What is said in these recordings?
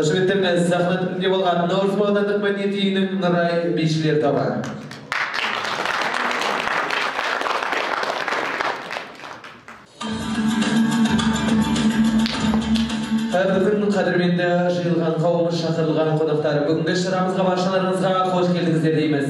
Қошеметтеріңіз сахнатында болған Наурыз аудандық мәдениет үйінің Нұрай бишілер табар. Бүгін қадірменді жиылған қауымыз, шақырылған қонақтар, бүгінгі шарамызға баршаларыңызға қош келдіңіздер дейміз.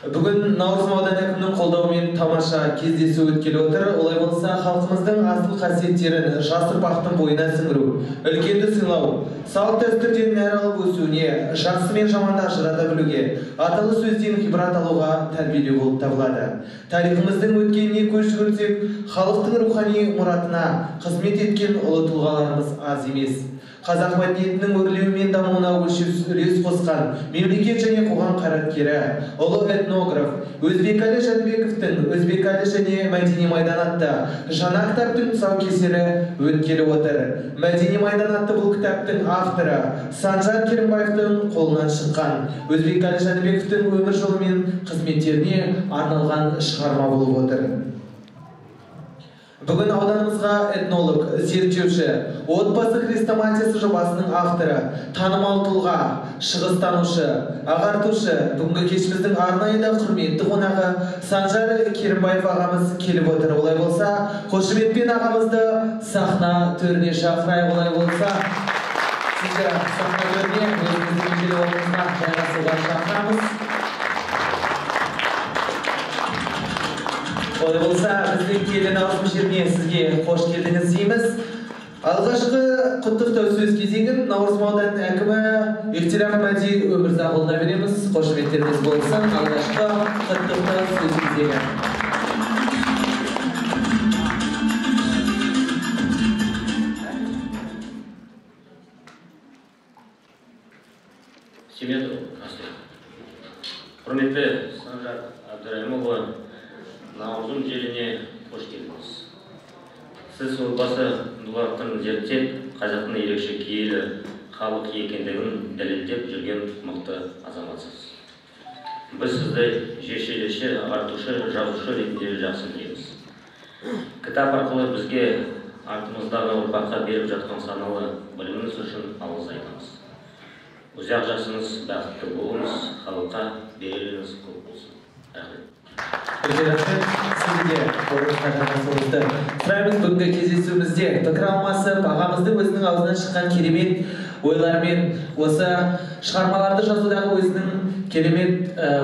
Бүгін Наурыз ауданы әкімінің қолдауымен тамаша кездесу өткелі отыр. Олай болса, халқымыздың асыл қасиеттерін жас ұрпақтың бойына сіңіру, үлкенді сыйлау, салт дәстүрден нәр алып өсуіне, жақсы мен жаманды ажырата білуге, аталы сөзден ғибрат алуға тәрбиелеу болып табылады. Тарихымыздың өткеніне көз жүгірсек, халықтың рухани мұратына қызмет еткен ұлы тұлғаларымыз аз емес. Қазақ мәдениетінің өрлеуі мен дамуына үлес қосқан мемлекет және қоғам қайраткері, ұлы этнограф Өзбекәлі Жәнібековтің Өзбекәлі және Мәдени Майдан атты жаңа кітаптың тұсаукесері өткелі отыр. Мәдени Майдан атты бұл кітаптың авторы Санжар Керімбаевтың қолынан шыққан Өзбекәлі Жәнібековтің өмір жолы мен қызметтеріне арналған шығарма болып отыр. Бүгін ауданымызға этнолог, зерттеуші, отбасы хрестоматиясы жобасының авторы, танымал тұлға, шығыстанушы, ағартушы, бүгінгі кешіміздің арнайы да құрметті қонағы Санжар Керімбаев ағамыз келіп отыр. Олай болса, қошеметпен ағамызды сахна төріне шақырайық. Олай болса, сізді сахна төріне өзіміздің келіп отырмызға жайғасуға шақырамыз. Олай болса, біздің келі Наурыз жеріне сізге қош келдіңіз дейміз. Алғашқы құттықтау сөз кезегін Наурыз ауданының әкімі Ихтирам Мәди Өмірзақұлына береміз. Қошеметтеріңіз болсын. Алғашқы құттықтау сөз кезегі. Құрметті Санжар Абдырайымұлы, Наурызым жеріне қош келдіңіз. Сіз отбасы дулаттың зерттеп, қазақтың ерекше киелі халық екендігін дәлелдеп жүрген мықты азаматсыз. Біз сізді жешелеші, ағартушы, жазушы ретінде жақсы білеміз. Кітап арқылы бізге артымыздағы ұрпаққа беріп жатқан саналы біліміңіз үшін алғыс айтамыз. Ұзақ жасыңыз, бақытты болыңыз, халыққа береріңіз көп болсын. Рахмет. Сізге қорғысқа жармасыңызды сұраймыз. Бүгінгі кездесуімізде пікір алмасып, ағамыздың өзінің аузынан шыққан керемет ойлармен, осы шығармаларды жазудағы өзінің керемет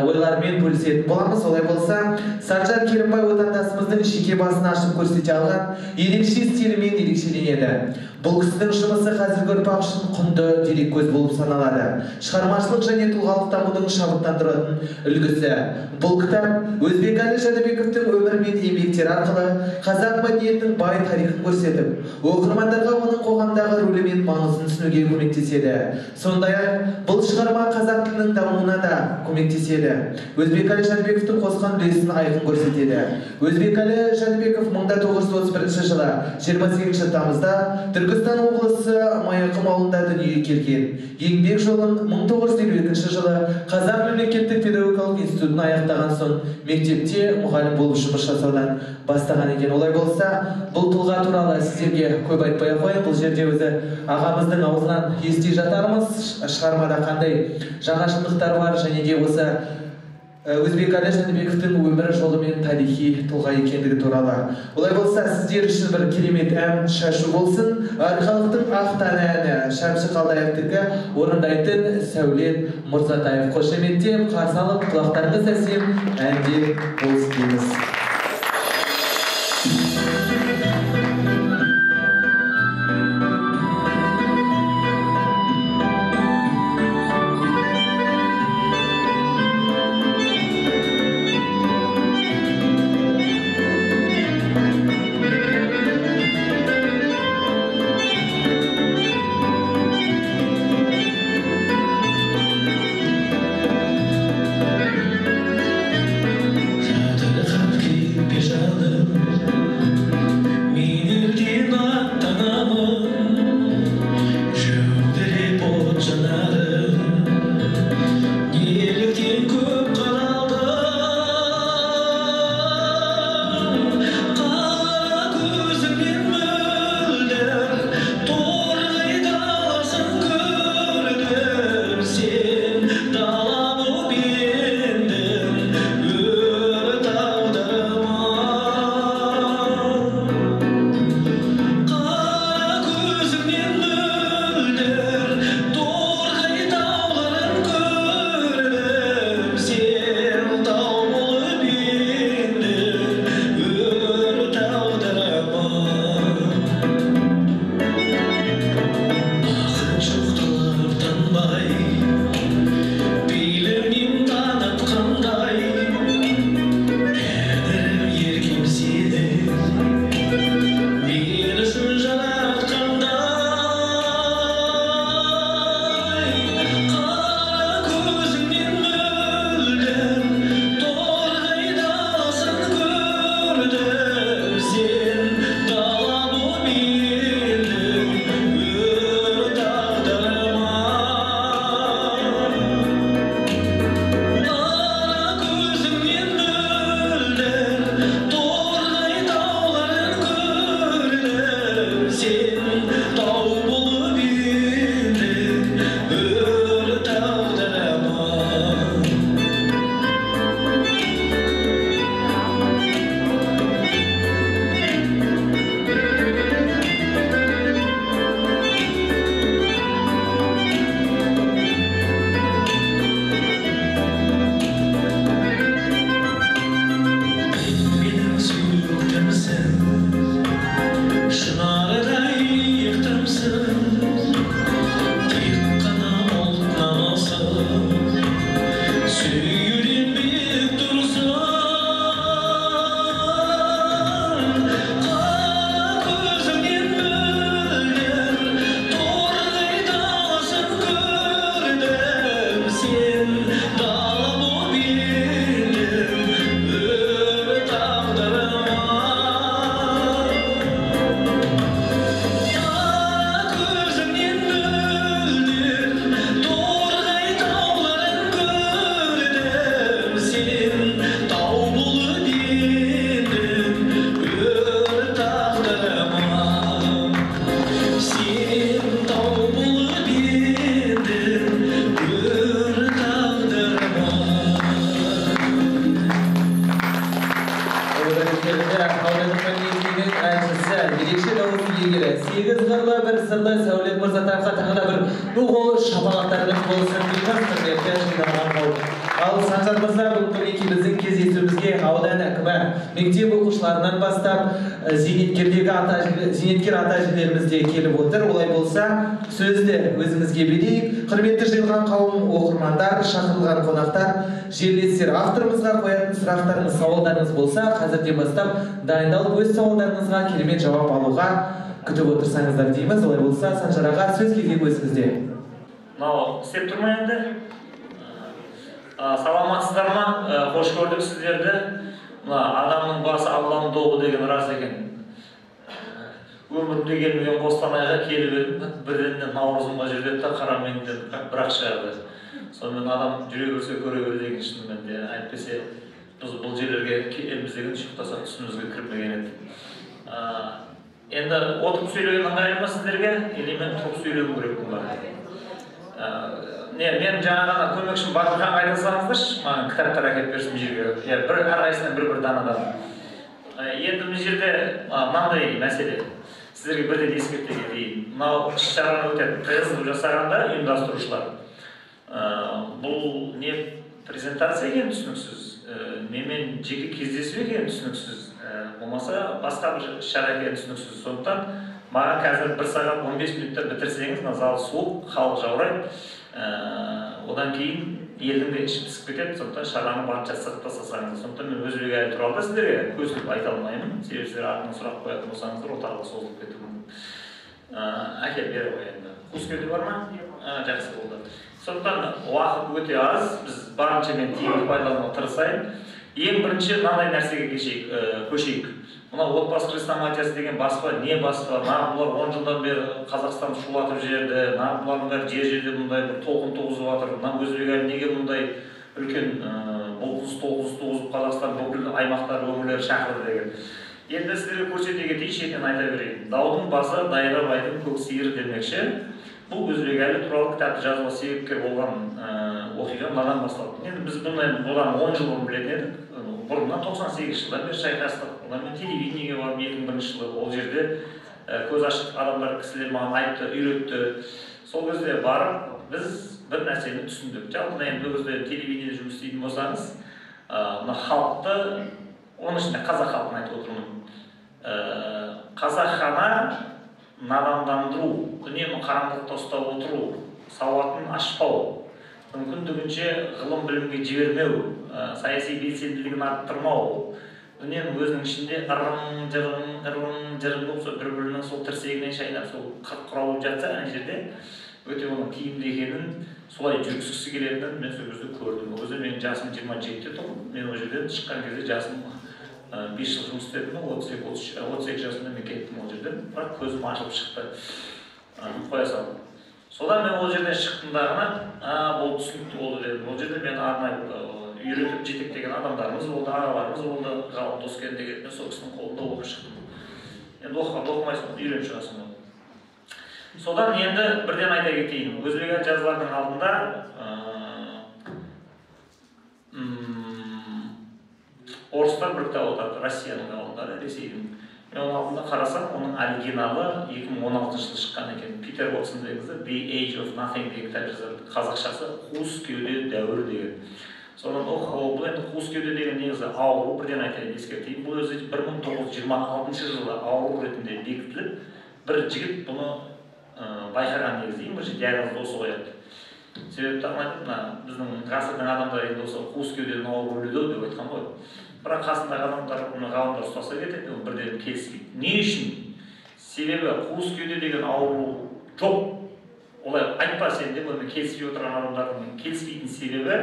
ойлармен бөлісетін боламыз. Олай болса, Санжар Керімбай отандасымыздың жеке басын ашып көрсете алған ерекше стилімен ерекшеленеді. Бұл кісінің жұмысы қазіргі ұрпақ үшін құнды дереккөз болып саналады. Шығармашылық және тұлғалық дамудың шабыттандыратын үлгісі. Бұл кітап Өзбекәлі Жәнібековтің өмір мен еңбектері арқылы қазақ мәдениетінің бай тарихын көрсетіп, оқырмандарға оның қоғамдағы рөлі мен маңызын түсінуге көмектеседі. Сондай-ақ бұл шығарма қазақ тілінің дамуына да көмектеседі. Өзбекәлі Жәнібековтің қосқан үлесін айқын көрсетеді. Өзбекәлі Жәнібеков 1931 жылы 28 тамызда Түркістан облысы Майқым ауылында дүниеге келген. Еңбек жолын 1952 жылы Қазақ мемлекеттік педагогикалық институтын аяқтаған соң мектепте мұғалім болып жұмыс жасаудан бастаған екен. Олай болса, бұл тұлға туралы сіздерге көп айтпай ақ қояйын. Бұл жерде өзі ағамыздың аузынан ести жатармыз. Шығармада қандай жаңашылдықтар бар және де осы Өзбекәлі Жәнібековтің өмір жолы мен тарихи тұлға екендігі туралы. Олай болса, сіздер үшін бір керемет ән шашу болсын. Арқалықтың ақтан әні Шәмші Қалдаяқтікі орындайтын Сәулет Мұрзатаев. Қошеметтеп, қарсы алып, құлақтарыңыз әсем әнде болсын дейміз. Kırk 8 қырлы бір сырлы Сәулет Мырзатаевқа тағы да бір бұл шапағаттарыңыз болсын дейміз. Құрметті жиналған қауым. Ал Санжар Мырза бүгінгі біздің кездесуімізге аудан әкімі, мектеп оқушыларынан бастап зейнеткер ата-әжелеріміз де келіп отыр. Олай болса, сөзді өзіңізге берейік. Құрметті жиналған қауым, оқырмандар, шақырылған қонақтар, жерлестер, авторымызға қоятын сұрақтарыңыз, сауалдарыңыз болса, қазірден бастап дайындалып өз сауалдарыңызға керемет жауап алуға күтіп отырсаңыздар дейміз. Олай болса, Санжар аға, сөз кезегі өзіңізде. Мынау істеп тұрмай енді. Саламатсыздар ма? Қош көрдік сіздерді. Адамның басы Алланың доғы деген рас екен. Өмірімде келмеген Қостанайға келіп едім. Бірден Наурызымға жүрдеді да Қарамеңден бірақ шығарды. Сонымен адам жүре берсе көре береді деген шынымен де. Әйтпесе біз бұл жерлерге келеміз деген шықтаса түсімізге кірмеген еді. Енді отырып сөйлеген ыңғайлы ма сіздерге? Или мен тұрып сөйлеу керекпін ба? Мен жаңа ғана көмекшім Батырхан айта салыңыздаршы, маған кітаптар әкеліп берсін жерге. Әрқайсысынан бір данадан. Енді бұл жерде мынандай мәселе. Сіздерге бірден ескерте кетейін. Мынау іс-шараны өте қызып жасағанда ұйымдастырушылар. Бұл не презентация екен түсініксіз, менімен жеке кездесу екен түсініксіз, болмаса басқа бір шара екен түсініксіз. Сондықтан маған қазір 1 сағат 15 минутта бітірсеңіз, зал суық, халық жаурайды. Одан кейін елдің де іші пісіп кетеді, сондықтан шараны барынша сыртта жасасаңыз. Сондықтан мен Өзбек әлі туралы да сіздерге көсіліп айта алмаймын. Себебі сіздер артынан сұрақ қоятын болсаңыздар, отарға созылып кетуі мүмкін. Әкел бері қой енді. Қускеде бар ма? Жақсы болды. Сондықтан уақыт өте аз, біз барынша мен тиімді пайдалануға тырысайын. Ең бірінші мынандай нәрсеге көшейік. Мына отбасы хрестоматиясы деген баспа, не баспа? Бұлар 10 жылдан бері Қазақстанды шулатып жіберді. Бұлардың бәрі жер-жерде мұндай бір толқын туғызып жатыр. Өзбек әлі неге мұндай үлкен бұлқыныс туғызып Қазақстан бүкіл аймақтар, өңірлер шақырды деген. Енді сіздерге көрсете кетейін, шетінен айта берейін. Даудың басы Дайрабайдың көк сиыры демекші. Бұл Өзбек әлі туралы кітапты жазуға себепкер болған оқиға мынадан басталды. Енді біз бұдан 10 жыл бұрын білетін едік. Бұрыннан 98 жылдан бері шайқастық. Мен телевидениеге барып 2001 жылы ол жерде көз ашық адамдар кісілер маған айтты, үйретті. Сол кезде барып біз бір нәрсені түсіндік. Жалпы енді ол кезде телевидениеде жұмыс істейтін болсаңыз, мына халықты, оның ішінде қазақ халқын айтып отырмын. Қазақ хана надандандыру, үнемі қараңғылықта ұстап отыру, сауатын ашпау, мүмкіндігінше ғылым білімге жібермеу, саяси белсенділігін арттырмау, үнемі өзінің ішінде ырым-жырым болып бір-бірінің сол тірсегінен шайнап сол құралып жатса, ана жерде өте оның тиімді екенін, солай жүргізгісі келетінін мен сол кезде көрдім. Ол кезде менің жасым 27-те тұғым. Мен ол жерден шыққан кезде жасым 5 жыл жұмыс істедім, 32 жасында мен кеттім ол жерден. Бірақ көзім ашылып шықты. Қоя салдым. Содан мен ол жерден шықтымдағына, бұл түсінікті болды дедім. Ол жерде мен арнайы үйретіп жетектеген адамдарымыз болды, ағаларымыз болды, ғалым Доскен деген, мен сол кісінің қолында оқып шықтым. Енді оқымайсың, үйреніп шығасың. Содан енді бірден айта кетейін. Өзбек жазылардың алдында орыстар бір кітап отырды, Россияның ғалымдары, Ресейдің. Мен оның алдында қарасам, оның оригиналы 2016 жылы шыққан екен. Питер Уотсон деген The Age of Nothing деген кітап жазады. Қазақшасы қуыс кеуде дәуірі деген. Содан бұл енді қуыс кеуде деген негізі ауру, бірден айтайын ескертейін. Бұл өзі 1926 жылы ауру ретінде бекітіліп, бір жігіт бұны байқаған негізі, ең бірінші диагнозды осы қояды. Себепті айтып, біздің ғасырдың адамдары енді осы қуыс кеудеден ауру өледі деп айтқан ғой. Бірақ қасындағы адамдар, оны ғалымдар ұстаса кетеді, ол бірден келіспейді. Не үшін? Себебі қуыс кеуде деген ауру жоқ. Олай айтпа сен деп, оны келіспей отырған адамдардың келіспейтін себебі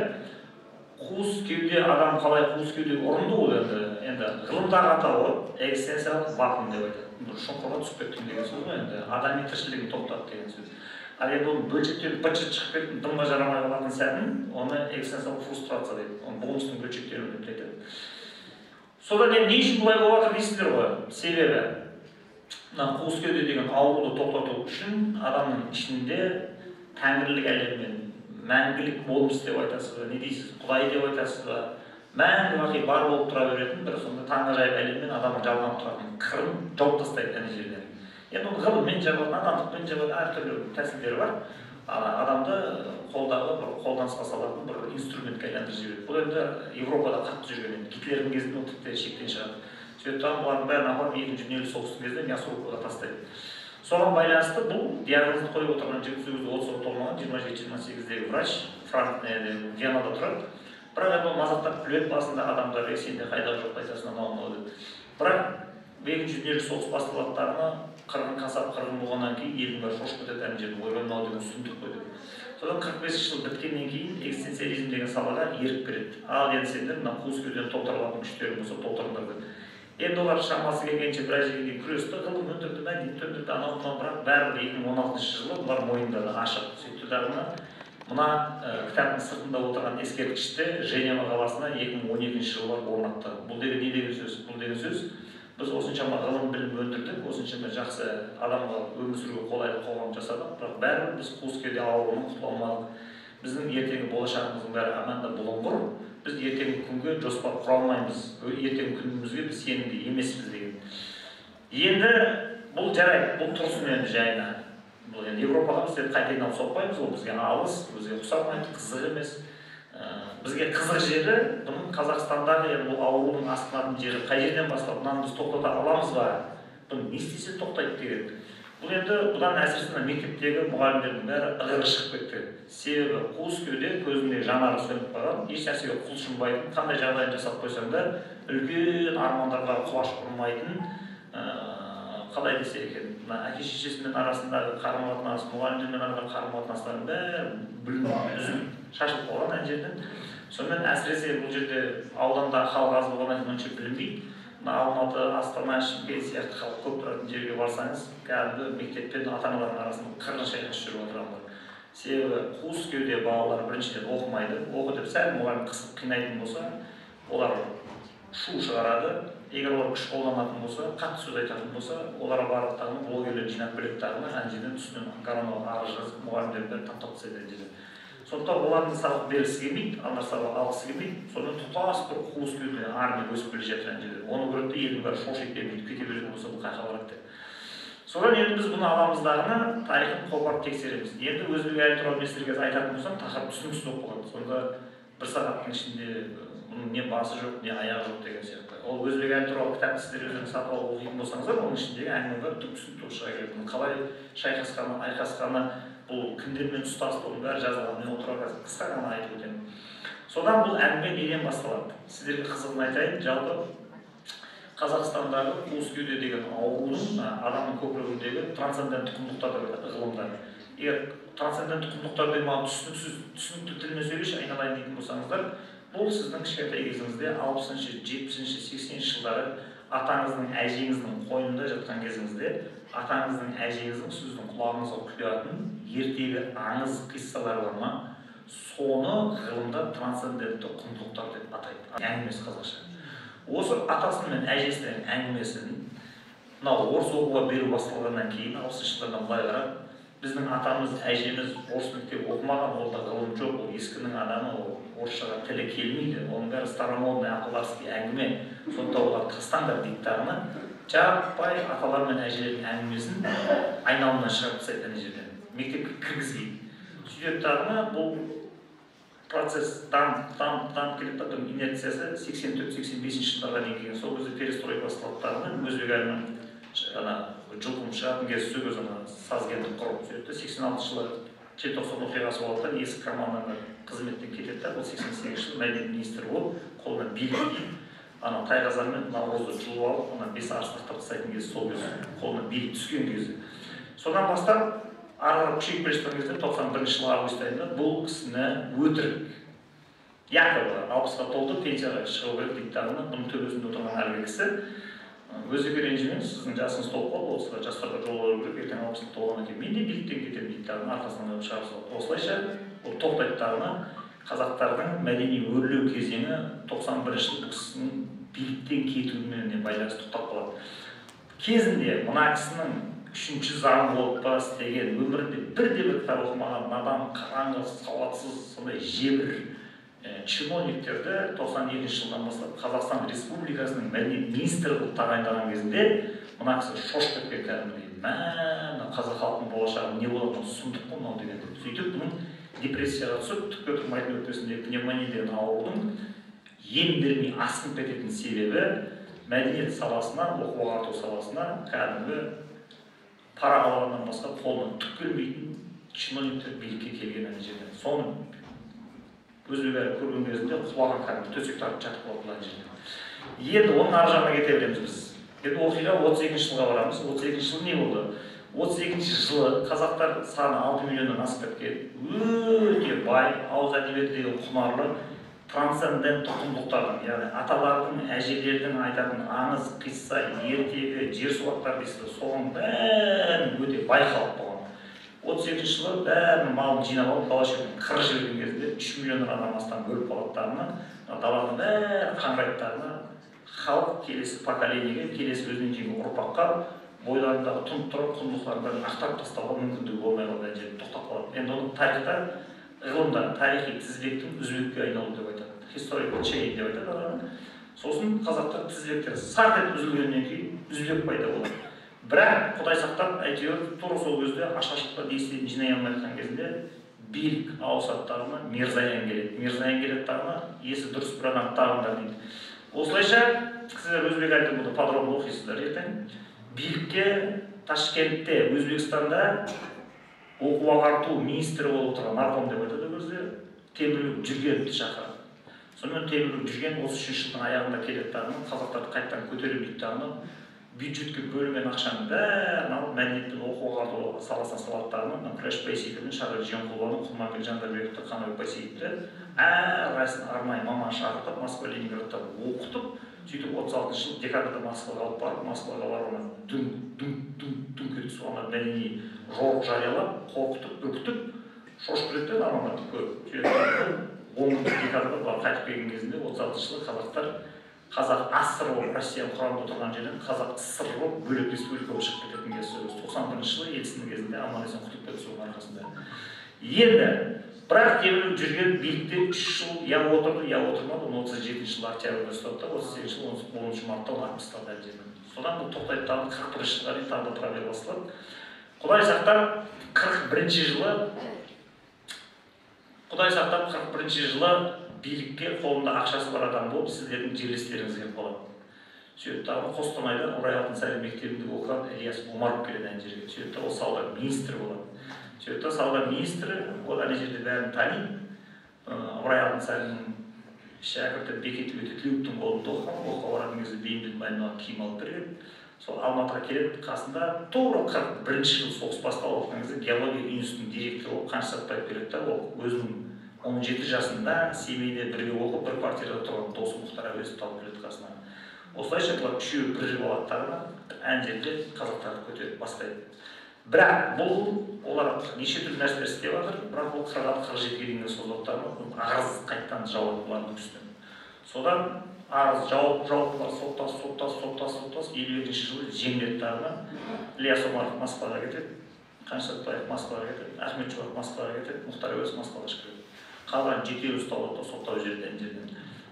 қуыс кеуде, адам қалай қуыс кеуде ұрынды ол енді ғылымдағы атауы экзистенциялық вакуум деп айтады. Шұңқырға түсіп кеттім деген сөз ғой, енді адами тіршілігін тоқтатты деген сөз. Ал енді оның бөлшектері быт-шыт шығып кетіп дымға жарамай қалатын сәтін, оны экзистенциялық фрустрация дейді. Оны болмыстың бөлшектері деп айтады. Содан енді не үшін бұлай болып жатыр дейсіздер ғой? Себебі мына қуыс кеуде деген ауруды тоқтату үшін адамның ішінде тәңірлік әлеммен мәңгілік болмыс деп айтасыз ба, не дейсіз, Құдай деп айтасыз ба, мәңгі бақи бар болып тұра беретін бір сонда таңғажайып әлеммен адамның жалғанып тұратын қырын жауып тастайды ана жерде. Енді оны ғылыммен жабады, надандықпен жабады, әртүрлі тәсілдері бар. Адамды қолдағы бір қолданысқа салатын бір инструментке айналдырып жібереді. Бұл енді Европада қатты жүрген, Гитлердің кезінде тіпті шектен шығады. Сөйтіп бұлардың бәрін апарып екінші дүниелік соғыстың кезінде мясорубкаға тастайды. Соған байланысты бұл диагнозды қойып отырған жігіт өзі 30-ға толмаған 27-28-дегі врач Венада тұрады. Бірақ енді мазақтап күледі басында адамдар, сенде қайдағы жоқ айтасың анау деп. Бірақ екінші дүниелік соғыс басталғандарына қырғын қасап қырғын болғаннан кейін елдің бәрі шошып кетеді, әне жерде ойбай мынау деген сұмдық қой деп. Содан 45 жыл біткеннен кейін экзистенциализм деген салаға ерік береді. Ал енді сендер мына қуыс кеудеден толтырылатын күштерің болса толтырыңдар деп. Енді олар шамасы келгенше біраз жерге дейін күресті, ғылым өндірді, мәдениет өндірді, анау бірақ бәрібір 2016 жылы бұлар мойындады, ашық. Сөйтті дағына мына кітаптың сыртында отырған ескерткішті Женева қаласына 2012 жылы орнатты. Бұл деген не деген сөз? Бұл деген сөз біз осыншама ғылым білім өндірдік, осыншама жақсы адамға өмір сүруге қолайлы қоғам жасадық, бірақ бәрібір біз қуыс кеуде ауруынан құтыла алмадық. Біздің ертеңгі болашағымыздың бәрі аманда бұлыңғыр. Біз ертеңгі күнге жоспар құра алмаймыз. Ертеңгі күнімізге біз сенімді емеспіз деген. Енді бұл жарайды, бұл тұрсын енді жайына. Бұл енді Европаға біз қайтадан соқпаймыз, ол бізге алыс, бізге ұқсамайды, қызық емес. Бізге қызық жері бұның Қазақстандағы бұл аурудың асқынатын жері қай жерден бастап, мынаны біз тоқтата аламыз ба? Бұны не істесе тоқтайды деген. Бұл енді бұдан әсіресе мектептегі мұғалімдердің бәрі ығыры шығып кетті. Себебі қуыс кеуде көзінде жанары сөніп қалған, еш нәрсеге құлшынбайтын, қандай жағдайын жасап қойсаң да үлкен армандарға құлаш ұрмайтын, қалай десе екен, әке шешесімен арасындағы қарым-қатынас, мұғалімдермен арасындағы қарым-қатынастардың бәрі үзіліп шашылып қалған ана жерден. Сонымен әсіресе бұл жерде ауданда халық аз болғаннан кейін онша білінбейді. Алматы, Астана, Шымкент сияқты халық көп тұратын жерге барсаңыз, кәдімгі мектеппен ата-аналардың арасында қырғын шайқас жүріп отырғандар. Себебі қуыс кеуде балалар біріншіден оқымайды, оқы деп сәл мұғалім қысып қинайтын болса, олар шу шығарады. Егер олар күш қолданатын болса, қатты сөз айтатын болса, оларға барып тағына блогерлерді жинап біледі тағына, әне жерден үстінен гармонға арыз жазып, мұғалімдерді бәрі таптап тастайды әне жерден. Сондықтан олардың сабақ бергісі келмейді, ана сабақ алғысы келмейді. Сонымен тұтас бір қуыс кеуде армия өсіп келе жатыр әне жерде. Оны көреді де елдің бәрі шошиып бермейді, кете беретін болса бұл қайқа барады деп. Содан енді біз бұны аламыздағыны тарихын қопарып тексереміз. Енді өзбек әлі туралы мен сіздерге айтатын болсам, тақырып түсініксіз болып қалады. Сонда бір сағаттың ішінде бұның не басы жоқ, не аяғы жоқ деген сияқты. Ол өзбек әлі туралы кітапты сіздер өздеріңіз сатып алып оқитын болсаңыздар, оның ішіндегі әңгіме бар, түсінікті шыға келеді. Қалай шайқасқаны, айқасқаны, бұл кімдермен ұстасып, оның бәрі жазылған. Мен отыра қысқа ғана айтып өтемін. Содан бұл әңгіме неден басталады? Сіздерге қызығын айтайын, жалпы Қазақстандағы қуыс кеуде деген аурудың адамның көкірегіндегі трансцендентті құндылықтар деп айтады ғылымдар. Егер трансцендентті құндылықтар деп маған түсінікті тілмен сөйлеші айналайын дейтін болсаңыздар, бұл сіздің кішкентай кезіңізде 60-шы, 70-ші, 80-ші жылдары атаңыздың, әжеңіздің қойнында жатқан кезіңізде, атаңыздың, әжеңіздің сіздің құлағыңызға құятын ертегі аңыз қиссалары бар ма? Соны ғылымда трансцендентті құндылықтар деп атайды. Әңгімесі қазақша. Осы атасы мен әжесінің әңгімесін мынау орыс оқуға беру басталғаннан кейін 60-шы жылдардан былай қарап, біздің атамыз, әжеміз орыс мектеп оқымаған, ол да ғылым жоқ, ол ескінің адамы, ол орысшаға тілі келмейді, оның бәрі старомодный ақыларский әңгіме, сондықтан олар тастаңдар дейді тағына, жаппай аталар мен әжелердің әңгімесін айналымнан шығарып тастайды ана жерден, мектепке кіргізбейді. Сөйтіп тағына бұл процесс дамып келіп жатыр, инерциясы 84-85 жылдарға дейін келген. Сол кезде перестройка басталғаннан өзбек әлінің жылқым шығатын кезде сол кезде сазгерді құрып сөйтті. 86 жылы желтоқсан оқиғасы болғанда ескі команданың қызметтен кетеді. Бұл 88 жылы мәдениет министрі болып, қолына билік киіп, ана тайқазан мен наурызды жұлып алып, ана бес арыстақтап тастайтын кезде сол кезде қолына билік түскен кезде. Содан бастап арғы күшейіп келе жатқан кезде 91 жылы август айында бұл кісіні өтірік якобы 60-ға толды, пенсияға шығу керек дейді тағына. Бұның төбесінде отырған әргі кісі өзге ренжімен сіздің жасыңыз толып қалды, осылай жастарға жол беру керек, ертең 60-ға толғаннан кейін мен де биліктен кетемін дейді тағына, арқасынан шығарып салады. Осылайша ол тоқтайды тағына. Қазақтардың мәдени өрлеу кезеңі 91 жыл бұл кісінің биліктен кетуімен байланысты тоқтап қалады. Кезінде мына кісінің үшінші заң болып па істеген өмірінде бірде-бір кітап оқымаған надан, қараңғы, сауатсыз, сондай жебір чиновниктерді 92 жылдан бастап Қазақстан Республикасының мәдениет министрі болып тағайындаған кезінде мына кісі шошып кеткен кәдімгідей. мына қазақ халқының болашағы не болады, сұмдық қой мынау деген. Сөйтіп бұның депрессияға түсіп, түкке тұрмайтын өкпесіндегі пневмония деген аурудың ем бермей асқынып кететін себебі мәдениет саласына, оқу-ағарту саласына кәдімгі пара алғаннан басқа қолынан түк келмейтін чиновниктер билікке келген ана жерде. Соны өзбек әлі көрген кезінде құлаған кәдімгі төсек тартып жатып қалады мына жерде. Енді оның ар жағына кете береміз біз. Енді оқиға 32-ші жылға барамыз. 32-ші жыл не болды? 32-ші жылы қазақтар саны 6 миллионнан асып кеткен, өте бай, ауыз әдебиеті деген құнарлы, трансцендентті құндылықтардың, яғни аталардың, әжелердің айтатын аңыз, қисса, ертегі, жер суаттар дейсіз, соның бәрін өте бай халық болған. 32-ші жылы бәрінің малын жинап алып, дала шетіне қырып жіберген кезінде 3 миллионнан астам бөліп қалаттарына, даланың бәрі қаңырайттарына халық келесі поколениеге, келесі өзінен кейінгі ұрпаққа бойларындағы тұнып тұрған құндылықтарын ақтарып тастауға мүмкіндігі болмай қалған жерде тоқтап қалады. Енді оны тарихта, ғылымда тарихи тізбектің үзбекке айналуы деп айтады. Historical chain деп айтады. Сосын қазақтар тізбектер сарт етіп үзілгеннен кейін үзбек пайда болады. Бірақ Құдай сақтап, әйтеуір тура сол кезде ашаршылықта действиетін жинай алмай жатқан кезінде билік ауысаттарына Мирзаян келеді. Мирзаян келеді тағына есі дұрыс бір адам тағындар дейді. Осылайша сіздер өзбек әлді бұны подробно оқисыздар ертең. Билікке Ташкентте, Өзбекстанда оқу-ағарту министрі болып отырған нарком деп айтады өзі Темірбек Жүргеновті шақырады. Сонымен Темірбек Жүргенов 33 жылдың аяғында келеді тағына қазақтарды қайттан көтерілмейді тағына бюджетке бөлінген ақшаның бәрін алып мәдениет пен оқу-ағарту саласына салаттарының Күләш Байсейітовтің, Шағыр Жиенқұлованың, Құлманбек Жандарбековті, Қанабек Байсейітовті әрқайсысын арнайы маман шақыртып, Москва, Ленинградта оқытып, сөйтіп 36 жыл декабрьда Москваға алып барып, Москваға баруына дүңк етіп соған мәдени жорық жариялап, қорқытып, үркітіп, шошып кетті нормаларды көп. 10 декабрьда бұлар қайтып келген кезінде 36 жылы қазақтар Қазақ АССР болып Россияның құрамында тұрған жерден Қазақ СССР болып бөлек республика болып шығып кететін кез 91 жылы Ельциннің кезінде аман-есен құтылып кетті соның арқасында. Енді бірақ Темірбек Жүргенов билікте 3 жыл я отырды, я отырмады. 37 жылы октябрьда ұстады, 38 жыл 10 мартта алып тастады әлі жерден. Содан бұл тоқтайды тағы 41 жылға дейін тағы да тұра бере басталады. Құдай сақтап 41 жылы билікке қолында ақшасы бар адам болып сіздердің жерлестеріңіз келіп қалады. Сөйтіп тағы Қостанайда Ұрай алтын сарай мектебінде оқыған Ильяс Омаров келеді ана жерге. Сөйтіп ол сауда министрі болады. Сөйтіп сауда министрі ол ана жерде бәрін таниды. Ұрай алтын сарайының шәкірті Бекетов өте Тілеуовтың қолында оқуға баратын кезде бейімділік майнаған киім алып береді. Сол Алматыға келеді, қасында тура 41 жыл соғыс басталып жатқан кезде геология институтының директоры болып Қаныш Сәтбаев келеді да, ол өзінің 17 жасында Семейде бірге оқып, бір квартирада тұрған досы Мұхтар Әуезовті алып келеді қасына. Осылайша бұлар үшеуі бір жыл алаттарына ән жерде қазақтарды көтеріп бастайды. Бірақ бұл олар неше түрлі нәрселер істеп жатыр, бірақ ол 46-47-ге дейінгі созылып арыз қайттан жауап бұлардың үстінен. Содан арыз жауаптылар соттас 52-ші жылы жеңіледі тағына Ильяс Омаров Москваға кетеді, Қаныш Сәтбаев Москваға кетеді, Ахмет Чубаров Москваға кетеді, Мұхтар Әуезов Москваға шығып кетеді. Қалған жетеуі ұсталады соттау жерден.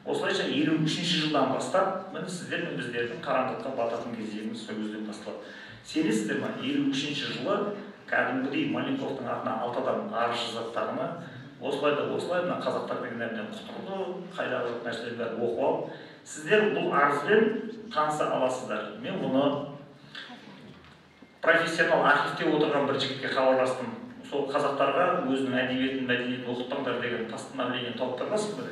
Осылайша 53-ші жылдан бастап, міне сіздер мен біздердің қараңғылыққа бататын кездеріміз сол кезден басталады. Сенесіздер ме? 53-ші жылы кәдімгідей Маленковтың атына 6 адам арыз жазаттарына осылай мына қазақтар деген нәрден құтылды, қайдағы нәрселерді бәрі оқып алып, сіздер бұл арызбен таныса аласыздар. Мен бұны профессионал архивте отырған бір жігітке хабарластым. Сол қазақтарға өзінің әдебиетін, мәдениетін оқытпаңдар деген постановление тауып бермесін бе?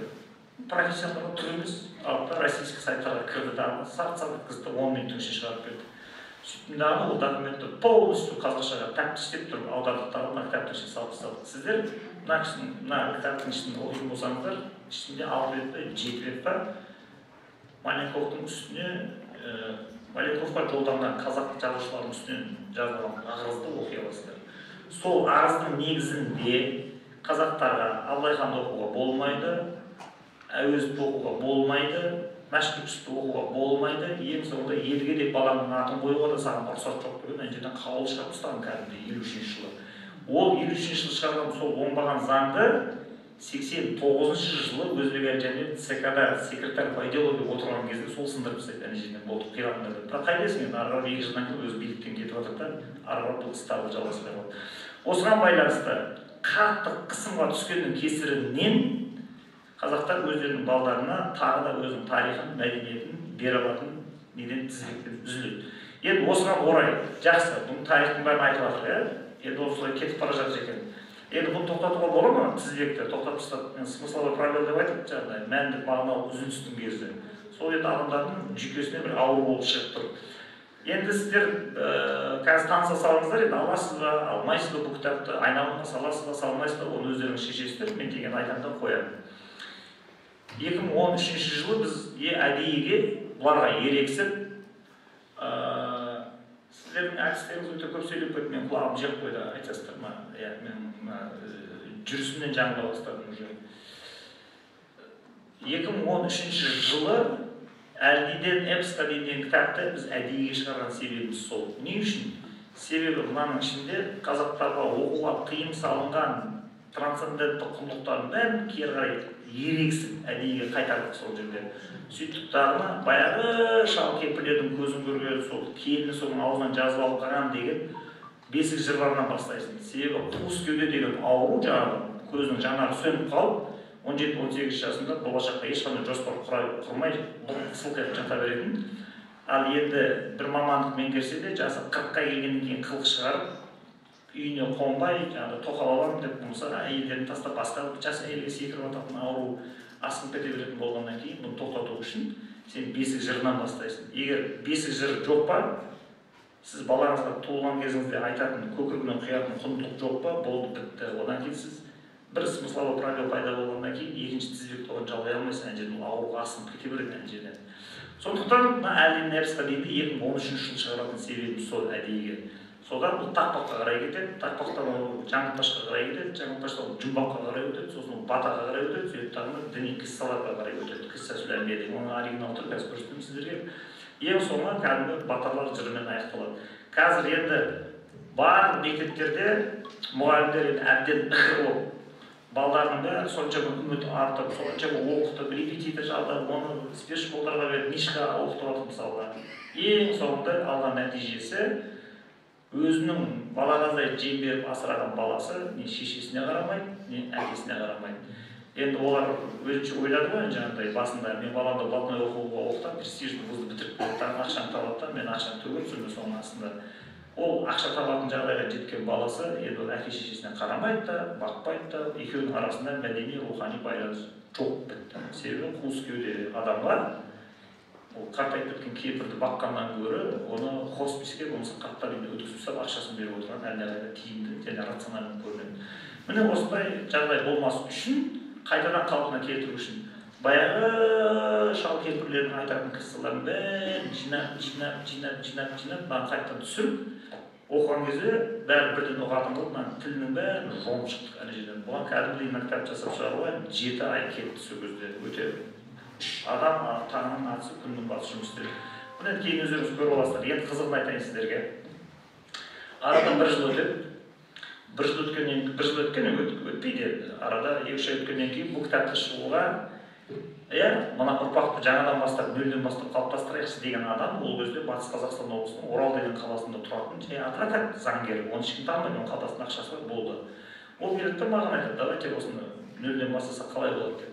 Профессионалдар тұр емес, алып та российский сайттарға кірді дағы, сарт-сарт еткізді, 10 минуттың ішінде шығарып берді. Сөйтіп дағы ол документті полностью қазақшаға тәптіштеп тұрып аудардықтағы мына кітаптың ішіне салып тастады. Сіздер мына кітаптың ішін оқитын болсаңыздар, ішінде 6 бет па, 7 бет па Маленковтың үстіне Маленковқа жолданған қазақ жазушылардың үстінен жазылған арызды оқи аласыздар. Сол арыздың негізінде қазақтарға Абылайханды оқуға болмайды, Әуезовті оқуға болмайды, Мәшбүкшевті оқуға болмайды, ең соңында елге деп балаңның атын қоюға да саған рұқсат жоқ деген ана жерден қаулы шығарып тастаған кәдімгідей 53-ші жылы. Ол 53-ші жылы шығарған сол оңбаған заңды 89 жылы өзбек әлжанмен ЦК-да секретарь по идеология отырған кезде сол сындырып тастайды ана жерден болды қиратында деп. Бірақ қайдасың енді ары қарап 2 жылдан кейін өз биліктен кетіп жатыр да ары қарап бұл істі жалғаспай қалады. Осыған байланысты қатты қысымға түскеннің кесірінен қазақтар өздерінің балдарына тағы да өзінің тарихын, мәдениетін бере алатын неден тізбектен үзіледі. Енді осыған орай жақсы, бұның тарихтың бәрін айтып жатыр, енді осылай кетіп бара жатыр екен. Енді бұны тоқтатуға бола ма? Тізбекті тоқтатып тастап, смысловой пробел деп айтады жаңағыдай, мәндік мағыналық үзілістің кезі. Сол енді адамдардың жүйкесіне бір ауыр болып шығып тұр. Енді сіздер қазір таныса салыңыздар, енді аласыз ба, алмайсыз ба бұл кітапты, айналымға саласыз ба, салмайсыз ба, оны өздеріңіз шешесіздер, мен деген айтамда қоямын. 2013 жылы біз әдейіге бұларға ерексіп, сіздердің әртістеріңіз өте көп сөйлеп кетті, мен құлағым жеп қойды, айтасыздар ма? Мен жүрісімнен жаңыла бастадым уже. 2013 жылы Әлдиден эпосқа деген кітапты біз әдейіге шығарған себебіміз сол. Не үшін? Себебі мынаның ішінде қазақтарға оқуға тыйым салынған трансцендентті құндылықтардың бәрін кері қарай ерексіп әдейіге қайтардық сол жерде. Сөйттік дағына баяғы шал кемпірлердің көзін көрген сол келіні соның аузынан жазып алып қалған деген бесік жырларынан бастайсың. Себебі қуыс кеуде деген ауру жаңағы көзінің жанары сөніп қалып 17-18 жасында болашаққа ешқандай жоспар құрмай сылқайып жата беретін. Ал енді бір мамандық меңгерсе де жасы 40-қа келгеннен кейін қылық шығарып, үйіне қонбай, жаңағы тоқал аламын деп болса, әйелдерін тастап басқа жас әйелге секіріп ататын ауру асқынып кете беретін болғаннан кейін, бұны тоқтату үшін сен бесік жырынан бастайсың. Егер бесік жыры жоқ па, сіз балаңызға туылған кезіңізде айтатын, көкірегінен құятын құндылық жоқ па, болды бітті. Одан кейін сіз бір смысловой пробел пайда болғаннан кейін екінші тізбекті оған жалғай алмайсың, ана жерден ауруға асқынып кете береді ана жерден. Сондықтан мына Әлдиден эпосқа дейінгі 2013 жылы шығаратын себебіміз сол әдейіге. Содан бұл тақпаққа қарай кетеді, тақпақтан жаңылтпашқа қарай кетеді, жаңылтпаштан жұмбаққа қарай өтеді, сосын батаға қарай өтеді, сөйтіп тағы діни қиссаларға қарай өтеді. Қисса сүләмбе деген оның оригинал түрі қазір көрсетемін сіздерге. Ең соңы кәдімгі батырлар жырымен аяқталады. Қазір енді барлық мектептерде мұғалімдер әбден ықыр болып балдарының бәрі соншама үміт артып, соншама оқытып, репетитор жалдап, оны спецшколдарға беріп, нишқа оқытып жатыр мысалға. Ең соңында алған нәтижесі өзінің балағаздай жем беріп асыраған баласы не шешесіне қарамайды, не әкесіне қарамайды. Енді олар өзінше ойлады ғой, жаңағыдай басында мен баламды блатной оқуға оқытам, престижді вузды бітіріп беріп, ақшаны табады, мен ақшаны төгіп жүрмін соның астында. Ол ақша табатын жағдайға жеткен баласы енді ол әке шешесіне қарамайды да, бақпайды да, екеуінің арасында мәдени рухани байланыс жоқ бітті. Себебі қуыс кеуде адамға ол қартайып кеткен кемпірді баққаннан гөрі оны хосписке болмаса қарттар үйіне өткізіп тастап ақшасын беріп отырған әлдеқайда тиімді және рациональды көрінеді. Міне осындай жағдай болмас үшін қайтадан қалпына келтіру үшін баяғы шал кемпірлердің айтатын қиссаларын бәрін жинап маған қайтадан түсіріп оқыған кезде бәрі бірден ұғатын қылып мына тілінің бәрін жонып шықтық ана жерден. Бұған кәдімгідей мына кітап жасап шығаруға 7 ай кетті сол кезде. Өте адам таңның атысы күннің батысы жұмыс істеді. Бұны кейін өздеріңіз көріп аласыздар. Енді қызығын айтайын сіздерге. Арадан 1 жыл өтеді. 1 жыл өткеннен өтпейді. Арада 2-3 ай өткеннен кейін бұл кітапты шығуға мына ұрпақты жаңадан бастап, нөлден бастап қалыптастырайықшы деген адам ол кезде Батыс Қазақстан облысының Орал деген қаласында тұратын жай адвокат, заңгер. Оны ешкім танымайды, оның қалтасында ақшасы бар болды. Ол келеді де маған айтады, давайте осыны нөлден бастасақ қалай болады деп.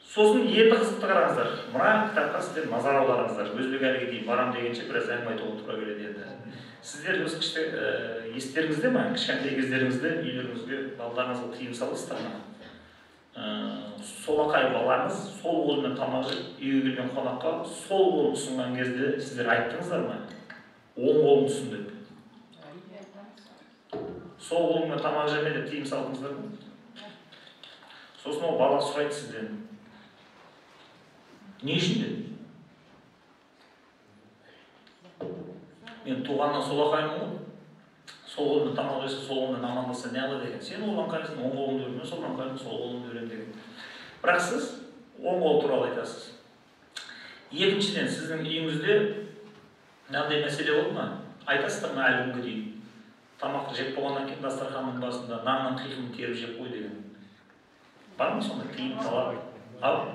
Сосын енді қызықты қараңыздар. Мына кітапқа сіздер назар аударыңыздар. Өзбек әліге дейін барам дегенше біраз әңгіме айтуға тура келеді енді. Сіздер өз естеріңізде ме? Кішкентай кездеріңізде үйлеріңізге балаларыңызға тыйым саласыздар ма? Солақай балаңыз сол қолымен тамақ жеп, үйге келген қонаққа сол қолын ұсынған кезде сіздер айттыңыздар ма? Оң қолын ұсын деп. Сол қолымен тамақ жеме деп тыйым салдыңыздар ма? Сосын ол бала сұрайды сізден. Не үшін деді? Мен туғаннан солақаймын ғой. Сол қолымен тамақ жесе, сол қолымен амандаса не қылады деген. Сен оған қайсың, оң қолыңды өрме, сол қайсың, сол қолыңды өрем деген. Бірақ сіз оң қол туралы айтасыз. Екіншіден, сіздің үйіңізде мынандай мәселе болды ма? Айтасыздар ма әлі күнге дейін? Тамақты жеп болғаннан кейін дастарханның басында нанның қиқымын теріп жеп қой деген. Бар ма сондай тыйым талап? Ал.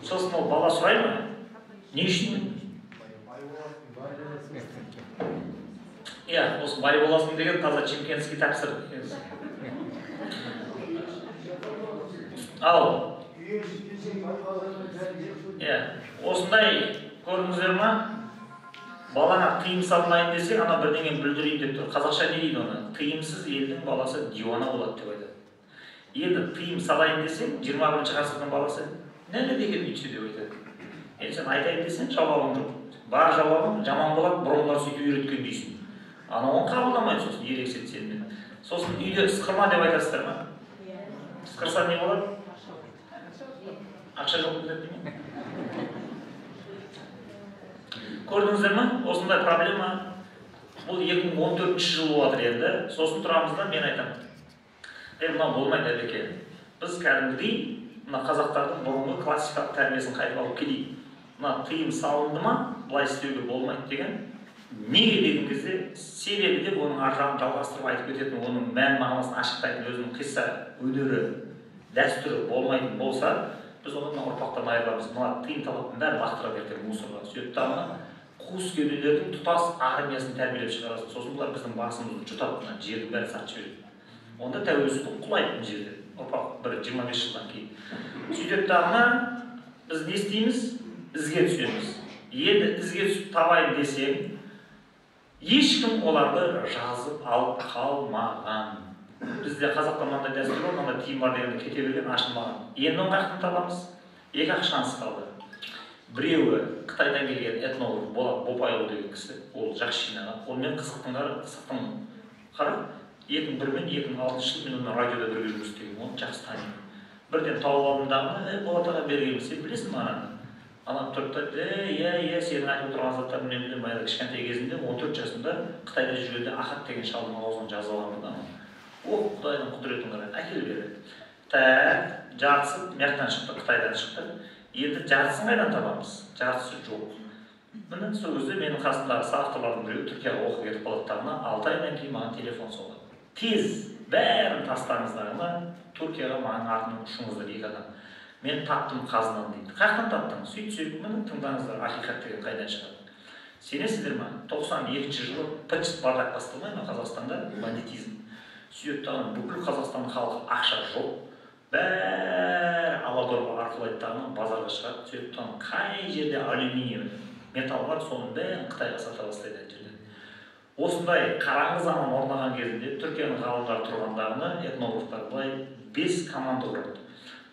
Сосын ол бала сұрай ма? Не үшін? Иә, осы бай боласың деген таза Чемкенский тапсыр. Ал. Иә, осындай көрдіңіздер ма? Балаңа тыйым салмайын десең, ана бірдеңе бүлдірейін деп тұр. Қазақша не дейді оны? Тыйымсыз елдің баласы диуана болады деп айтады. Енді тыйым салайын десең, 21-ші ғасырдың баласы нәлі деген үйтсе деп айтады. Енді сен айтайын десең, жауабың жоқ. Бар жауабың жаман болады, бұрынғылар сөйтіп үйреткен дейсің. Оны қабылдамайды, сосын ерексет сенімен. Сосын үйде ысқырма деп айтасыздар ма? Ысқырса не болады? Ақша жоқ білдірді ме? Көрдіңіздер ма? Осындай проблема. Бұл 2014 жыл болатыр енді. Сосын тұрамыз да мен айтамын. Мынау болмайды әбеке. Біз кәдімгідей мына қазақтардың бұрынғы классикалық тәрбиесін қайтып алып келейік. Мына тыйым салынды ма, былай істеуге болмайды деген. Неге деген кезде себебі де оның ар жағын жалғастырып айтып кететін, оның мән мағынасын ашықтайтын өзінің қисса, өнері, дәстүрі болмайтын болса, біз оның ұрпақтан айырыламыз. Мына тыйым талаптың бәрі лақтыра берген мусорға. Сөйтіп дамына қуыс кеуделердің тұтас армиясын тәрбиелеп шығарасың. Сосын бұлар біздің басымызды жұтап, жердің бәрін сатып жібереді. Онда тәуелсіздік құлайды бұл жерде. Ұрпақ бір 25 жылдан кейін. Сөйтіп дамына біз не істейміз? Ізге түсеміз. Енді ізге түсіп табайын десең, ешкім оларды жазып алып қалмаған. Бізде қазақта мынандай дәстүр бар, мынандай тыйым бар дегенде кете берген ашылмаған. Енді оны қаяқтан табамыз? Екі-ақ шанс қалды. Біреуі Қытайдан келген этнолог Болат Бопайұлы деген кісі, ол жақсы жинаған. Онымен қызықтың қара 2001 мен 2006 жыл мен оны радиода бірге жұмыс істеген, оны жақсы танимын. Бірден тауып алдымдағы, Болат аға бергенмін, сен білесің ме ананы? Ана тұрды, иә, сенің айтып отырған заттарын мен білемін. Баяғыда кішкентай кезінде 14 жасында Қытайда жүргенде Ахат деген шалдың аузын жазып алған. О, Құдайдың құдіретін қарай, әкел береді. Жартысы мияқтан шықты, Қытайдан шықты. Енді жартысын қайдан табамыз? Жартысы жоқ. Міне сол кезде менің қасымдағы авторлардың біреуі Түркияға оқып кетіп қалаттарына 6 айдан кейін маған телефон соғады. Тез бәрін тастаңыздарына Түркияға маған артынан ұшыңыздар 2 адам. Мен таптым қазынаны дейді. Қаяқтан таптың? Сөйтсек, міне тыңдаңыздар, ақиқат деген қайдан шығады? Сенесіздер ме? 92 жылы пытшыт бардақ басталмай ма Қазақстанда? Бандитизм. Сөйтіп бүкіл Қазақстан халқы ақша жоқ. Бәрі Аладорба арқылы айтқанын базарға шығады. Сөйтіп қай жерде алюминий металл бар, соның бәрін Қытайға сата бастайды жерде. Осындай қараңғы заман орнаған кезінде Түркияның ғалымдары тұрғандарына этнологтар былай 5 команда құрады.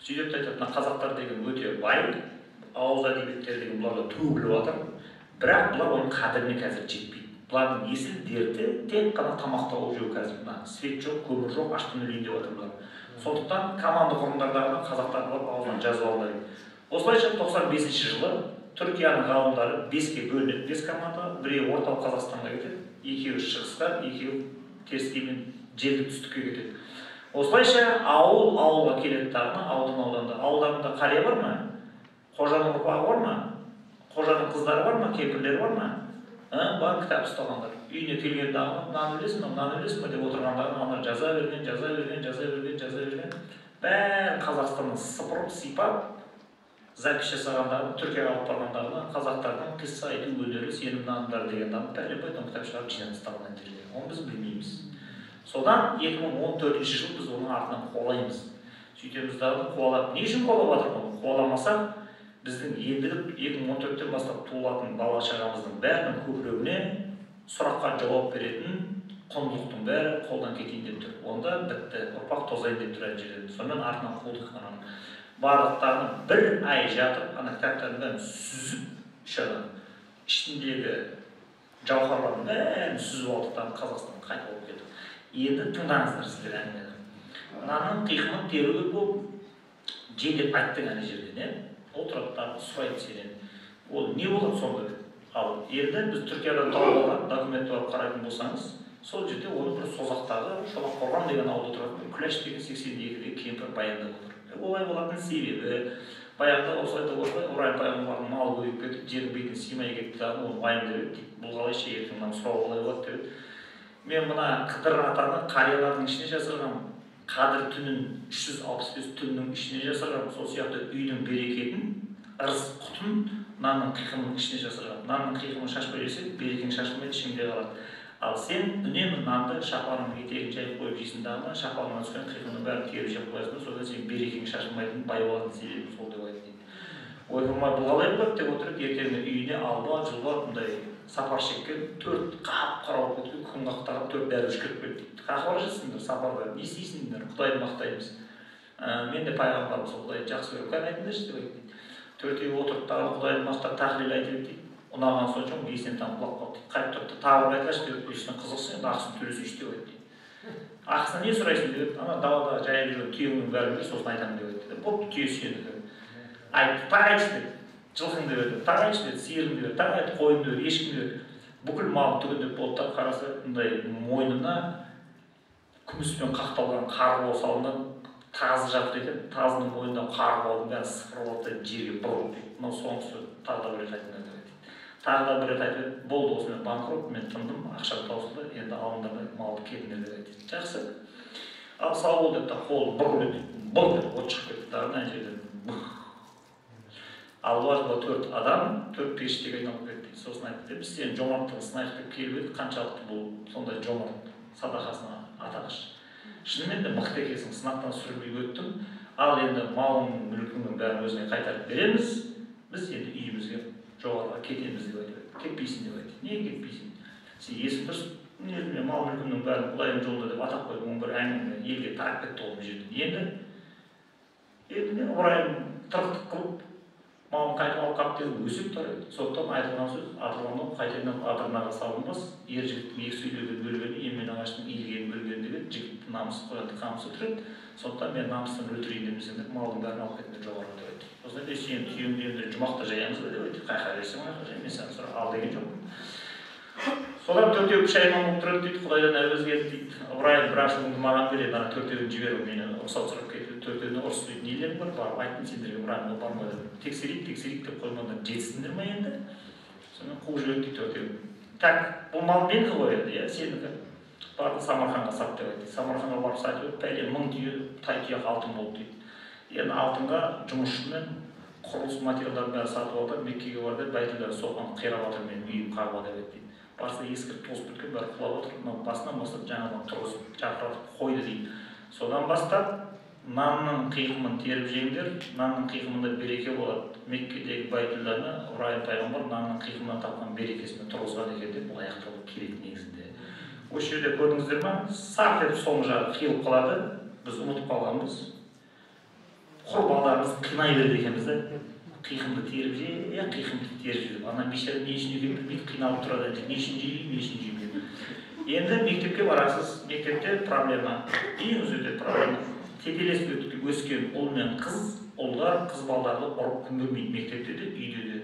Сөйтіп айтады, қазақтар деген өте бай, ауыз әдебиеттер деген бұларда төгіліп жатыр. Бірақ бұлар оның қадіріне қазір жетпейді. Бұлардың есіл дерті тек қана тамақта болып жүру қазір. Свет жоқ, көмір жоқ, аштан өлейін деп жатыр бұлар. Сондықтан команда құрымдардағы қазақтар бұлар аузынан жазып алды. Осылайша 95 жылы Түркияның ғалымдары 5-ке бөлінеді. 5 команда, біреуі орталық Қазақстанға кетеді, екеуі шығысқа, екеуі теріскеймен желді түстікке кетеді. Осылайша ауылға келеді дағына, ауданда. Ауылдарында қария бар ма? Қожаның ұрпағы бар ма? Қожаның қыздары бар ма? Кемпірлері бар ма? Бар кітап ұстағандар. Үйіне келген дағына, мынаны білесің бе деп отырғандарын ана жаза берген. Бәрі Қазақстанның сыпырып, сипап, запись жасағандарын, Түркияға алып барғандарына қазақтардың қисса айту өнері, сенім нанымдары деген пәле-пәле кітап шығарып жинап тастаған жерде. Оны біз білмейміз. Содан 2014 жыл біз оның артынан қуалаймыз. Сөйтеміз дағыны қуалап. Не үшін қуалап жатыр оны? Қуаламасақ, біздің ендігі 2014-тен бастап туылатын бала шағамыздың бәрінің көкірегіне сұраққа жауап беретін құндылықтың бәрі қолдан кетейін деп тұр. Онда бітті, ұрпақ тозайын деп тұрған жерден. Сонымен артынан қуылдық қананы. Барлықтарын 1 ай жатып, ана кітаптардың бәрін сүзіп, ішіндегі жауһарлардың бәрін сүзіп алдықтарын Қазақстан қайтып алып кетті. Енді тыңдаңыздар сіздер әңгімені. Мынаның қиқымын теруге көп жедеп айттың ана жерден, отыраттарды сұрайды сенен. Ол не болады сонда? Ал енді біз Түркиядан тауып алған документті алып қарайтын болсаңыз, сол жерде оны бір созақтағы Шолаққорған деген ауылда тұратын Күләш деген 82-дегі кемпір баяндап отыр. Олай болатын себебі баяғыда осылай Ұрайым пайғамбардың малы көбейіп кетіп, жердің бетіне сыймай кетті дағы, оны уайымдап еді. Бұл қалайша ертең мынаны сұрау олай болады деп еді. Мен мына Қыдыр атаны қариялардың ішіне жасырған қадір түнін 365 түннің ішіне жасырған, сол сияқты үйдің берекетін, ырыс құтын нанның қиқымының ішіне жасырған. Нанның қиқымын шашпай жесең, берекең шашылмайды, ішіңде қалады. Ал сен үнемі нанды шапанның етегін жайып қойып жейсің дағына, шапаннан түскен қиқымның бәрін теріп жеп қоясың, содан сен берекең шашылмайтын, бай болатын себебі сол деп айтты дейді. Ойпырмай бұл қалай болады деп отырып, ертеңгі үйіне алба, жылба, бұндай сапар шеккен, 4 қап-қара болып кеткен, күн қақтаған 4 дәруіш кіріп келді дейді. Қақы бара жатсыңдар сапарда, не істейсіңдер? Құдайды мақтаймыз. Мен де пайғамбарымыз Құдайды жақсы көріп, кәне айтыңдаршы деп айтты дейді. Төртеуі отырып тағы Құдайды мақтап тахлил айтып дейді. Ұнаған соң есінен танып құлап қалды. Қайтып тұрды, тағы бір айтылашы деп, есінен қызықсың, енді ақысын төлесейші деп айтты. Ақысына не сұрайсың деп, ана далада жайып жүрген түйеңнің бәрін бер, сосын айтамын деп айтты. Болды, түйе сүйендікі. Айтты, тағы айтшы деді. Жылқыңды берді, тағы айтшы деді, сиырыңды берді, тағы айтты, қойыңды берді, ешкімді берді. Бүкіл мал түгендеп болды да, қараса, мындай мойнына күміспен қақталған қарғыбау салынған тазы жатыр екен. Тазының мойнында қарғыбаудың бәрін сыпырып алды да жерге бұрып дейді. Мынау соңғысы тағы да бір рет айтыңдар деп айтты. Тағы да бір рет айтып, болды осымен банкрот, мен тындым, ақшам таусылды, енді алыңдар да малды кетіңдер деп айтты. Жақсы. Ал сау бол деді, қолы бұрып еді, от шығып кетті дағы мына жерден. Алуажба 4 адам 4 періштеге айналып кетті. Сосын айтты, біз сенің жомарттығын сынайық деп келіп едік, қаншалықты бұл сондай жомарт садақасына атағыш. Шынымен де мықты екенсің, сынақтан сүрінбей өттің. Ал енді малың, мүлкіңнің бәрін өзіңе қайтарып береміз. Біз енді үйімізге жоғарыға кетеміз деп айтты. Кетпейсің деп айтты. Неге кетпейсің? Сен есің дұрыс, мен мал мүлкімнің бәрін Құдайдың жолында деп атап қойдым. Оның бір әңгіме елге тарап кетті ол жерден. Енді орайым тырықтық қылып малын қайтып алып қап деген өсек тұр еді. Сондықтан айтылған сөз, атылғаннан қайтадан адырнаға салынбас. Ер жігіттің екі сөйлеген бөлгені, емен ағаштың иілгенін бөлгені деген жігіттің намысы қоянды қамысы тұрады. Сондықтан мен намыстан өлтірейін демесеңдер, малдың бәрін алып кетіңдер жоғарыға деп айтты. Осылай деп сен түйеңді енді жұмақта жаямыз ба деп айтты. Қайқа берсең қайқа жай, мен саған сұрақ ал деген жоқпын. Содан төртеу пішайман болып тұрады дейді, Құдайдан әуез келді дейді. Ыбырайым бір ашуыңды маған береді, ана төртеуін жіберіп мені рұқсат сұрап кетті. Төртеуіне ұрыс дейді, нелерің бар? Барып айттым сендерге, Ыбырайым барма деп. Тексерейік деп қоймаңдар, жетсіңдер ма енді? Сонымен қуып жіберді дейді төртеуін. Так, бұл мал менікі ғой еді, иә, сенікі. Барды Самарқанға сат деп айтты. Самарқанға барып сатып өтіп, пәле 1000 түйе тай тұяқ алтын болды дейді. Енді алтынға жұмысшымен құрылыс материалдарын бәрі сатып алды, Меккеге барды, Бәйтуллаһ соқаны қирап жатыр, менің үйім қағып деп айтты. Барса ескіріп тозып кеткен, бәрі құлап отыр. Мынау басынан бастап жаңадан тұрғызып жарқыратып қойды дейді. Содан бастап нанның қиқымын теріп жеңдер, нанның қиқымында береке болады. Меккедегі Бәйтуллахны Ыбырайым пайғамбар нанның қиқымынан тапқан берекесімен тұрғызған екен деп бұл аяқталып келеді негізінде. Осы жерде көрдіңіздер ма? Сарт етіп соңғы жағы қиылып қалады. Біз ұмытып қалғанбыз. Құр балдарымыз қинай берді екенбіз да. Қиқымды теріп же, қиқымды теріп жүріп. Ана бейшара не үшін екенін білмейді, қиналып тұрады. Не үшін жеймін, не үшін жеймін. Енді мектепке барасыз. Мектепте проблема. Ең өзінде проблема. Тетелесіп өскен ұл мен қыз, ұлдар қыз балдарды ұрып күн көрмейді мектепте де, үйде де.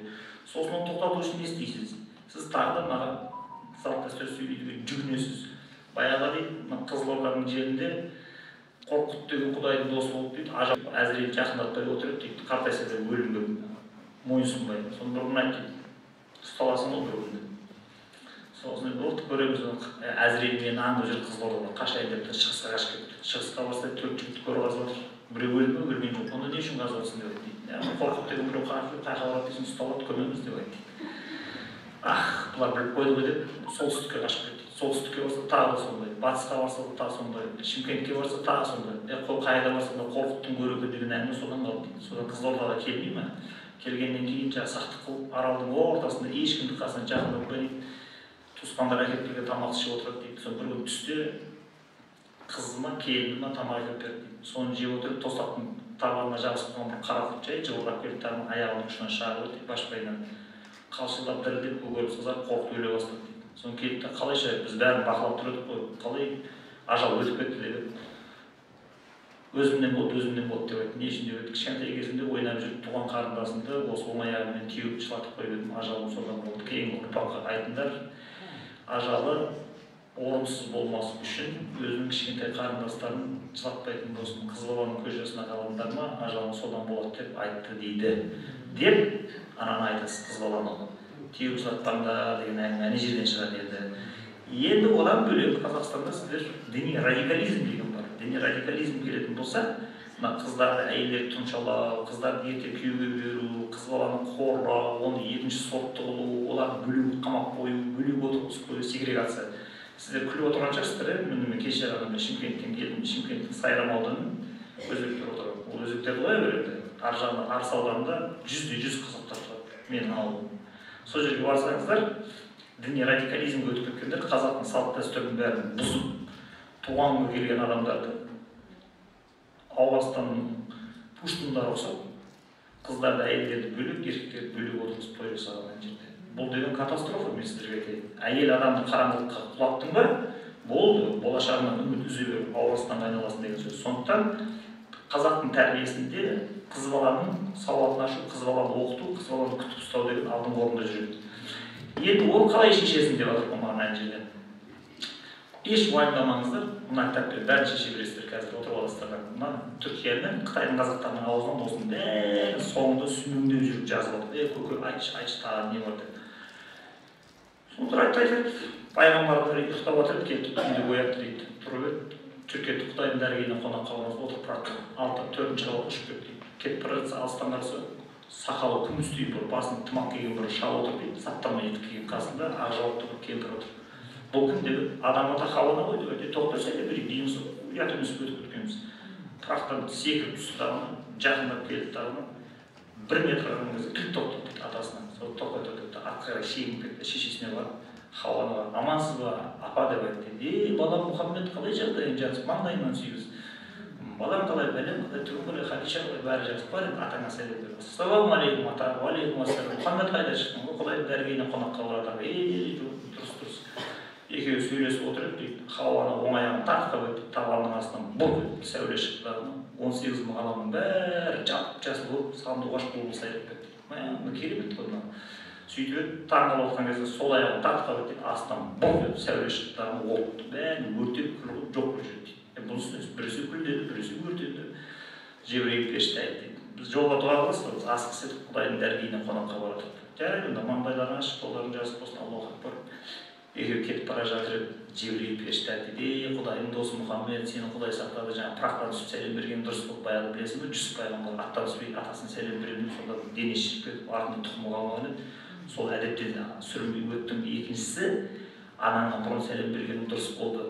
Сосын тоқтату үшін не істейсіз? Сіз тағы да маған салт дәстүр сөйлеуге жүгінесіз. Баяғыда дейді, Қызылорданың жерінде Қорқыт деген Құдайдың досы болып дейді, ажал әзірейіп жақындатпай отырып дейді, қартайса да өлімге мойынсұнбайды. Соны бір күн айтты дейді, ұсталасың ғой бір күнде. Сосын ұртып көреміз, әзірейіп мені аңдып жүр Қызылордаға қашайын деп шығысқа қашып кетті. Шығысқа барса 4 жігітті көріп қазып отыр. Біреу өлді ме, өлген жоқ. Онда не үшін қазып отырсың деп айтты. Қорқыт деген біреу қашып қайқа барады десең, ұсталады, көмеміз деп айтты. Бұлар біліп қойды ғой деп солтүстікке қашып кетті. Солтүстікке барса тағы да сондай, батысқа барса да тағы сондай, Шымкентке барса тағы сондай. Қайда барса да Қорқыттың көрекі деген әңгіме содан қалды дейді. Содан Қызылордаға келмей ме? Келгеннен кейін жаңағы сақтық қылып, аралдың ортасында ешкімді қасына жақындатпай дейді. Туысқандар әкеліп келген тамақ ішіп отырады дейді. Соны бір күн түсте қызыма, келініме тамақ әкеліп берді дейді. Соны жеп отырып, тостақтың табанына жабысып қалған бір қара құрт жай жылғырап келіп тағының аяғының ұшынан шағып өтіп, башпайынан қалшылдап дірілдеп көгеріп сызарып қорқып өле бастады дейді. Соны келді де, қалайша біз бәрін бақылап тұрдық қой, қалай ажал өтіп кетті деп. Өзімнен болды деп айтты. Не үшін деп еді? Кішкентай кезімде ойнап жүріп туған қарындасымды осы оң аяғыммен теуіп жылатып қойып едім. Ажалым содан болды. Кейінгі ұрпаққа айтыңдар, ажалы орынсыз болмас үшін өзінің кішкентай қарындастарын жылатпайтын болсын. Қызылорданың көз жасына қалғандар ма, ажалың содан болады деп айтты дейді. Деп ананы айтасыз Қызылорданың. Теуіп жылатпаңдар деген әңгіме жерден шығады енді. Енді одан бөлек Қазақстанда сіздер діни радикализм деген бар. Діни радикализм келетін болса, мына қыздарды әйелдерді тұмшалау, қыздарды ерте күйеуге беру, қыз баланы қорлау, оны екінші сортты қылу, оларды бөлек қамап қою, бөлек отырғызып қою, сегрегация. Сіздер күліп отырған шығарсыздар, мен кеше ғана Шымкенттен келдім, Шымкенттің Сайрам ауданының өзбектер отыр. Ол өзбектер қоя береді. Ар жағында Арыс ауданында 100% қазақтар тұрады. Менің ауылым. Сол жерге барсаңыздар, діни радикализмге өтіп кеткендер қазақтың салт дәстүрінің бәрін бұзып, туған күнге келген адамдарды ауластан пуштундар ұқсап, қыздарды әйелдерді бөлек, еркектерді бөлек отырғызып той жасаған ана жерде. Бұл деген катастрофа, мен сіздерге айтайын. Әйел адамды қараңғылыққа құлаттың ба, болды, болашағынан үміт үзе бер, ауластан айналасың деген сөз. Сондықтан қазақтың тәрбиесінде қыз баланың сауатын ашу, қыз баланы оқыту, қыз баланы күтіп ұстау деген алдыңғы орында жүреді. Енді ол қалай шешесін деп жатыр маған ана жерден. Еш уайымдамаңыздар, мына кітаппен бәрін шеше бересіздер, қазір отырып аласыздар. Мына Түркия мен Қытайдың қазақтарының аузынан осының бәрін соңында сүмеңдеп жүріп жазып отыр. Көке, айтшы тағы не бар деп. Сонда айтады, пайғамбарлар ұйықтап отырып келді, түнде оятты дейді. Тұрып еді, Түркия Қытайдың дәрігеріне қонаққа барып отырып барды. 4-ші қабатқа ұшып кетті. Кетіп бара жатса алыстан қараса, сақалы күмістей бір басын тымақ киген бір шал отыр дейді. Саптама етік киген қасында ақ жауапты бір кемпір отыр. Бұл кім деп адам ата Хауана ғой деп тоқтай сәлем берейік дейміз, ұят емес өтіп өткенбіз. Тұрақтан секіріп түсті дағына, жақындап келді дағына. 1 метр қалған кезде кілт тоқтап кетті атасына. Сол тоқтай тұрды, артқа қарай шегініп кетті, шешесіне барып, Хауанаға амансыз ба, апа деп айтты. Балам Мұхаммед қалай жағдайың жақсы, маңдайынан сүйгіз. Балам қалай, бәлем қалай, түрің қалай, Хадиша қалай, бәрі жақсы бар еді, атаңа сәлем берді. Ассалаумағалейкум ата, уағалейкум ассалам. Мұхаммед қайда шықтың? Құдайдың дәрігеріне қонаққа барады. Дұрыс. Екеуі сөйлесіп отырып дейді, Хауаны оңаяғын тартқып өтіп, табанның астынан бұл сәуле шықты. 18 мың адамның бәрі жап-жасыл болып, сандуғаш болып сайрап кетті. Мә, керемет қой мына. Сөйтіп еді, таңғалып отқан кезде сол аяғын тартқып өтіп, астынан бұл сәуле шықты, оқты, бәрін өртеп, күліп, жоқ болып жүрді. Бұнысы біресе күлдеді, біресе өртеді. Жебірейіп періште айтты дейді. Біз жолға туа қаласыз, асқысы етіп, Құдайдың дәрігеріне қонаққа барады. Жарайды, онда маңдайларын ашып, қолдарын жазып болсын, Аллаху акбар. Екеуі кетіп бара жатыр, Жебірейіп періште айтты, Құдайдың досы Мұхаммед, сені Құдай сақтады, жаңа пырақтан түсіп сәлем берген дұрыс болып баяғы білесің бе? Жүсіп пайғамбар аттан түспей атасына сәлем берген, сонда денесі шіріп кетіп, артында тұқымы қалмаған еді. Сол әдептен сүрінбей өттің. Екіншісі, анаңа бұрын сәлем бергенің дұрыс болды.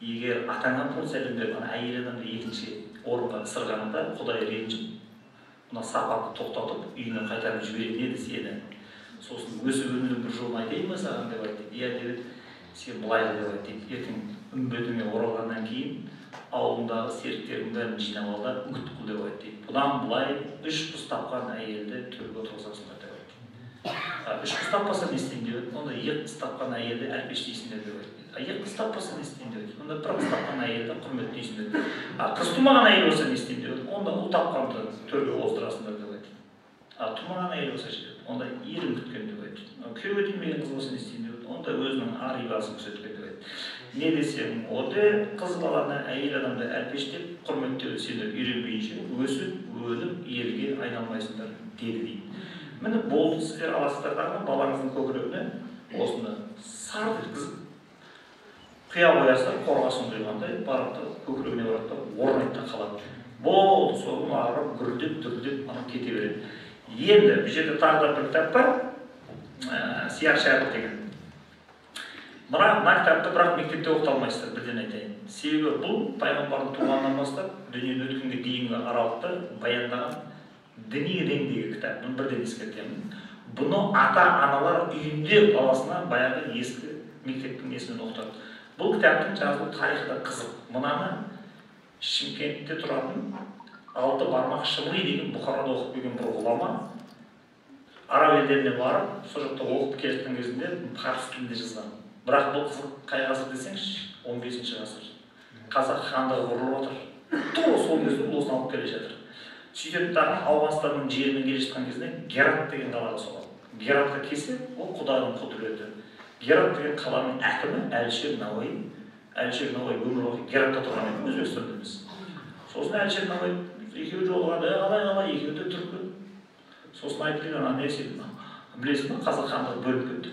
Егер атаңа бұрын сәлем беріп, әйел адамды екінші орынға ысырғанында Құдай ренжіп, мына сапарды тоқтатып, үйіне қайтарып жіберетін еді сені. Сосын өсіп өмірдің бір жолын айтайын ба саған деп айтты. Иә деді, сен былай деп айтты. Ертең үмбетіңе оралғаннан кейін ауылындағы серіктердің бәрін жинап ал да үгіт қыл деп айтты. Бұдан былай 3 қыз тапқан әйелді төрге отырғызасыңдар деп айтты. 3 қыз таппаса не істейін деп айтты. Онда 2 қыз тапқан әйелді әрпештейсіңдер деп айтты. 2 қыз таппаса не істейін деп айтты. Онда 1 қыз тапқан әйелді құрметтейсіңдер деп айтты. Қыз тумаған әйел болса не істейін деп айтты. Онда ұл тапқанды төрге оздырасыңдар деп айтты. Тумаған әйел болса онда ерін күткен деп айтты. Күйеуге тимеген қыз болса не істейін деп айтты. Онда өзінің ар-ұясын көрсеткен деп айтты. Не десең, қыз баланы, әйел адамды әрпештеп, құрметтеуді сендер үйренбейінше, өсіп, өніп, елге айналмайсыңдар деді дейді. Міне болды, сіздер аласыздар дағы балаңыздың көкірегіне осыны сарды еткізіп, қия қоясыздар, қорғасын құйғандай, барады, көкірегіне барады, орнайтта қалады. Болды, соны арып, гүрілдеп, ана кете береді. Енді бұл жерде тағы да бір кітап бар, Сияр Шәріп деген. Мына кітапты бірақ мектепте оқыта алмайсыздар, бірден айтайын. Себебі бұл пайғамбардың туғанынан бастап дүниеден өткенге дейінгі аралықты баяндаған діни реңдегі кітап. Бұны бірден ескертемін. Бұны ата-аналар үйінде баласына баяғы ескі мектептің несімен оқытады. Бұл кітаптың жазылу тарихы да қызық. Мынаны Шымкентте тұратын Алты Бармақ Шымри деген Бұхарада оқып келген бір ғұлама араб елдеріне барып, сол жақта оқып келген кезінде парсы тілінде жазған. Бірақ бұл қызық қай ғасыр десеңізші, 15-ші ғасыр. Қазақ хандығы құрылып отыр. Тура сол кезде бұл осыны алып келе жатыр. Сөйтіп тағы Ауғанстанның жерінен келе жатқан кезде Герат деген қалаға соғады. Гератқа келсе, ол Құдайдың құдіреті. Герат деген қаланың әкімі Әлішер Науаи. Әлішер Науаи өмір бойы Гератта тұрған еді, Өзбекстанда емес. Сосын Әлішер Науаи екеуі жолығады, қалай, екеуі де түркі. Сосын айтып келген, не сен білесің бе, қазақ хандығы бөліп кетті.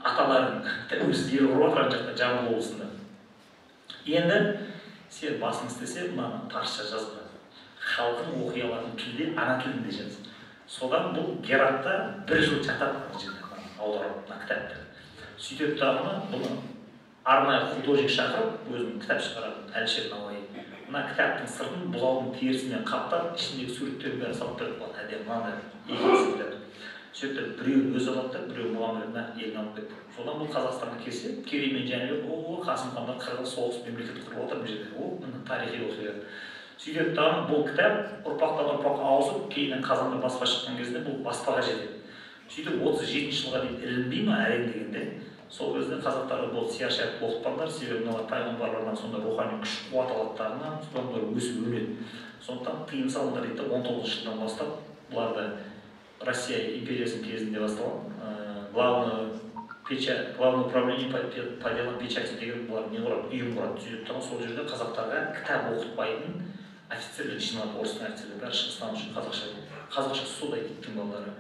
Ата аталарың тәуелсіз ел құрып отырған жақта Жамбыл облысында. Енді сен басың істесе мынаны парызша жазып халықтың оқиғаларын тілде, ана тілінде жаз. Содан бұл Гератта 1 жыл жатады мына жерде аударып мына кітапты. Сөйтіп тағына бұны арнайы художник шақырып өзінің кітап шығарады Әлішер Науаи. Мына кітаптың сыртын бұзаудың терісімен қаптап, ішіндегі суреттерін бәрін салып беріп қойған. Әдемі мынандай екенсін кітап. Сөйтіп біреуін өзі алады да, біреуін Мұхаммедна елін алып кетті. Содан бұл Қазақстанға келсе, Керей мен Жәнібек, Қасым хандар қырғыз соғыс мемлекет құрып отыр бұл жерде. Мына тарихи оқиға. Сөйтіп тағы бұл кітап ұрпақтан ұрпаққа ауысып, кейіннен Қазанда баспа шыққан кезде бұл баспаға жетеді. Сөйтіп 37 жылға дейін ілінбей ма әрең дегенде, сол кезде қазақтарға бұл сияр шәріп оқытпаңдар, себебі мыналар пайғамбарлардан сонда рухани күш қуат алаттарына, содан бұлар өсіп өнеді. Сондықтан тыйым салыңдар дейді, 19 жылдан бастап бұларды Россия империясының кезінде басталған главное управление по делам печати деген бұлар не құрады, ұйым құрады. Сөйтіп сол жерде қазақтарға кітап оқытпайтын офицерлер жиналып, орыстың офицерлері бәрі шығыстан үшін қазақша судай иттің балалары.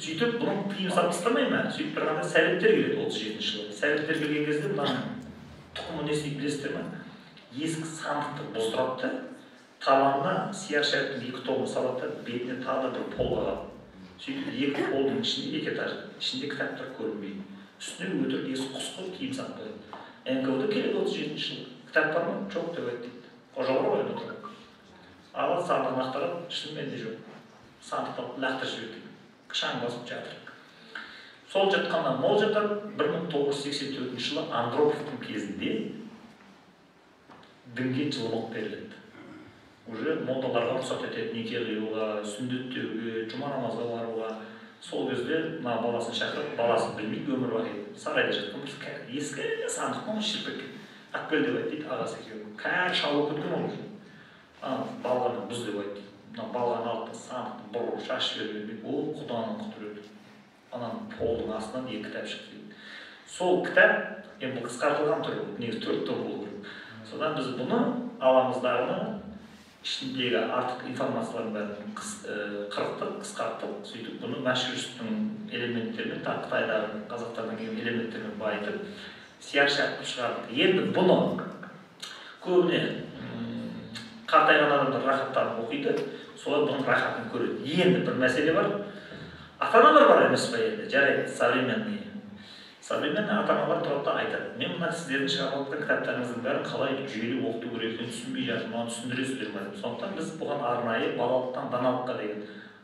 Сөйтіп бұның тыйым салып тастамай ма? Сөйтіп тұрғанда Советтер келеді 37 жылы. Советтер келген кезде мынаның тұқымы не істейді білесіздер ме? Ескі сандықты бұздырады да, табанына сияр шәріптің 2 томын салады да, бетіне тағы да бір пол қағады. Сөйтіп 2 полдың ішінде 2 этаж, ішінде кітаптар көрінбейді. Үстіне өтірік ескі құсқы киім салып қояды. НКВД келеді 37 жылы. Кітап бар ма? Жоқ деп айтты дейді. Қожалар ғой отырады. Алады сандығын ақтарады, шынымен де жоқ. Сандықтан лақтырып жіберді. Шаң басып жатыр. Сол жатқанда мол жатады. 1984 жылы Андроповтың кезінде дінге жылымық беріледі. Уже молдаларға рұқсат етеді неке қиюға, сүндеттеуге, жұма намазға баруға. Сол кезде мына баласын шақырып, баласын білмейді өмір бақи. Сарайда жатқан бір ескі сандықтан шірпек. Ақбел деп айтты дейді ағасы екеуі. Кәр шалып кеткен ол. Балғаны бұз деп айтты. Балғаны алып сандықтың бұрып шашып жіберген. Ол Құданың құдіреті. Ананың полдың астынан 2 кітап шықты дейді. Сол кітап, бұл қысқартылған түрі, негізі 4 том болу керек. Содан біз бұны аламыздағыны ішіндегі артық информацияларын бәрін қырықтық, қысқарттық. Сөйтіп бұны мәшһүрдің элементтерімен, Қытайдағы қазақтардан келген элементтермен байытып, сияр шәріп шығардық. Енді бұны көбіне қартайған адамдар рахаттанып оқиды, солай бұның рахатын көреді. Енді бір мәселе бар. Ата-аналар бар емес па енді, жарайды, современный ата-аналар тұрады да айтады. Мен мына сіздердің шығарып жатқан кітаптарыңыздың бәрін қалай жүйелі оқыту керек екенін түсінбей жатырмын, маған түсіндіресіздер ме? Сондықтан біз бұған арнайы балалықтан даналыққа деген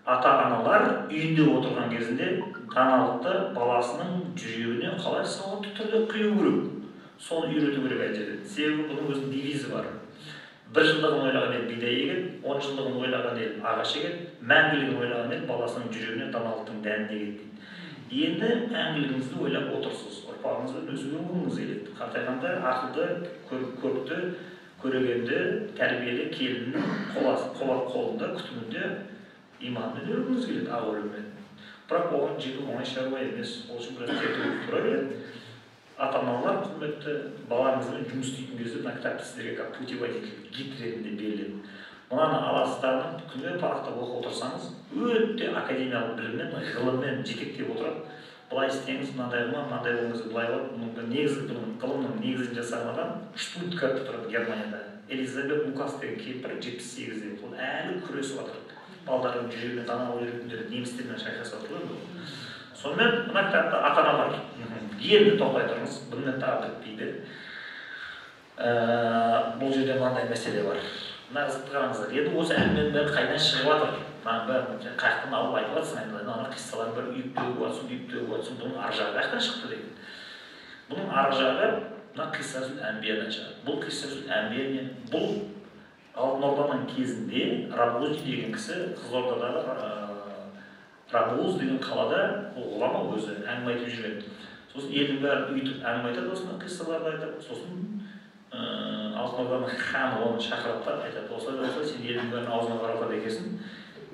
ата-аналар үйінде отырған кезінде даналықты баласының жүрегіне қалай сауатты түрде құю керек, соны үйрету керек әйтеуір. Себебі бұның өзінің девизі бар. 1 жылдығын ойлаған ел бидай егеді, 10 жылдығын ойлаған ел ағаш егеді, мәңгілігін ойлаған ел баласының жүрегіне даналықтың дәнін егеді дейді. Енді мәңгілігіңізді ойлап отырсыз, ұрпағыңызбен өсуге болғыңыз келеді. Қартайғанда ақылды, көрікті, көрегенді, тәрбиелі келіннің қолында, күтімінде иманмен өргіңіз келеді, ақ өліммен. Бірақ оған жету оңай шаруа емес, ол үшін біраз зерттеу тура келеді. Ата-аналар құрметті балаңызбен жұмыс істейтін кезде мына кітапты сіздерге как путеводитель, гид ретінде беріледі. Мынаны аласыздар, күнде парақтап оқып отырсаңыз, өте академиялық біліммен, ғылыммен жетектеп отырады. Былай істеңіз, мынандай болыңыз, былай болады. Негізі ғылымның негізін жасаған адам Штутгартта тұрады, Германияда. Элизабет Лукас деген кемпір 78-де, ол әлі күресіп жатыр. Балдардың жүрегіне даналық үйретіндері немістермен шайқасып жатыр. Сонымен мына кітапты ата-аналар енді тоқтай тұрыңыз, бұнымен тағы бітпейді. Бұл жерде мынандай мәселе бар. Мына қызықты қараңыздар. Енді осы әңгіменің бәрі қайдан шығып жатыр? Мынаның бәрі қаяқтан алып айтып жатсың, ана қиссалардың бәрі үйіп төгіп жатсың, бұның ар жағы қаяқтан шықты деген. Бұның ар жағы мына Қиссасул Әмбиядан шығады. Бұл Қиссасул Әмбия не? Бұл Алтын Орданың кезінде Рабғузи деген кісі Қызылордадағы Рабғуз деген қалада ол ғұлама өзі әңгіме айтып жүрген. Сосын елдің бәрі үйтіп әңгіме айтады, осындай қиссаларды айтады. Сосын Алтын Орданың ханы оны шақырады да айтады, осылай сен елдің бәрін аузына қаратады екенсің,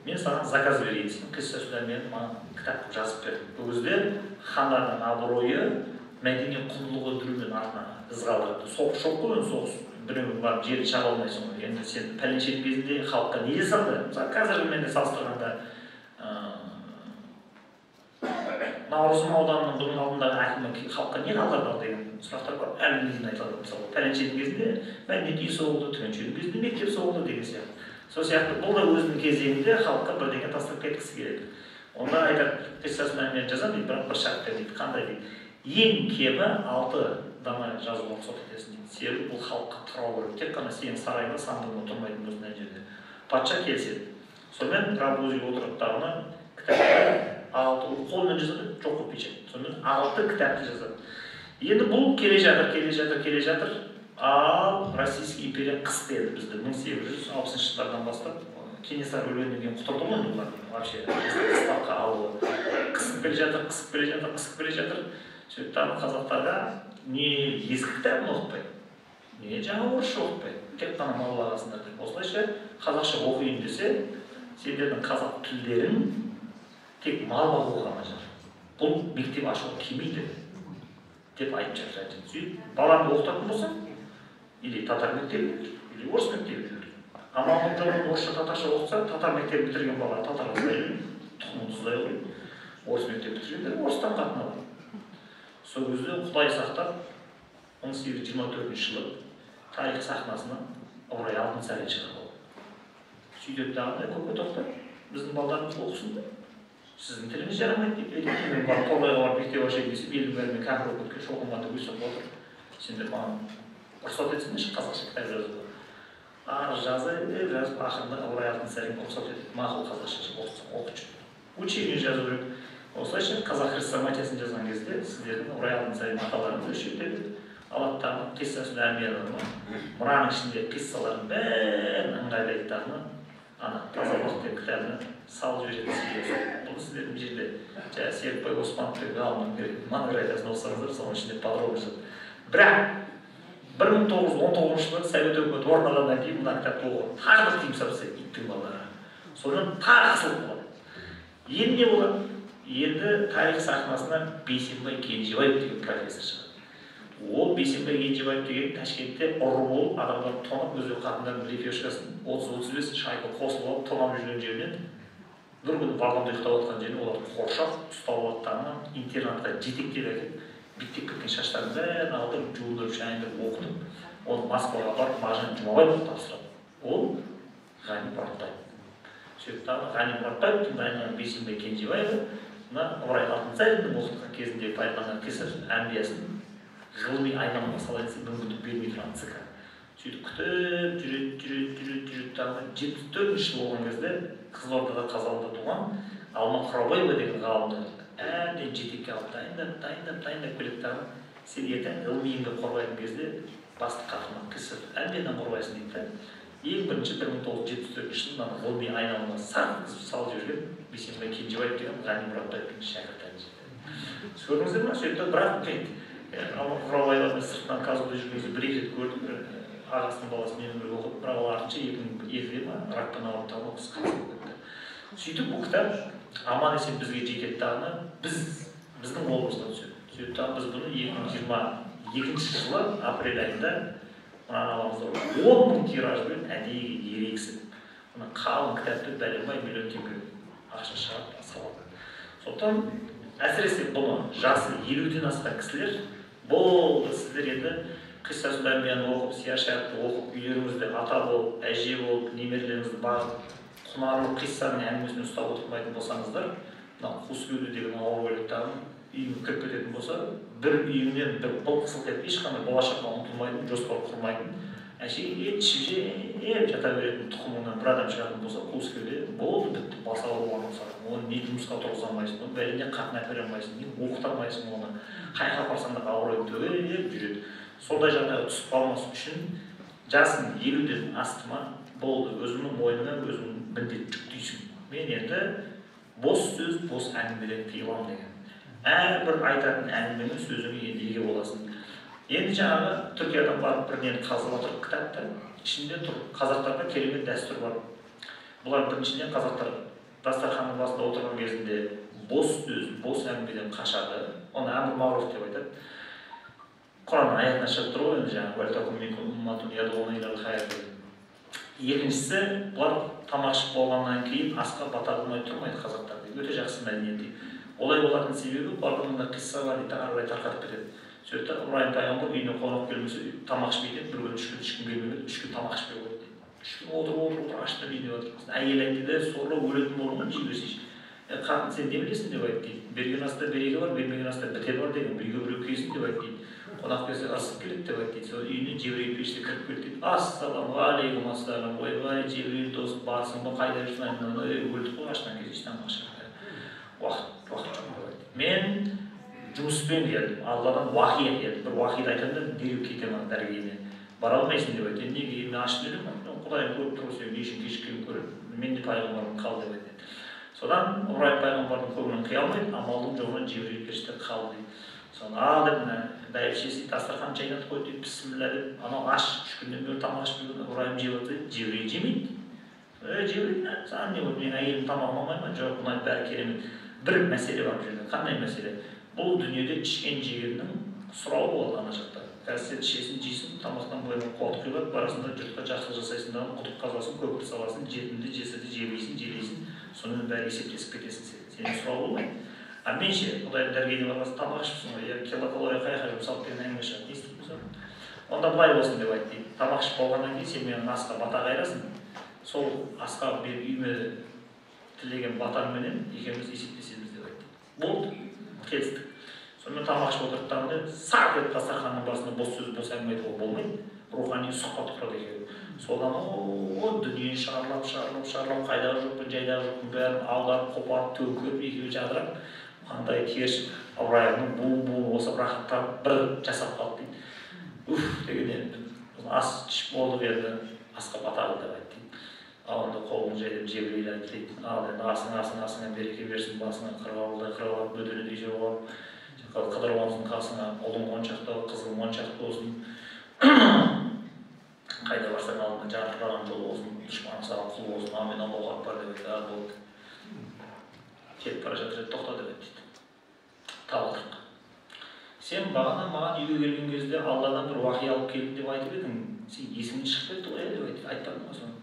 мен саған заказ берейін, сен Қиссасул Әмбияны маған кітап жазып бер. Бұл кезде хандардың абыройы мәдени құндылығы дүрмен артына із қалдырды. Соғыс жоқ қой, соғыс біреуің барып жерді шаба алмайсың ғой. Енді сен пәленшенің кезінде халыққа не салды? Мысалы қазіргі менде салыстырғанда Наурызым ауданының бұның алдындағы әкімі халыққа не қалдырды деген сұрақтар бар. Әлі күнге айтылады. Мысалы, пәленшенің кезінде мәдениет үйі соғылды, түгеншенің кезінде мектеп соғылды деген сияқты. Сол сияқты бұл да өзінің кезеңінде халыққа бірдеңе тастап кеткісі келеді. Онда айтады, қиссасын мен жазамын, бірақ бір шартпен дейді. Қандай дейді? Ең кемі 6 дана жазуға рұқсат етесің дейді. Себебі бұл халыққа тарау керек. Тек қана сенің сарайыңда сандығында тұрмайтын болсын ана жерде. Патша келседі. Сонымен рабозиге отырып тағына кітапты 6 қолмен жазады, жоқ қылып печать. Сонымен 6 кітапты жазады. Енді бұл келе жатыр. Ал Российский империя қысты еді бізді 1860 жылдардан бастап. Кенесары өлгеннен кейін құтырды ғой бұлар вообще қыстаққа алуы. Қысып келе жатыр. Сөйтіп қазақтарға не ескі кітабын оқытпайды, не жаңа орысша оқытпайды. Тек қана мал бағасындар деп. Осылайша қазақша оқиын десе, сендердің қазақ тілдерің тек мал бағуға ғана жатыр. Бұл мектеп ашуға келмейді деп айтып жатыр. Сөйтіп баланы оқытатын болсаң, или татар мектебі, или орыс мектебі. Амалдың жолын орысша татарша оқытса, татар мектеп бітірген бала татарға сұрайды, тұқымын тұздай қойды. Орыс мектеп бітіргендер орыстан қатынады. Сол кезде Құдай сақтап 1824 жылы тарих сахнасына Ыбырай Алтынсарин шығарып алды. Сөйтіп дағыдай көпке тоқтап, біздің балдарымыз оқысын да, сіздің тіліңіз жарамайды деп айтты. Мен барып Торғайға барып мектеп ашайын десем, елдің бәрімен кәпір болып кеткен шоқынғанда өсіп отыр. Сендер маған рұқсат етсеңдерші қазақша кітап жазуға. Жазып ақырында Ыбырай Алтынсарин рұқсат етіп, мақұл қазақша оқытшы. Учебник жазу керек. Осылайша қазақ хрестоматиясын жазған кезде сіздердің Ыбырай Алтынсарин аталарыңыз өшіп кетеді. Алаттағы қиссасын әмияларына, мұраның ішінде қиссалардың бәрін ыңғайлайды тағына, таза уақыт деп кітабына салып жібереді сіздерге. Бұл сіздердің жерде Серікбай Оспановтың ғалымның монографиясын оқысаңыздар, соның ішінде подробно жазады. Бірақ 1919 жылы Совет өкіметі орнағаннан кейін мына кітапты оқып, тағы да тыйым салса иттің балалары. Содан тағы қысылып қалады. Енді не болады? Енді тарих сахнасына Бейсенбай Кенжебаев деген профессор шығады. Ол Бейсенбай Кенжебаев деген Ташкентте ұры болып, адамдар тонап, өзбек қатындардың репешкасын 30-35 шайқа қосылып алып, тонап жүрген жерінен бір күні вагонда ұйықтап жатқан жеріне оларды қоршап, ұстап алғаннан интернатқа жетектеп әкеліп, биттеп кеткен шаштарын бәрін алдырып, жуындырып, шайындырып, оқытып, оны Москваға барып Мағжан Жұмабаевқа тапсырады. Ол Ғани Мұратбаев. Сөйтіп Ғани Мұратбаевтың дайындаған Бейсенбай Кенжебаевы Ыбырай Алтынсариннің оқытқан кезінде пайдаланған қиссасын әмбиясын ғылыми айналымға салайынса мүмкіндік бермей тұрған ЦК. Сөйтіп күтіп жүреді тағы 74 жыл болған кезде Қызылордада Қазалыда туған Алма Құрабаева деген ғалымды әбден жетекке алып дайындап келеді тағы. Сен ертең ғылыми еңбек қорғайтын кезде басты қақырма кісі әбден қорғайсың дейді. Ең бірінші 1974 жылы ғылыми айналымға салып жүрген Бейсенбай Кенжебаев деген Ғани Мұратбаевтың шәкірті. Көрдіңіздер ме? Сөйтіп бірақ Алма Құрабаеваны сыртынан Казуда жүрген кезде бір-екі рет көрдім. Ағасының баласы менің бірге оқып, бірақ ол артынша 2002-де ма рактан ауырып тағы оқыс қайтып кетті. Сөйтіп бұл кітап аман есен бізге жетеді тағына біздің қолымыздан түседі. Сөйтіп тағы біз бұны 2022 жылы апрель айында мынаны аламыздар 10.000 тиражбен әдейі ерегісіп, мына қалың кітапты бәленбай миллион теңге ақша шығарып салады. Сондықтан әсіресе бұны жасы 50-ден асқан кісілер болды, сіздер енді қиссасын әмбияны оқып, сияшаятты оқып, үйлеріңізде ата болып, әже болып, немерелеріңізді бағып, құнарлы қиссаның әңгімесін ұстап отырмайтын болсаңыздар, мына Қускөлді деген ауыр өліктағын үйіңе кіріп кететін болса, бір үйіңнен бір былқысыл деп ешқандай болашаққа ұмтылмайтын, жоспар құрмайтын, әшейін жеп жата беретін тұқымынан бір адам шығатын болса, Қускөлде болды, бітті, баса ауруға ұқсатады. Оны не жұмысқа тұрғыза алмайсың, оны бәріне қатын әпере алмайсың, не оқыта алмайсың оны. Қайға апарсаң да ауырып төгіп жүреді. Сондай жағдайға түсіп қалмас үшін жасың 50-ден асты ма, болды, өзіңнің мойныңа өзің міндет жүктейсің. Мен енді бос сөз, бос әңгімеден тыйыламын деген. Әрбір айтатын әңгіменің сөзіңе енді еге боласың. Енді жаңағы Түркиядан барып бірінен қазып отырып кітапты, ішінде тұр. Қазақтарға керемет дәстүр бар. Бұлар біріншіден қазақтар дастарханның басында отырған кезінде бос сөз, бос әңгімеден қашады. Оны Әмір Мағруф деп айтады. Құран аятына шығып тұр ғой, енді жаңағы екіншісі, бұлар тамақ ішіп болғаннан кейін асқа бата қылмай тұрмайды қазақтар. Өте жақсы мәдениет. Олай болатын себебі барлығында қисса бар дейді, ары қарай тарқатып кетеді. Сөйтті Ибраһим пайғамбар үйіне қонақ келмесе, тамақ ішпейді, бір күн 3 күн ешкім келмеді, 3 күн тамақ ішпей қойды дейді. 3 күн отырып ашты үйде отыр. Әйел айтты да, сорлы өлетін болуын жей берсейші. Қатын сен не білесің деп айтты дейді. Берген аста береке бар, бермеген аста бітер бар деген, біреуге біреу келсін деп айтты дейді. Қонақ келсе ысып келеді деп айтты дейді. Сол үйіне Жебірейіл періште кіріп келді дейді. Ассалаумағалейкум, ассалам, ойбай Жебірейіл досым, барсың ба, қайда жүрсің? Өлдік қой, аштан кезде тамақ ішіп. Уақыт мен жұмыспен келдім, Алладан уахи келді. Бір уахиді айтқанда дереу кетемін дәрігеріне. Бара алмайсың деп айтты. Неге? Мен ашып едім, Құдайым көріп тұр, сен не үшін кешіккенін көріп, мен де пайғамбарым қалды деп айтты. Содан Ибраһим пайғамбардың көңілін қия алмайды, амалдың жоғынан Жебірейіл періште қалды дейді. Соны ал деп бәйбішесі дастархан жайнатып қойды дейді, бісміллә деп, анау аш 3 күннен бері тамақ ішпеген Ибраһим жеп отыр дейді, Жебірейіл жемейді. Жебірейіл, саған не болды, менің әйелім тамағын алмай ма? Жоқ, мынау бәрі керемет. Бір мәселе бар бұл жерде. Қандай мәселе? Бұл дүниеде ішкен жегеннің сұрауы болады ана жақта. Қазір сен ішесің, жейсің, тамақтан бойыңа қуат құйылады, барасында жұртқа жақсылық жасайсың, құдық қазасың, көпір саласың, жетімді, жесірді жебейсің, желейсің, сонымен бәрі есептесіп кетесің сен. Сенің сұрау болмайды. А мен ше, Құдайым дәрігеріне барғанда тамақ ішіпсің ғой, килокалория қай-қай жұмсалып деген әңгіме шығады, не істейміз оны? Онда былай болсын деп айтты дейді. Тамақ ішіп болғаннан кейін сен менің асқа бата қайырасың. Сол асқа беріп үйіме тілеген батаңменен екеуміз есептесеміз деп айтты. Болды, келістік. Сонымен тамақ ішіп отырғанда сарт етіп дастарханның басында бос сөз, бос әңгіме айтуға болмайды. Рухани сұхбат құрады екеуі. Содан дүние шығарылып, қайдағы жоқпын, жайдағы жоқпын, бәрін аударып, қопарып, төгіп, екеуі жадырап, қандай теріс Ибраһимның буын осы рахаттанып бір жасап қалды дейді. Уф дегенде ас ішіп болдық енді, асқа бата қыл деп айтты дейді. Ал онда қолын жайдап Жебірейіл айтты дейді. Ал енді асыңа береке берсін, басыңа қырғауылдай бөденедей жүріп, қыдырғансың қасыңа, ұлың моншақты, қызың моншақты болсын. Қайда барсаң алдыңа жарқыраған жол болсын, дұшпаның саған құл болсын, амин, Аллаху акбар деп айтты. Болды. Кетіп бара жатыр, тоқта деп айтты. Табылдық. Сен бағана маған үйге келген кезде Алладан бір уахи алып келдім деп айтып едің, сен есіңнен шығып кетті ғой деп айтты. Айтпадың ба соны?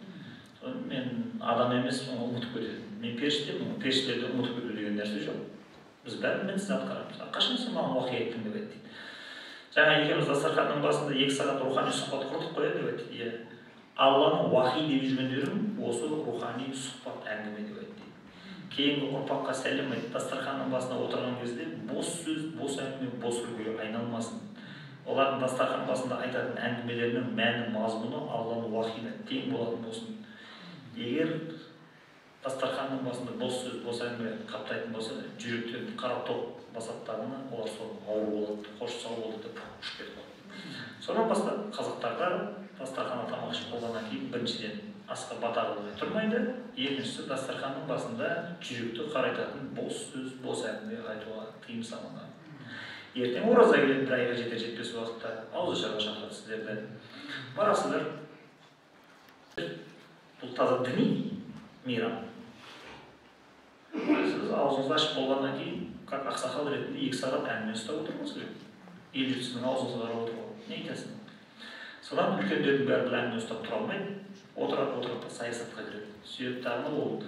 Мен адам емеспін, ұмытып кетемін. Мен періштемін, періштелерді ұмытып кету деген нәрсе жоқ. Біз бәрін мінсіз атқарамыз. Қашан сен маған уахи айттың деп айтты. Жаңа екеуміз дастарханның басында 2 сағат рухани сұхбат құрдық қой деп айтты. Алланың уахи деп жүргендерің осы рухани сұхбат әңгіме деп айтты. Кейінгі ұрпаққа сәлем айтты. Дастарханның басында отырған кезде бос сөз, бос әңгіме, бос күлкіге айналмасын. Олардың дастархан басында айтатын әңгімелерінің мәні, мазмұны Алланың уахиына тең болатын болсын. Егер дастарханның басында бос сөз, бос әңгіме қаптайтын болса, жүректерін қара топ басаттарына олар соны ауыр болады, қош сау болды деп ұшып кетіп қалды. Содан бастап қазақтарға дастарханда тамақ ішіп болғаннан кейін біріншіден асқа бата қылмай тұрмайды, екіншісі дастарханның басында жүректі қарайтатын бос сөз, бос әңгіме айтуға тыйым салынған. Ертең ораза келеді, бір айға жетер жетпес уақытта ауызашарға шақырады сіздерді. Барасыздар. Бұл таза діни мейрам. Сіз аузыңызды ашып болғаннан кейін, как ақсақал ретінде 2 сағат әңгіме ұстап отырмыз керек. Ел жұртының аузыңызға қарап отырып, не айтасың? Содан үлкендердің бәрі бір әңгіме ұстап тұра алмайды, отырып саясатқа кіреді. Себептарына ол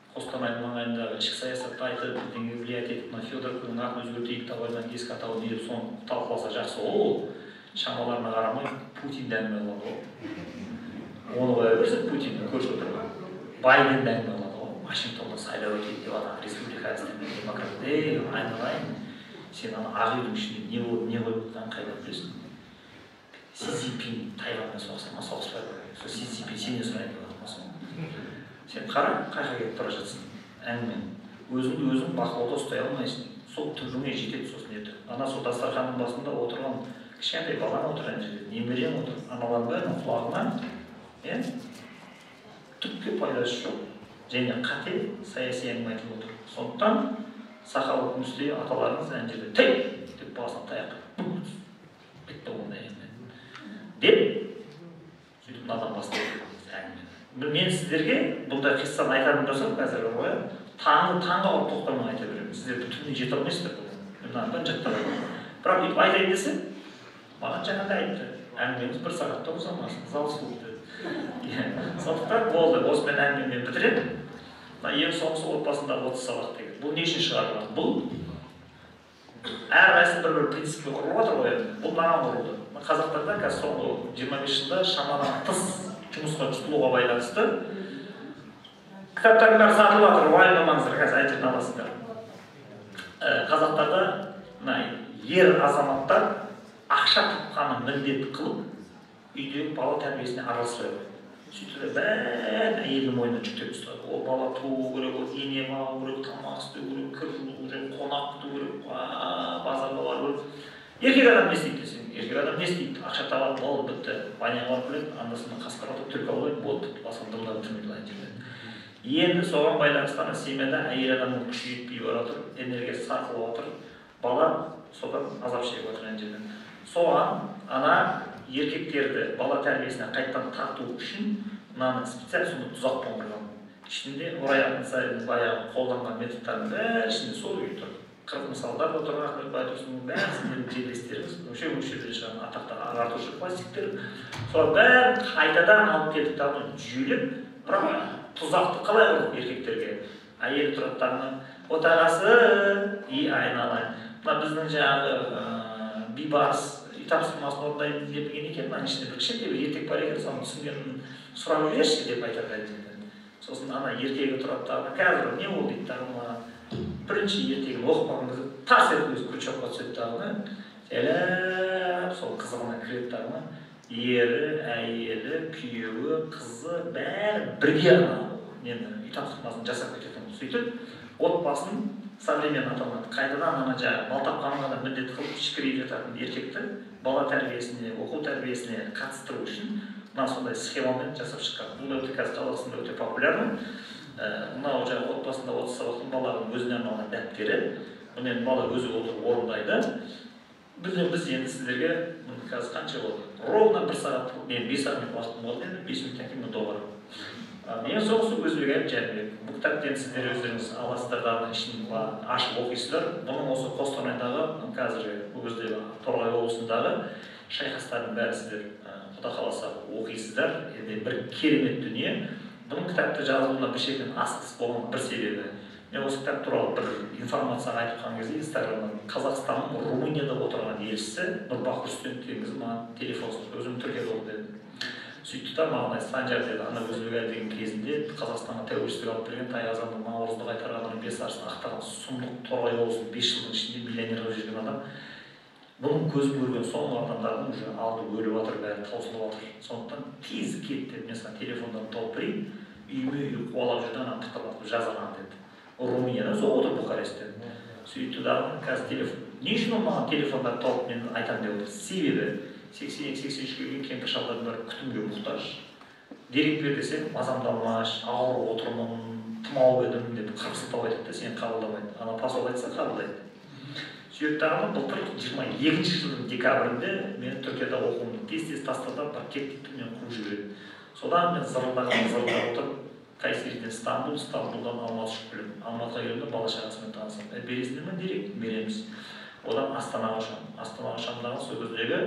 Қостанайдың маңайындағы ішкі саясатты айтып, бірдеңе влиять етіп, Федоровтың атын өзгертейік, табайдан ескі атауын не деп соны талқыласа жақсы. Ол шамаларына қарамай Путинді әңгіме алады ғой. Оны қоя берсе Путинді көрші отырған. Байденді әңгіме алады ғой. Вашингтонда сайлау өтеді деп адам республиканецтер мен демократтар, айналайын. Сен ана ақ үйдің ішінде не болып, не қойып отырғанын қайдан білесің? Си Цзиньпин Тайваньмен соғыса ма, соғыспай ма? Сол Си Цзиньпин сенен сұрайын деп жатыр ма соны? Сен қара, қайға кетіп бара жатсың әңгімен. Өзіңді бақылауда ұстай алмайсың. Сол түбіңе жетеді сосын ертең. Ана сол дастарханның басында отырған кішкентай балаң отыр ана жерде, немерең отыр. Аналардың бәрінің құлағынан түкке пайдасы жоқ. Және қате саяси әңгіме айтылып отыр. Сондықтан сақалы күмістей аталарыңыз ана жерде тей деп басына таяқ бітті ондай әңгіме деп сөйтіп мынадан бастайды әңгіме. Мен сіздерге бұндай қиссаны айтатын болсам қазір ғой, таңға ұрып тоқтамай айта беремін. Сіздер бүтініне жете алмайсыздар бұл. Мынадан жаттап аламын. Бірақ өйтіп айтайын десе, маған жаңағыдай айтты. Әңгімеміз 1 сағатта ұзамасын, зал суытты. Сондықтан болды, осымен әңгімені бітіремін. Ең соңғысы отбасындағы 30 сабақ деген. бұл не үшін шығарылған? Бұл әрқайсысы бір принципке құрылып жатыр ғой. Бұл маған құрылды. Қазақтарда қазір соңғы 25 жылда шамадан тыс жұмысқа тұтылуға байланысты кітаптардың бәрі сатылып жатыр. Уайымдамаңыздар, қазір айтып аласыздар. Қазақтарда ер азаматтар ақша тапқанын міндет қылып, үйдегі бала тәрбиесіне араластырады. Сөйтіп бәрін әйелдің мойнына жүктеп тастады. Ол бала туу керек, ол ене бағу керек, тамақ істеу керек, кір жуу керек, қонақ күту керек, базарға бару керек. Еркек адам не істейді десең, еркек адам не істейді? Ақша табады, ол бітті. Баняға барып келеді, анда-санда қасқыр атып түлкі алып болды, басқа дымдап жүрмейді. Енді соған байланысты семьяда әйел адамның күші жетпей бара жатыр, энергиясы сарқылып жатыр, бала содан азап шегіп жатыр. Соған еркектерді бала тәрбиесіне қайттан тарту үшін мынаны специально сонда тұзақ қондырған. Ішінде ораяқтың сайын баяғы қолданған методтардың бәрі ішінде сол үй тұр. Қырық мысалдар да тұр, Ахмет Байтұрсынның бәрі сіздердің жерлестеріңіз, мөлшерден шығатын атақты ағартушы классиктер. Сол бәрін қайтадан алып келдік тағы жүйелеп, бірақ тұзақты қалай ұрып еркектерге? Әйелі тұрады тағына, отағасы, айналайын. Мына біздің жаңағы бейбарыс тапсырмасын орындаймын деген екен, мына ішінде бір кішкентай бір ертек бар екен, соны түсінгенін сұрап жіберші деп айтады. Сосын ертегі тұрады тағына, қазір не ол дейді тағына, бірінші ертегін оқып қалған кезде тарс етіп крючокқа түседі тағына, әліп сол қызығына кіреді тағына, ері, әйелі, күйеуі, қызы бәрі бірге үй тапсырмасын жасап кететін. Сөйтіп, отбасын современный аталады. Қайтадан бал тапқанға да міндет қылып ішкірейіп жататын еркекті бала тәрбиесіне, оқу тәрбиесіне қатыстыру үшін сондай схемамен жасап шыққан. Бұл өте қазір Қазақстанда өте популярны. Мынау отбасында 30 сабақтың баланың өзіне арналған дәптері. Бұнымен бала өзі отырып орындайды. Біз енді сіздерге қазір қанша болды? Ровно 1 сағат, мен 5 сағат уақытым болды, енді 5 минуттан кейін доғарым. Мен соғысы Өзбек айтып Жәнібек. Бұл кітаптен сіздер өздеріңіз аласыздар да ішін ашып оқисыздар. Бұның осы Қостанайдағы, қазір өзде Торғай облысындағы шайқастардың бәрі сіздер Құда қаласа оқисыздар. Енді бір керемет дүние. Бұның кітапты жазуына бір шетінен асығыс болған бір себебі. Мен осы кітап туралы бір информацияға айтқан кезде Инстаграмнан Қазақстанның Румынияда отырған елшісі Нұрбақ Рүстем дегеніңіз маған телефон соқты. Өзім Түркияда болды деді. Сөйтті да маған Санжар деді, Өзбек деген кезінде Қазақстанға тәуелсіздік алып берген Тайғазанның наурызды қайтарғанның 5 арысын ақтаған сұмдық Торғай облысының 5 жылдың ішінде миллионерға жүрген адам. Бұның көзі көрген соңғы адамдардың уже алды өліп жатыр, бәрі таусылып жатыр. Сондықтан тез кет деп, мен саған телефондан тауып берейін, үйме қуалап жүрді, тықырлатып жазған деді. Румынияда сол отыр Бухарестте. Сөйтті дағы қазір телефон. Не үшін ол маған телефондар тауып мен айтамын деп отыр? Себебі 82-83 келген кемпір шалдардың бәрі күтімге мұқтаж. Дерек бер десем, мазамдалмаш, ауырып отырмын, тұмау едім деп қырқсықтау айтады, сені қабылдамайды. Ана посол айтса қабылдайды. Сөйттағым былтыр 22 жылдың декабрінде мен Түркияда оқуымды тез тастадым, бір кеттікті мен қуып жібереді. Содан мен зырылдап отырып, Кайсериден Стамбулдан Алматы ұшып келемін. Алматыға келемін, бала шағасымен танысам. Бересіңдер ме? Дерек береміз. Одан Астанаға ұшамын. Астанаға ұшамдағы сол кездегі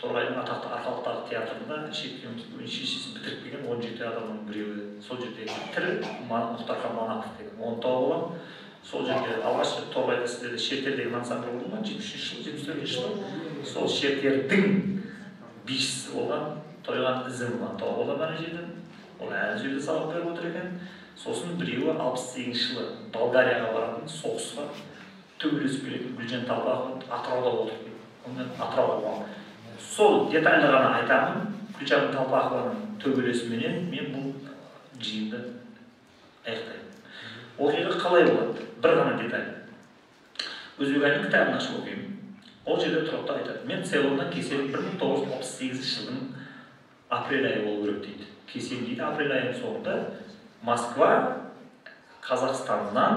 Торғайдың атақты арқалықтағы театрында шешесін бітіріп келген 17 адамның біреуі. Сол жерде тірі Мұхтархан Манапов деген. Оны тауып аламын. Сол жерде алғаш Торғайда сіздерде Шертер деген ансамбль болды ма? 73 жыл, 74 жылы. Сол Шертердің бишісі болған Тойған ізім тауып аламын жерден. Ол әлі жерде сабақ беріп отыр екен. Сосын біреуі 68 жылы Болгарияға баратын соғысқа төбелесіп келетін Гүлжан Талпақова Атырауда отыр. Онымен Атырауға болған. Сол детальны ғана айтамын. Гүлжан Талпақованың төбелесіменен мен бұл жиынды аяқтаймын. Оқиға қалай болады? Бір ғана деталь. Өзбекайдың кітабын ашып оқимын. Ол жерде тұрып та айтады. Мен Цейлоннан кеселім 1938 жылдың апрель айы болу керек дейді. Кесем дейді, апрель айының соңында Москва, Қазақстаннан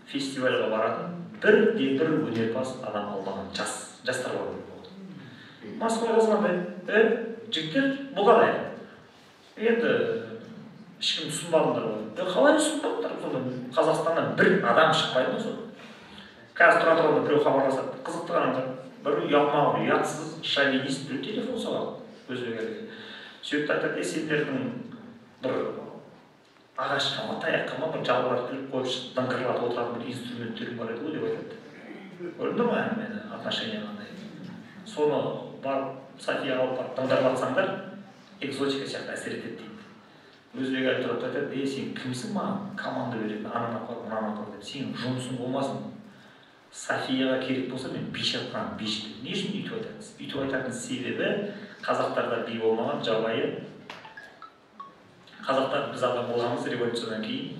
фестивальға баратын бір өнерпаз адам алған жастар бар. Москва жазғандай, жігіттер бұл қалай? Енді ешкім түсінбадыңдар ғой. Қалай түсінбадыңдар? Қазақстаннан бір адам шықпайды ма сол? Қазір тұра-тұрғанда біреу хабарласады. Қызықты ғандар. Бір ұялмау, ұятсыз, шовинист біреу телефон соғады. Өзбек әлгі. Сөйтіп айтады, сендердің бір 10 жыл 15 жыл 20 жыл 30 жыл 40 жыл 50 жыл 60 жыл 70 жыл 80 жыл 90 жыл 91 жыл ағашқа ма таяққа ма бір жалбырап күліп қойып дыңғырлатып отыратын бір инструменттерім бар еді ғой деп айтады. Көрдіңдер ма мені отношение қандай? Соны барып Софияға алып барып дыңғырлатсаңдар экзотика сияқты әсер етеді дейді. Өзбек әлі тұрып айтады, сен кімсің маған команда беретін, ананы апар, мынаны апар деп, сенің жұмысың болмасын. Софияға керек болса мен биші атқанын биші деп. Не үшін үйтіп айтасыз? Үйтіп айтатын себебі қазақтарда би болмаған жабайы. Қазақтар біз адам болғанымыз революциядан кейін.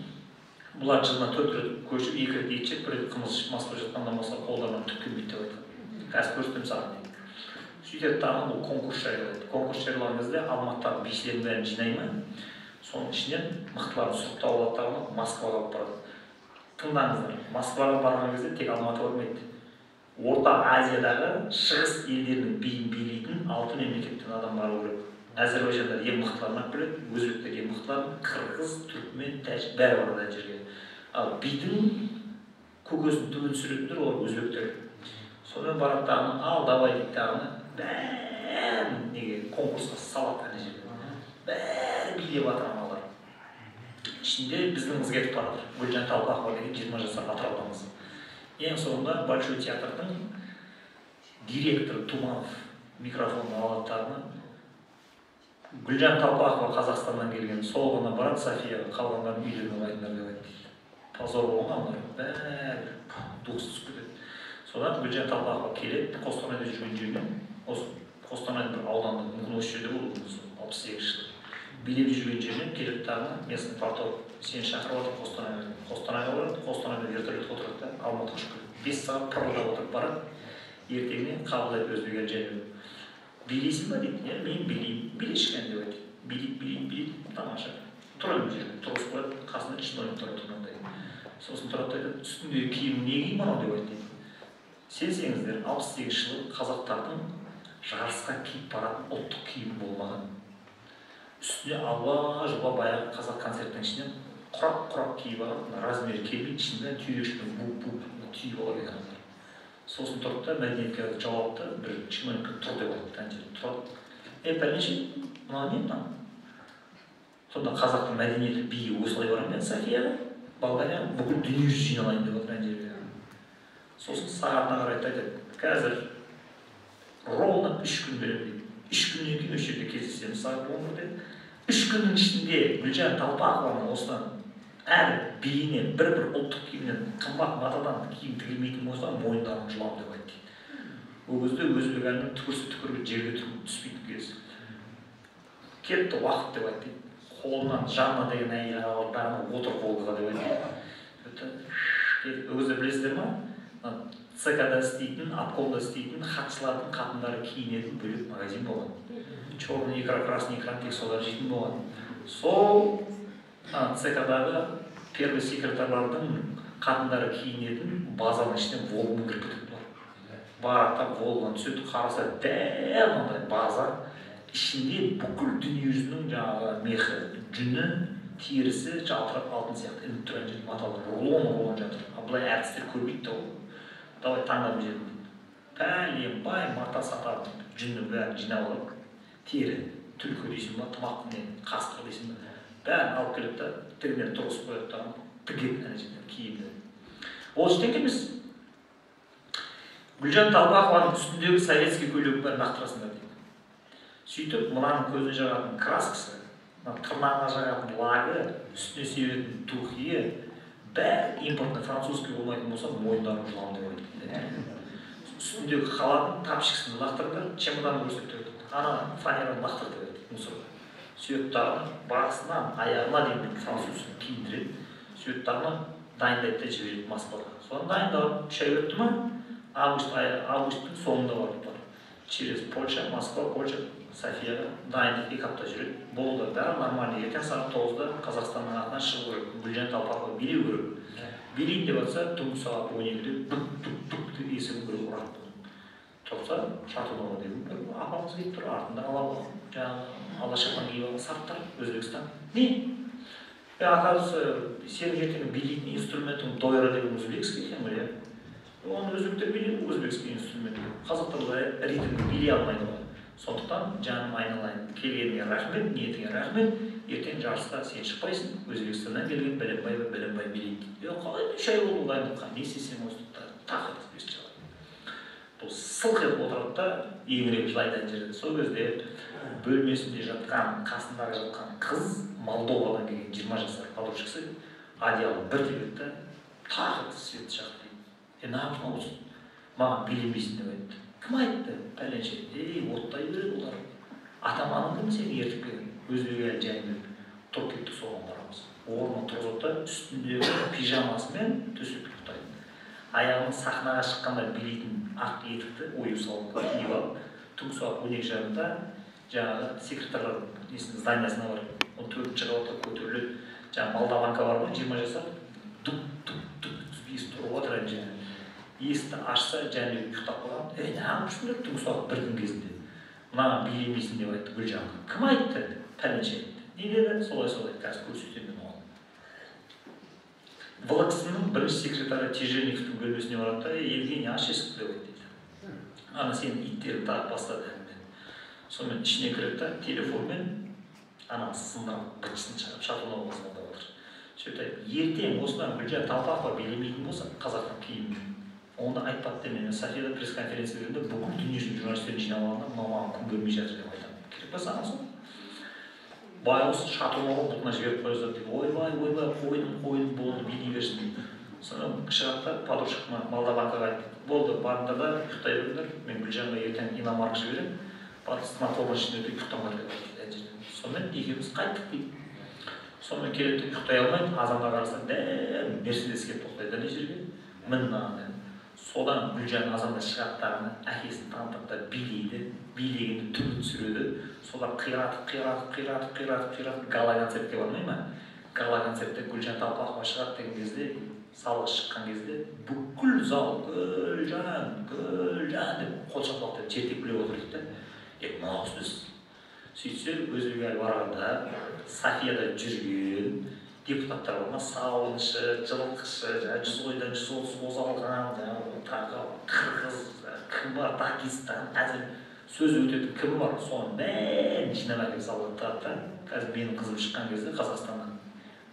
Бұлар жылына 4 рет көшіп, 2 рет ет жеп, 1 рет қымыз ішіп мас болып жатқаннан болса қолдарынан түк келмейді деп айтқан. Қазір көрсетемін саған дейді. Сөйтеді дағы бұл конкурс жариялайды. Конкурс жариялаған кезде Алматыдағы бишілердің бәрін жинаймын. Соның ішінен мықтыларын сұрыптап алады дағы Москваға алып барады. Тыңдаңыздар, Москваға барған кезде тек Алматы бармайды. Орта Азиядағы шығыс елдерінің биін билейтін 6 мемлекеттен адам бару керек. Әзербайжандар ең мықтыларын алып келеді, өзбектер ең мықтыларын, қырғыз, түркмен, тәжік бәрі бар ана жерге. Ал бидің көкесін түбін түсіретіндер олар өзбектер. Сонымен барады дағыны, ал давай дейді дағыны, бәрін неге конкурсқа салады ана жерге. Бәрі билеп жатыр аналар. Ішінде біздің қыз кетіп барады. Гүлжан Талпақова деген 20 жасар атыраудамыз. Ең соңында Большой театрдың директоры Туманов микрофонды алады. Гүлжан Талпақова Қазақстаннан келген, сол ғана барады Софияға, қалғандарын үйлеріне қайтыңдар деп айтты. Позор болған олар, бәрі дұрыс түсіп кетеді. Содан Гүлжан Талпақова келеді, Қостанайда жүрген жерінен, осы Қостанайдың бір ауданда мүмкін осы жерде болды, 68 жылы. Билеп жүрген жерінен келеді тағына, местный порторг сені шақырып отыр Қостанайға барады, Қостанайда вертолетқа отырады да, Алматыға ұшып келеді. 5 сағат пырылдап отырып барады, ертеңіне қабылдайды өзбек елі. Билейсің ба дейді, мен билеймін, билешкен деп айтады. Билейді, тамаша. Тұрайын жерде, тұрғыз қояды, қасында шынайын тұрады тұрғандай. Сосын тұрады айтады, үстіндегі киімің не киім анау деп айтады. Сенсеңіздер, 68 жылы қазақтардың жарысқа киіп баратын ұлттық киім болмаған. Үстіне алба-жұлба баяғы қазақ концерттің ішінен құрақ киіп алған, размері келмейді, ішінде түйрешпен буп-буп түйіп алған екен. Сосын тұрды да мәдениетке жауапты бір чиновник тұр деп айтты әнші тұрады. Пәленше, мына не мынау? Сонда қазақтың мәдениеті биі осылай барам мен Софияға, Болгарияға бүкіл дүние жүзі жиналайын деп отыр әншіге. Сосын сағатына қарайды айтады, қазір ровно 3 күн беремін дейді. 3 күннен кейін осы жерде кездесеміз сағат 11-де. 3 күннің ішінде Гүлжан Талпақованың осыдан әр биіне бір ұлттық киімнен қымбат матадан киім тігілмейтін болса мойындарын жұлам деп айтты. Ол кезде өзбек әлінің түкірсе жерге түспейтін кез. Кетті уақыт деп айтты. Қолынан жанна деген әйел алып бәріне отыр қолдыға деп айтты. Ол кезде білесіздер ма? ЦК-да істейтін, обкомда істейтін, хатшылардың қатындары киінетін бөлек магазин болған. Черный икра, красный икра тек солар жейтін болған. Сол ЦК-дағы первый секретарлардың қатындары киінетін базаның ішінен Волганың кіріп кетеді бар. Барақтап Волгадан түседі, қараса дәл ондай база. Ішінде бүкіл дүние жүзінің жаңағы мехі, жүні, терісі жалтырап алтын сияқты ілініп тұрған жерде маталар рулон жатыр. Бұлай әртістер көрмейді ол. Давай таңдап жерін дейді. Пәлем бай мата сатады, жүннің бәрін жинап алып, тері, түлкі дейсің ба, тымақ не, қасқыр дейсің ба, бәрін алып келеді да, тігінен тұрғызып қояды да, тігеді әне жерден киімді. Ол іштен келмес. Гүлжан Талпақованың үстіндегі советский көйлегін бәрін лақтырасыңдар дейді. Сөйтіп, мынаның көзіне жағатын краскасы, тырнағына жағатын лагы, үстіне себетін тухиі, бәрі импортный французский болмайтын болса, мойындарын жылам деп айтты. Үстіндегі халатын тапшықсын лақтырды, чемоданын көрсетті. Ана фанераны лақтырды деп айтты, мұсырға. Сүйеттағын басынан аяғына дейін французсын киіндіреді. Сүйеттағын дайындайды жібереді Москваға. Соны дайындалып, 3 ай өтті ма, августтың соңында барып бар. Через Польша, Москва, Польша, Софияға дайындық 2 апта жүреді. Болды, бәрі нормальный. Ертең сағат 9-да Қазақстанның атынан шығу керек. Гүлжан Талпақова билеу керек. Билейін деп жатса, түнгі сағат 12-де дук деп есігін бір ұрады. Тұрса, Шатунова деген апамыз келіп тұр, артында ала шапан киіп алған сарттар, Өзбекстан. Не? Оказывается, сенің ертең билейтін инструментің дойра деген өзбекский екен ғой, оны өзбектер билейді, өзбекский инструмент. Қазақтар ритмді билей алмайды ғой. Сондықтан жаным айналайын, келгеніңе рахмет, ниетіңе рахмет. Ертең жарысқа сен шықпайсың, Өзбекстаннан келген бәленбай билейді. Қалай 3 ай болды дайындыққа, не істесең осы тақырып бес жауап. Бұл сылқ етіп отырады да, еңіреп жылайды ана жерде. Сол кезде бөлмесінде жатқан, қасындағы жатқан қыз, Молдовадан келген 20 жасар подружкасы, одеялын бір тебеді да, тағы свет жақ дейді. Неғып осы? Маған билемейсің деп айтты. Кім айтты? Пәленше. Оттай береді олар. Атаманың кім сені ертіп келген? Өзбек әлі жайын тұрып кеттік, соған барамыз. Орнына тұрғызып та үстіндегі пижамасымен төсекке ұйықтайды. Аяғының сахнаға шыққанда билейтін ақ етікті ою салып киіп алып, түнгі сағат 12:30-да жаңағы секретарлар несінің зданиясына бар. Оны 4-ші қабатта көтеріледі. Жаңағы Молдаванка бар ғой, 20 жасар. Дуп есікті ұрып отыр ана жерде. Есікті ашса, Жәнібек ұйықтап қалған. Неғып жүрсіңдер түнгі сағат 1-дің кезінде? Маған билемейсің деп айтты Гүлжанға. Кім айтты? Пәленше айтты. Не деді? Солай қазір көрсетемін оған. ВЛКС-ның бірінші секретары Тежельниковтың бөлмесіне барады да, Евгений, аш есікті деп айтты. Ана сенің иттерін тағып бастады әңгіме. Сонымен ішіне кіреді да, телефонмен ана сындырып бытысын шығарып шатуына басында отыр. Сөйтіп, ертең осыдан Гүлжан Талпақова билемейтін болса, қазақтың киімімен. Оны айтпады деме, мен Софияда пресс-конференция бергенде бүкіл дүниежүзілік журналистерін жинап алғанда, маған күн көрмей жатыр деп айтамын. Керек па саған сол? Байғұс шатуына бұтына жіберіп қойып жатыр дейді. Ойбай, қойдым, болды, билей берсін дейді. Сонымен шығады да, подружкама Молдаванкаға айтты. Болды, барыңдар да ұйықтай беріңдер, мен Гүлжанға ертең иномарка жіберемін. Стоматологтың ішінде өтіп ұйықтаңдар деп айтты. Сонымен екеуміз қайттық дейді. Сонымен келеді ұйықтай алмайды, азанға қараса, дәм Мерседес келіп тоқтайды ана жерге. Міне содан Гүлжан азанда шығаттағаны әкесін танытып та билейді, билегенді түбін түсіреді. Содан қиратып гала концертке бармай ма? Гала концертте Гүлжан Талпақова шығады деген кезде, салғы шыққан кезде бүкіл зал Гүлжан деп қол шапалақтап жетекпілеп отыр дейді. Мынау сөз. Сөйтсе Өзбек әлі барғанда Софияда жүрген депутаттар бар ма? Сауыншы, жылқышы, 100-ойдан 130 қозғалған, қырғыз, кім бар, Дагестан, қазір сөз өтетін кім бар? Соның бәрін жинап әкеліп салып тұрады да, қазір менің қызым шыққан кезде Қазақстаннан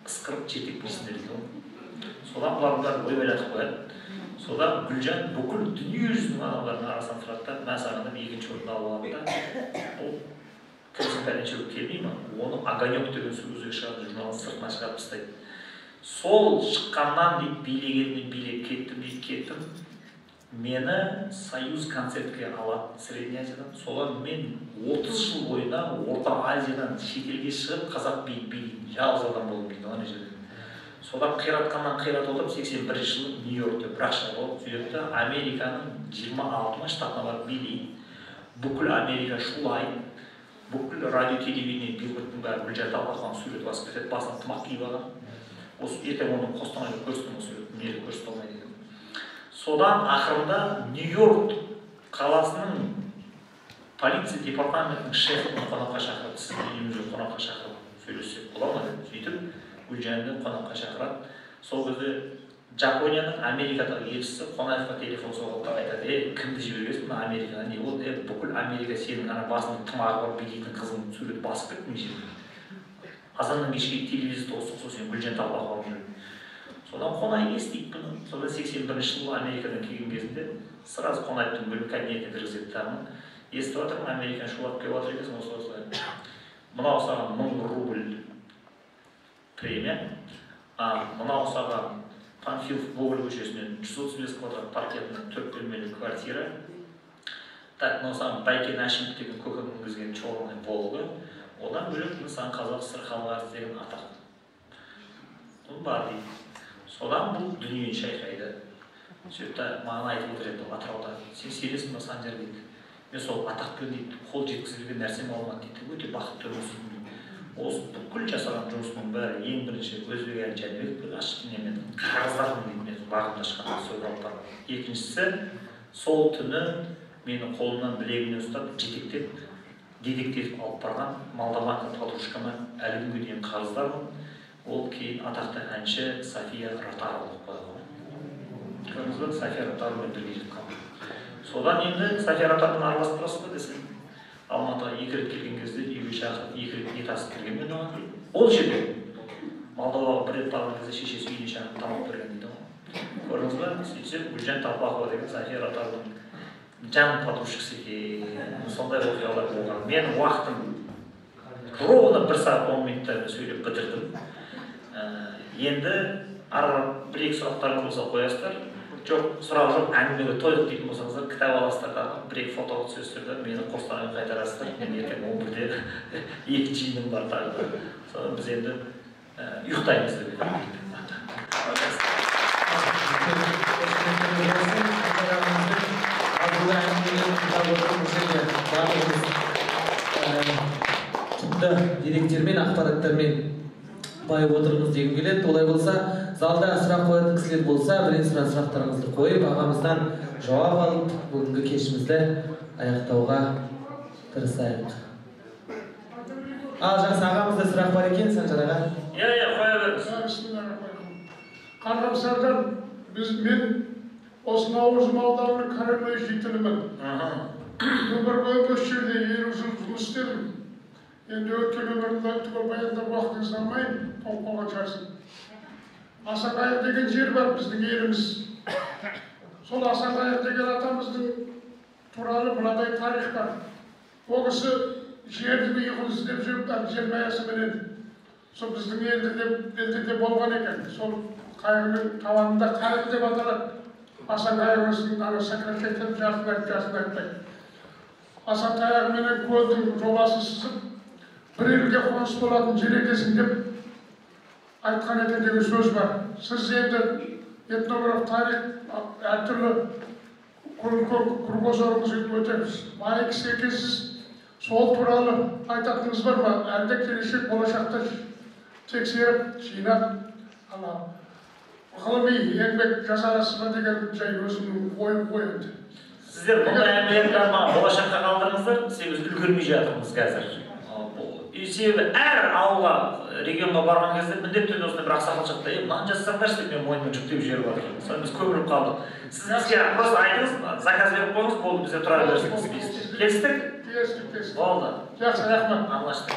ысқырып жетек білсіндер дейді. Содан бұлардың ойбайлатып қояды. Содан Гүлжан бүкіл дүниежүзінің адамдарының арасынан тұрады да, мен саған екінші орынды алып алады да, бұл кімсің пәленше болып келмей ма? Оны Огонек деген сөзге шығады, журналист сыртына шығарып тастайды. Сол шыққаннан дейді, билегеннен билеп кеттім. Мені Союз концертке алады Средний Азиядан. Солар мен 30 жыл бойына Орта Азиядан шетелге шығып, қазақ билейді. Жалғыз адам болып билейді ана жерде. Содан қиратқаннан қират отырып, 81 жылы Нью-Йоркте бірақ шығып, сөйтіп Американың 26 штатына барып билейді. Бүкіл Америка шулайды. Бүкіл радио, телевидение, билбордтың бәрі Гүлжан Талпақованы сурет басып кетеді, басына тымақ киіп алған. Осы ертең оны Қостанайда көрсеткен осы сурет, неге көрсете алмайды екен. Содан ақырында Нью-Йорк қаласының полиция департаментінің шефін қонаққа шақырады. Сізді үйімізге қонаққа шақырып сөйлессек бола ма деп. Сөйтіп Гүлжанды қонаққа шақырады. Сол кезде Жапонияның Америкадағы елшісі Қонаевқа телефон соғып айтады, кімді жібергенсің мына Америкаға, не болды? Бүкіл Америка сенің ана басында тымағы бар билейтін қызың сурет басып кетті ме жерге? Азаннан кешке телевизорда осы сен Гүлжан Талпақова жүр. Содан Қонай естиді бұны. Содан 81 жылы Америкадан келген кезінде сразу Қонаевтың бөлім кабинетіне кіргізеді тағын. Естіп отырмын, Америкадан шулап келіп отыр екенсің, осылай. Мынау саған 1000 рубль премия, мынау саған Панфилов Гоголь көшесінен 135 квадрат паркетінің 4 бөлмелі квартира. Так, мынау саған Байкен Әшімов деген көкем мінгізген черный Волга. Одан бөлек саған қазақ СССР халық әртісі деген атақ. Бұл бар дейді. Содан бұл дүниені шайқайды. Сөйтіп маған айтып отыр еді Атырауда. Сен сенесің ба Санжар дейді. Мен сол атақпен дейді, қол жеткізілген нәрсем алмады дейді. Өте бақытты өмір сүрдім. Осы бүкіл жасаған жұмысының бәрі ең бірінші Өзбек әлі Жәнібек ашық немен қарыздардың дейді, мен бағымда шыққан сөз алып барған. Екіншісі, сол түні мені қолымнан білегімнен ұстап, жетектеп, дедектетіп алып барған Молдаванка подружкама әлі күнге дейін қарыздармын. Ол кейін атақты әнші София Ротару болып қойған. Көрдіңіз бе, София Ротарумен бірге жатқан. Содан енді София Ротарумен араласып тұрасыз ба десем, Алматыға 2 рет келген кезде үйге шақырып 2 рет ет асып берген мен оған дейді. Ол жерде Молдоваға 1 рет барған кезде шешесі үйіне шақырып тамақ берген дейді ғой. Көрдіңіз ба? Сөйтсе Гүлжан Талпақова деген Зафира Атардың жан подружкасы екен. Сондай оқиғалар болған. Мен уақытым ровно 1 сағат 10 минутта сөйлеп бітірдім. Енді аралап 1-2 сұрақтарыңыз болса қоясыздар. Жоқ, сұрақ жоқ, әңгімеге тойдық дейтін болсаңыздар, кітап аласыздар да, 1-2 фото түсіресіздер, мені Қостанайға қайтарасыздар. Мен ертең 11-де 2 жиыным бар тағы. Содан біз енді ұйықтаймыз деп деректермен, ақпараттармен байып отырмыз дегім келеді. Олай болса, залда сұрақ қоятын кісілер болса, бірен-саран сұрақтарыңызды қойып, ағамыздан жауап алып, бүгінгі кешімізді аяқтауға тырысайық. Ал жақсы, ағамызда сұрақ бар екен, Санжар аға? Қоя беріңіз. Қарғам Саржан, мен осы Наурызым ауданының Карамай жителімін. Өмір бойы осы жерде 50 жыл жұмыс істедім. Енді өткен өмірімді түгел баяндап уақытыңызды алмайын, толып қалған шығарсың. Асанқайық деген жер бар біздің еліміз. Сол Асанқайық деген атамыздың туралы мынадай тарих бар. Ол кісі жерді ұйқын іздеп жүріп, жер маясыменен сол біздің елде де болған екен. Сол қайығының табанында қайық деп аталады. Асанқайығымыздың сокращайтып жасын айтпайды. Асанқайығыменен көлдің жобасы сызып, бір елге қоныс болатын жер екесің деп айтқан екен деген сөз бар. Сіз енді этнограф, тарих, әртүрлі кругозорыңыз өте бай кісі екенсіз. Сол туралы айтатыныңыз бар ма? Әлде келешек болашақта тексеріп, жинап, ғылыми еңбек жасарасыз ба деген жай өзімнің ойым қойды. Сіздер мұндай әңгімелерді болашаққа қалдырыңыздар, себебі үлгермей жатырмыз қазір. Себебі әр ауылға, регионға барған кезде міндетті осындай бір ақсақал шықты. Мынаны жазсаңдаршы деп мен мойныма жүктеп жіберіп жатыр. Соны біз көбіріп қалдық. Сіз бізге просто айтыңыз, заказ беріп қойыңыз, болды, бізде тұра бересіз. Келістік? Келістік. Болды. Жақсы, рахмет. Аңлаштық.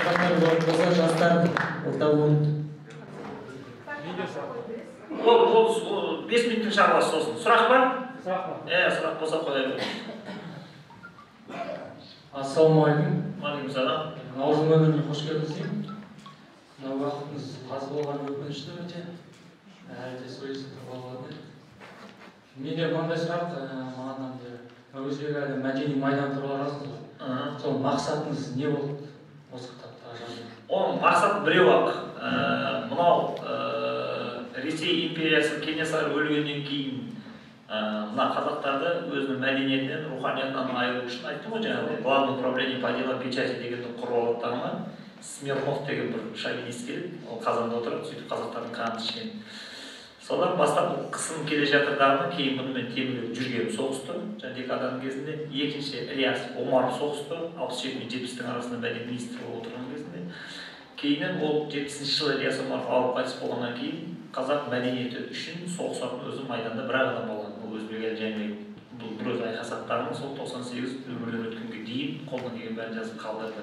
Сұрақтар болса, жастар отауын. Ол 5 минуттың шаруасы сосын. Сұрақ бар? Сұрақ бар. Сұрақ болса қоя беріңіз. Ассалаумағалейкум. Уағалейкумсалам. Наурыздың өміріне қош келдіңіз деймін. Мына уақытыңыз аз болған өкінішті өте. Әлі де сөйлесіп тұрып алады. Менде мынандай сұрақ, маған өзбек әлі мәдени майдан туралы жаздыңыз ғой. Сол мақсатыңыз не болды осы кітапта жазу? Оның мақсаты біреу-ақ. Мынау Ресей империясы Кенесары өлгеннен кейін мына қазақтарды өзінің мәдениетінен, руханиятынан айыру үшін айттым ғой, жаңағы Главное управление по делам печати дегенді құрып алғаннан Смирнов деген бір шовинист келді, ол Қазанда отырады, сөйтіп қазақтардың қанын ішкен. Содан бастап қысым келе жатырдағыны, кейін бұны мен темірлеп жүргенім соғысты, жаңа декаданың кезінде. Екінші Ильяс Омаров соғысты, 67 мен 70-тің арасында мәдениет министрі болып отырған кезінде. Кейіннен ол 70-ші жылы Ильяс Омаров ауырып қайтыс болғаннан кейін қазақ мәдениеті үшін соғысатын өзі майданда бір адам болған. Ол өзбек елі және бұл бір өзі айқасаттарының сол 98 өмірлер өткенге дейін қолдан келген бәрін жазып қалдырды.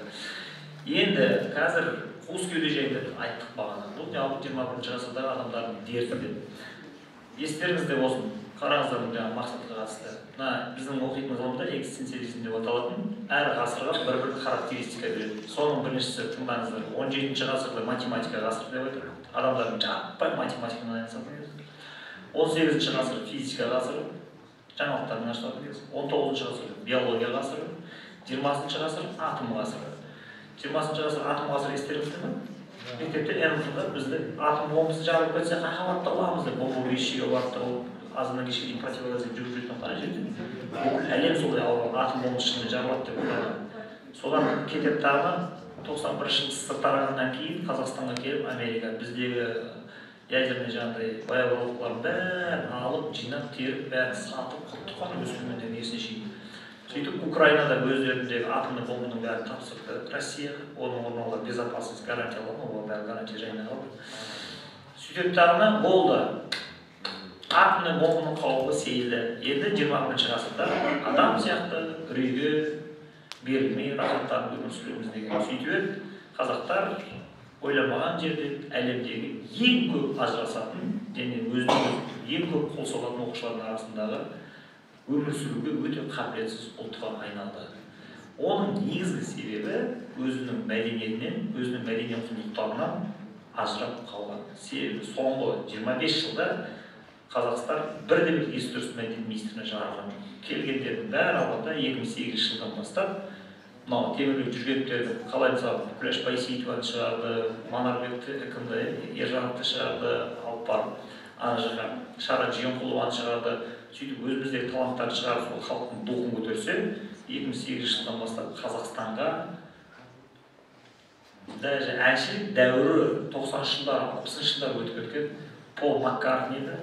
Енді қазір қуыс кеуде жайында айттық бағана. Бұл жалпы 21-ші ғасырдағы адамдардың дерті деп. Естеріңізде болсын, қараңыздар жаңағы мақсатқа қатысты. Мына біздің оқитын ғылымда экзистенциализм деп аталатын әр ғасырға бір характеристика береді. Соның біріншісі тыңдаңыздар, 17-ші ғасырда математика ғасыры деп айтады. Адамдардың жаппай математикамен айналысатын кез. 18-ші ғасыр физика ғасыры, жаңалықтардың ашылатын кез. 19-ші ғасыр биология ғасыры, 20-ші ғасыр атом ғасыры. 20-ші ғасыр атом ғасыры естеріңізде ме? Мектепте НМТ-да бізді атом бомбасы жарылып кетсе қақабатта боламыз деп, бұл вещиге барып тұрып азынан кешке дейін противогазик жүріп жүретін қара жерде. Әлем солай ауырған атом бомбасы ішінде жарылады деп ойлаған. Содан кетіп тағы 91-ші СССР тарағаннан кейін Қазақстанға келіп Америка біздегі ядерный жаңағыдай боеголовкалардың бәрін алып, жинап, теріп, бәрін сатып, құттықтан өскеменнен несіне шейін. Сөйтіп Украинада өздеріндегі атомный бомбаның бәрін тапсырды Россияға. Оның орнына олар безопасность гарантия алған, олар бәрі гарантия жайына қалды. Сөйтіп тағына болды. атомный бомбаның қауіпі сейілді. Енді 21 ғасырда адам сияқты үрейге берілмей рахаттанып өмір сүреміз деген сөйтіп қазақтар ойламаған жерде әлемдегі ең көп ажырасатын және өзінің ең көп қол соғатын оқушылардың арасындағы өмір сүруге өте қабілетсіз ұлтқа айналды. Оның негізгі себебі өзінің мәдениетінен, өзінің мәдени құндылықтарынан ажырап қалған. Себебі соңғы 25 жылда Қазақстан бірде-бір ес-түссіз мәдениет министріне жаралған. Келгендердің бәрі алғанда 2008 жылдан бастап мынау Темірбек Жүргеновтерді қалай мысалы Күләш Байсейітованы шығарды, Манарбекті кімді Ержановты шығарды, алып барып ана жаққа Шара Жиенқұлованы шығарды. Сөйтіп өзіміздегі таланттарды шығарып сол халықтың духын көтерсе, 2008 жылдан бастап Қазақстанға даже әншілік дәуірі 90-шы жылдар, 60-шы жылдар өтіп кеткен Пол Маккартниді,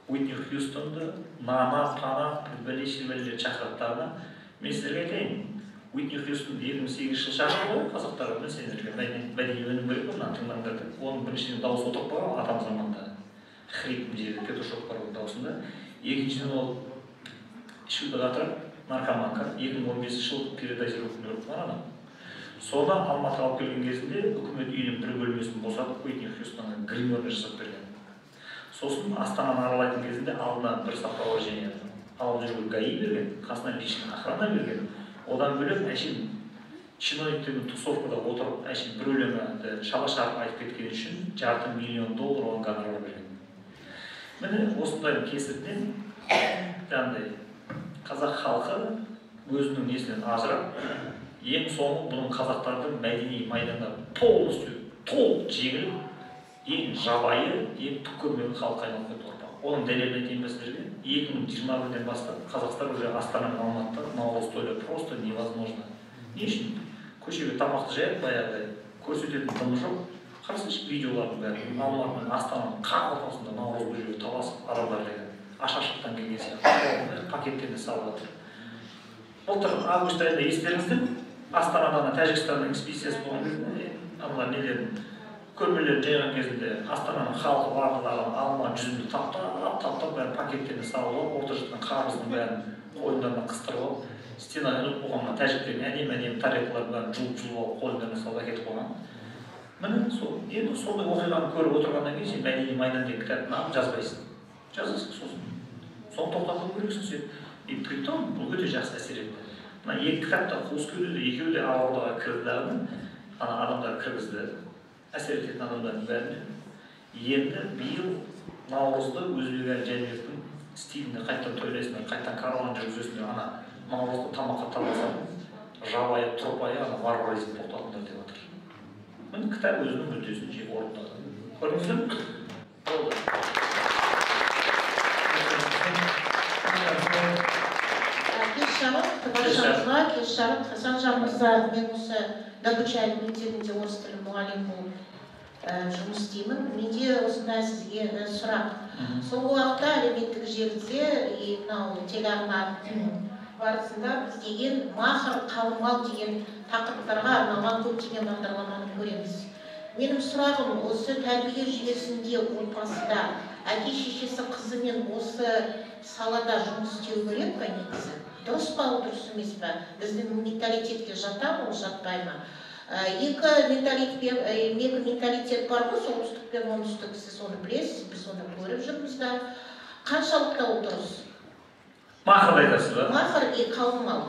Уитни Хьюстонды, Нана, Пана, Бәле-шілбәлелер шақыраттарына мен сіздерге айтайын. Уитни Хьюстонды 2008 жыл шақырды ғой, қазақтарға мен сендерге мәдени өнім керек қой, мына тыңдаңдар деп. Оның біріншіден дауысы отырып қалған атам заманда. Хриптің жерде Петушевкардың даусында. Екіншіден ол ішуді қатырып, наркоманка 2015 жыл передозировканы көріп қалған адам. Соны Алматыға алып келген кезінде үкімет үйінің бір бөлмесін босатып Уитни Хьюстонға гримерді жасап берген. Сосын Астананы аралайтын кезінде алдына бір сопровождение алып жүруге ГАИ берген, қасына личный охрана берген. Одан бөлек әшейін чиновниктердің тусовкада отырып, әшейін бір өлеңді шала-шарпы айтып кеткен үшін $500 000 оған гонорар берген. Міне осындай кесірінен жаңағыдай қазақ халқы өзінің несінен ажырап, ең соңы бұның қазақтардың мәдени майданда полностью толық жеңіліп, ең жабайы, ең түк көрмеген халыққа айналып кетті ұрпақ. Оның дәлелін айтайын ба сіздерге? 2021-ден бастап Қазақстан уже Астана мен Алматыда наурыз тойлау просто невозможно. Не үшін? Көшеге тамақты жайып, баяғыдай көрсететін дымы жоқ. Қарасаңшы видеолардың бәрі. Алматы мен Астананың қақ ортасында наурыз көшеге таласып адамдар деген ашаршықтан келген сияқты пакеттеріне салып жатыр. Былтыр август айында естеріңіздер ме? Астанадан Тәжікстанның экспедициясы болған кезде аналар нелерін көрмелерін жайған кезінде Астананың халқы барлығы алма жүзімді таптап бәрі пакеттеріне салып алып, орта жатқан қарбыздың бәрін қойындарына қыстырып алып, стенаға іліп қойған тәжіктердің әдемі тарелкаларын бәрін жұлып алып қойындарына салып әкетіп қойған. Міне енді сондай оқиғаны көріп отырғаннан кейін сен мәдени майдан деген кітапты алып жазбайсың. Жазасың сосын. Соны тоқтату керексің сен. И притом бұл өте жақсы әсер етті. Мына екі кітапта қуыс кеуде екеуі де ауырдаға кірді, ана адамдар кіргізді. Әсер ететін адамдардың бәріне. Енді биыл наурызды Өзбек әлі Жәнібектің стилінде қайттан тойлайсыңдар, қайттан караван жүргізесіңдер, ана наурызды тамаққа таласатын, жабайы, тұрпайы, ана варваризм тоқтатыңдар деп отыр. Міне кітап өзінің мүддесін жеп орындады. Көрдіңіздер ме? Болды. Кеш жарық, Санжар мырза, мен осы докучайлық мектебінде орыс тілі мұғалім болып жұмыс істеймін. Менде осындай сізге сұрақ. Соңғы уақытта әлеуметтік желіде мынау телеарна барысында біз деген махр, қалыңмал деген тақырыптарға арналған көптеген бағдарламаны көреміз. Менің сұрағым осы тәрбие жүйесінде отбасыда әке шешесі қызымен осы салада жұмыс істеу керек пе негізі? Дұрыс па, дұрыс емес пе? Біздің менталитетке жата ма, жатпай ма? Екі менталитет бар ғой, солтүстік пен оңтүстік, сіз оны білесіз, біз оны көріп жүрміз да. Қаншалықты ол дұрыс? Махр айтасыз ба? Махр қалыңмал.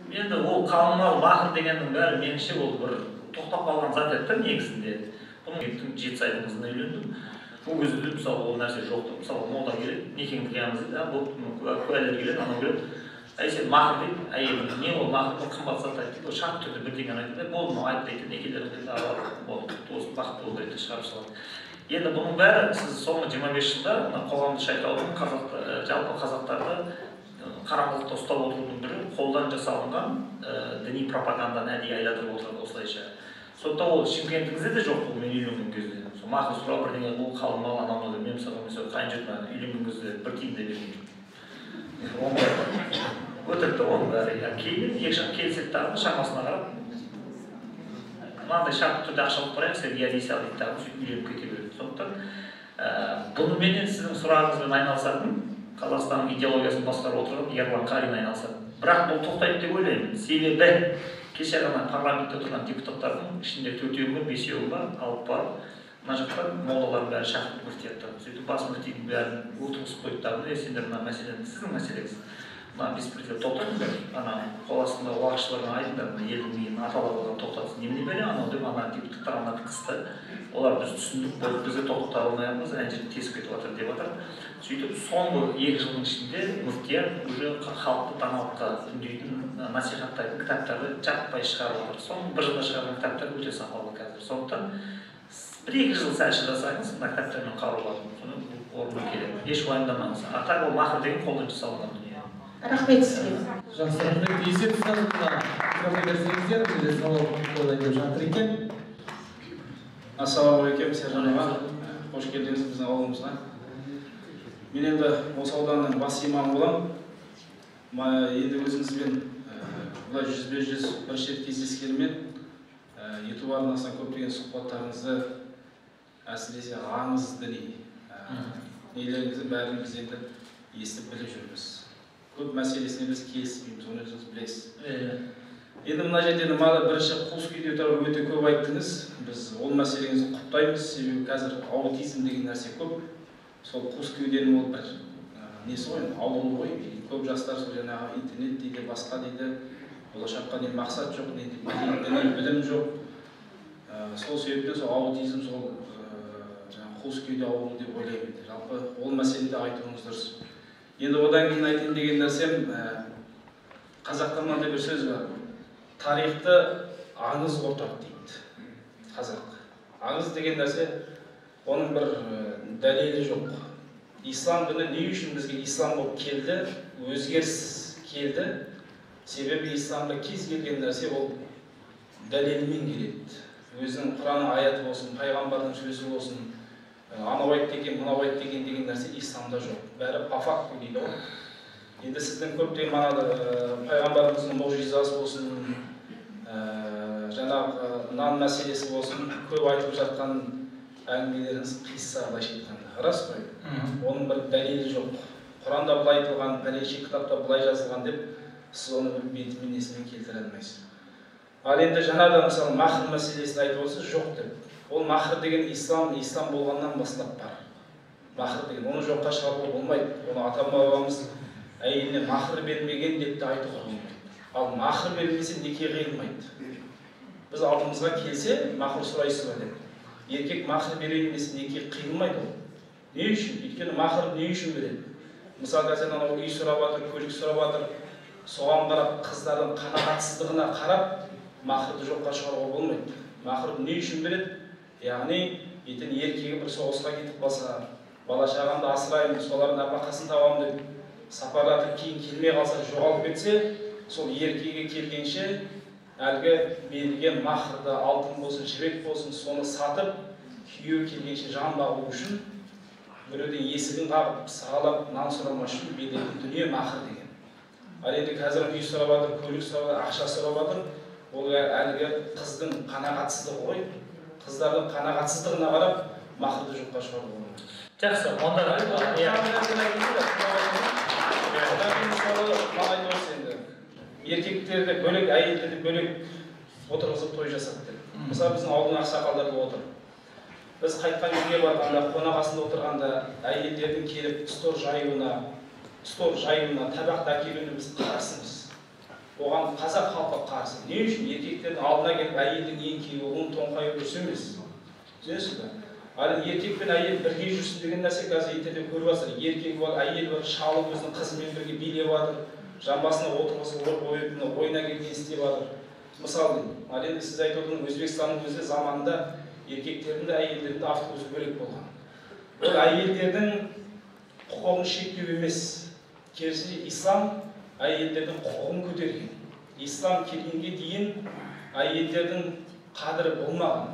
Енді ол қалыңмал, махр дегеннің бәрі меніңше ол бір тоқтап қалған зат еді негізінде. Бұның 7 айдың қызына үйлендім. Бұл кезде мысалы ол нәрсе жоқты. Мысалы мода келеді, некеңді қиямыз дейді, бұл куәлер келеді, анау келеді. Әй сен махр дейді, әйелің не ол махр, қымбат зат айтты, ол шарт түрде бірдеңені айтты, болды ма айтты дейді, некелерін дейді, болды, осы бақытты болды дейді, шығарып салады. Енді бұның бәрі сіз соңғы 25 жылда қоғамды шайқаудың жалпы қазақтарды қараңғылықта ұстап отырудың бірі қолдан жасалынған діни пропаганданы әдейі айдатып отырады осылайша. Сондықтан ол Шымкентіңізде де жоқ бұл мен үйленген кезде. Сол махр сұрап бірдеңе бұл қалыңмал анау деп мен мысалы қайын жұртыма үйленген кезде бір тиын да берген жоқ. Өтірікті оның бәрі. Кейін екі жақ келіседі дағы шамасына қарап мынандай шартты түрде ақша алып барайық, сен иә дей сал дейді дағы сөйтіп үйленіп кете береді. Сондықтан Бұнымен сіздің сұрағыңызбен айналысатын Қазақстанның идеологиясын басқарып отырған Ерлан Қарин айналысады. Бірақ бұл тоқтайды деп ойлаймын. Себебі кеше ғана парламентте тұрған депутаттардың ішінде 4-еу ме 5-еу ме алып барып, мына жақтан молдалардың бәрі шақырып мүфтияттар. Сөйтіп бас мүфтидің бәрін отырғызып қойды да, сендер мына мәселені сіздің мәселеңіз. Мына беспредел тоқтатыңдар, ана қол астында уағызшыларға айтыңдар, мына елдің миын аталарға тоқтатсын. Немене бәле анау деп ана депутаттар ана қысты. Олар біз түсіндік, бізді тоқтата алмаймыз, ана жерде тесіп кетіп жатыр деп жатыр. Сөйтіп соңғы 2 жылдың ішінде мүфтият уже халықты даналыққа үндейтін, насихаттайтын кітаптарды жаппай шығарып отыр. Соңғы 1 жылда шығарған кітаптар өте сапалы қазір. Сондықтан 1-2 жыл сәл шыдасаңыз, мына кітаптармен қаруланып, соны орны керек. Еш уайымдамаңыз. Ата ол мақыр деген қолдан жасалған дүние. Рахмет сізге. Жақсы, рахмет. Есеп ұстазымызға микрофон берсеңіздер, бізде сауал қойылайын деп жатыр екен. Ассалаумағалейкум, Сержан аға. Қош келдіңіз біздің ауылымызға. Мен енді осы ауданның бас имамы боламын. Енді өзіңізбен бұлай 100-100 бір шет кездескенімен YouTube арнасынан көптеген сұхбаттарыңызды әсіресе аңыз діни нелеріңізді бәрін біз енді естіп біліп жүрміз. Көп мәселесіне біз келіспейміз, оны өзіңіз білесіз. Енді мына жерде маған бірінші құлыс күйде туралы өте көп айттыңыз. Біз ол мәселеңізді құптаймыз, себебі қазір аутизм деген нәрсе көп. Сол құлыс күйден ол бір несі ғой, ауру ғой. Көп жастар сол жаңағы интернет дейді, басқа дейді. Болашаққа не мақсат жоқ, не білім жоқ. Сол себептен сол аутизм сол құлыс күйде ауру деп ойлаймын. Жалпы ол мәселеде айтуыңыз дұрыс. Енді одан кейін айтайын деген нәрсем, қазақта мынандай бір сөз бар. Тарихты аңыз ортақ дейді қазақ. Аңыз деген нәрсе, оның бір дәлелі жоқ. Ислам діні не үшін бізге ислам болып келді, өзгеріс келді. Себебі исламда кез келген нәрсе ол дәлелімен келеді. Өзінің Құран аяты болсын, пайғамбардың сөзі болсын, анау айтты екен, мынау айтты екен деген нәрсе исламда жоқ. Бәрі пафак дейді ғой. Енді сіздің көптеген пайғамбарымыздың мұғжизасы болсын, жаңағы нан мәселесі болсын, көп айтып жатқан әңгімелеріңіз қисса былайша айтқанда. Рас қой? Оның бір дәлелі жоқ. Құранда былай айтылған, пәленше кітапта былай жазылған деп сіз оны бір бетімен несімен келтіре алмайсыз. Ал енді жаңада мысалы махр мәселесін айтып отырсыз, жоқ деп. Ол махр деген ислам болғаннан бастап бар. Махр деген, оны жоққа шығаруға болмайды. Оны ата-бабамыз әйеліне махр бермеген деп те айтуға болмайды. Ал махр бермесе неке қиылмайды. Біз алдымызға келсе, махр сұрайсыз ба деп. Еркек махр берейін десе неке қиылмайды ол. Не үшін? Өйткені махр не үшін береді? Мысалы қазір анау үй сұрап жатыр, көлік сұрап жатыр, соған қарап, қыздардың қанағатсыздығына қарап, махрды жоққа шығаруға болмайды. Махрды не үшін береді? Яғни, ертең еркегі бір соғысқа кетіп қалса, бала шағамды асыраймын, солардың нәпақасын табамын деп сапарлатып кейін келмей қалса, жоғалып кетсе, сол еркеге келгенше әлгі берілген махрды, алтын болсын, жібек болсын, соны сатып, күйеуі келгенше жан бағу үшін біреуден есігін қағып, сағалап, нан сұрамас үшін берілген дүние махр деген. Ал енді қазір үй сұрап жатыр, көлік сұрап жатыр, ақша сұрап жатыр, ол әлгі қыздың қанағатсыздығы ғой. Қыздардың қанағатсыздығына қарап, махрды жоққа шығаруға болмайды. Жақсы, еркектерді бөлек, әйелдерді бөлек отырғызып той жасады деп. Мысалы біздің ауылдың ақсақалдары отыр. Біз қайтқан жерге барғанда, қонақасында отырғанда әйелдердің келіп стол жаюына, табақты әкелуіне біз қарсымыз. Оған қазақ халқы қарсы. Не үшін? Еркектердің алдына келіп әйелдің еңкеуі, ұлын тоңқайы көрсе емес. Түсінесіз бе? Ал еркек пен әйел бірге жүрсін деген нәрсе қазір интернетте көріп жатыр. Еркегі бар, әйел бар, шалы өзінің қызымен бірге билеп жатыр. Жамбасына отырғызып ойына келген істеп жатыр. Мысалы, ал енді сіз айтып отырған Өзбекстанның өзі заманында еркектердің де әйелдердің де автобусы бөлек болған. Ол әйелдердің құқығын шектеу емес. Керісінше ислам әйелдердің құқығын көтерген. Ислам келгенге дейін әйелдердің қадірі болмаған.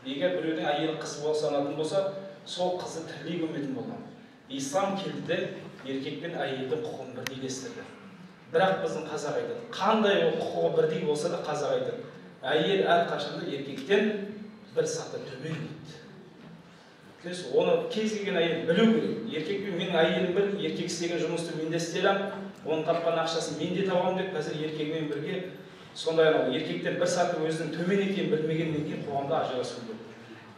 Егер біреудің әйелі қызы санатын болса, сол қызы тірілей көрмейтін болған. Ислам келді, еркек пен әйелдің құқығын бірдейлестірді. Бірақ біздің қазақ айтады, қандай құқығы бірдей болса да қазақ айтады, әйел әрқашанда еркектен бір саты төмен дейді. Оны кез келген әйел білу керек. Еркекпен менің әйелім бір, еркек істеген жұмысты мен де істеремін, оның тапқан ақшасын мен де табамын деп, қазір еркегімен бірге сондай еркектер бір саты өзінің төмен екенін білмегеннен кейін қоғамда ажырасу көп.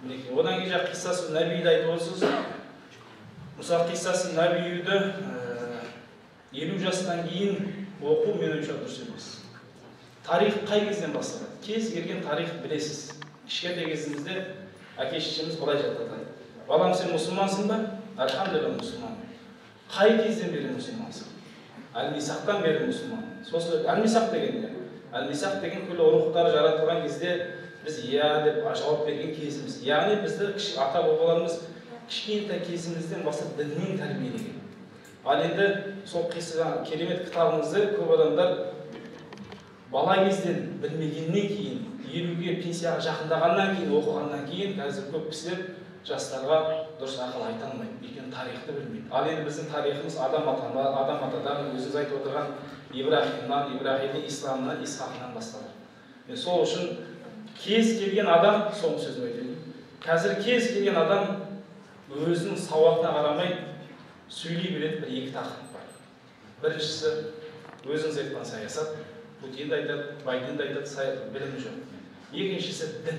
Мінекей, одан кейін жаңағы қиссасы Нәбиді айтып отырсыз. Мысалы қиссасы Нәбиді 50 жастан кейін оқу мен ойымша дұрыс емес. Тарих қай кезден басталады? Кез келген тарих білесіз. Кішкентай кезімізде әке-шешеміз былай жаттатады. Балам, сен мұсылмансың ба? Альхамдулилла, мұсылманмын. Қай кезден бері мұсылмансың? Әл-Мисақтан бері мұсылманмын. Сосын Әл-Мисақ деген не? Әл-Мисақ деген күллі рухтар жаратылған кезде біз иә деп жауап берген кезіміз. Яғни бізді ата-бабаларымыз кішкентай кезімізден бастап діннен тәрбиелеген. Ал енді сол керемет кітабыңызды көп адамдар бала кезден білмегеннен кейін, 50-ге пенсияға жақындағаннан кейін, оқығаннан кейін қазір көп кісілер жастарға дұрыс ақыл айта алмайды, өйткені тарихты білмейді. Ал енді біздің тарихымыз адам атадан өзіңіз айтып отырған Ибрахимнан, Исламнан, Исхақнан басталады. Сол үшін кез келген адам, соңғы сөзім айтайын, қазір кез келген адам өзінің сауатына қарамай сөйлей беретін бір екі тақырып бар. Біріншісі өзіңіз айтқан саясат, Путин айтады, Байден айтады, білім жоқ. Екіншісі дін.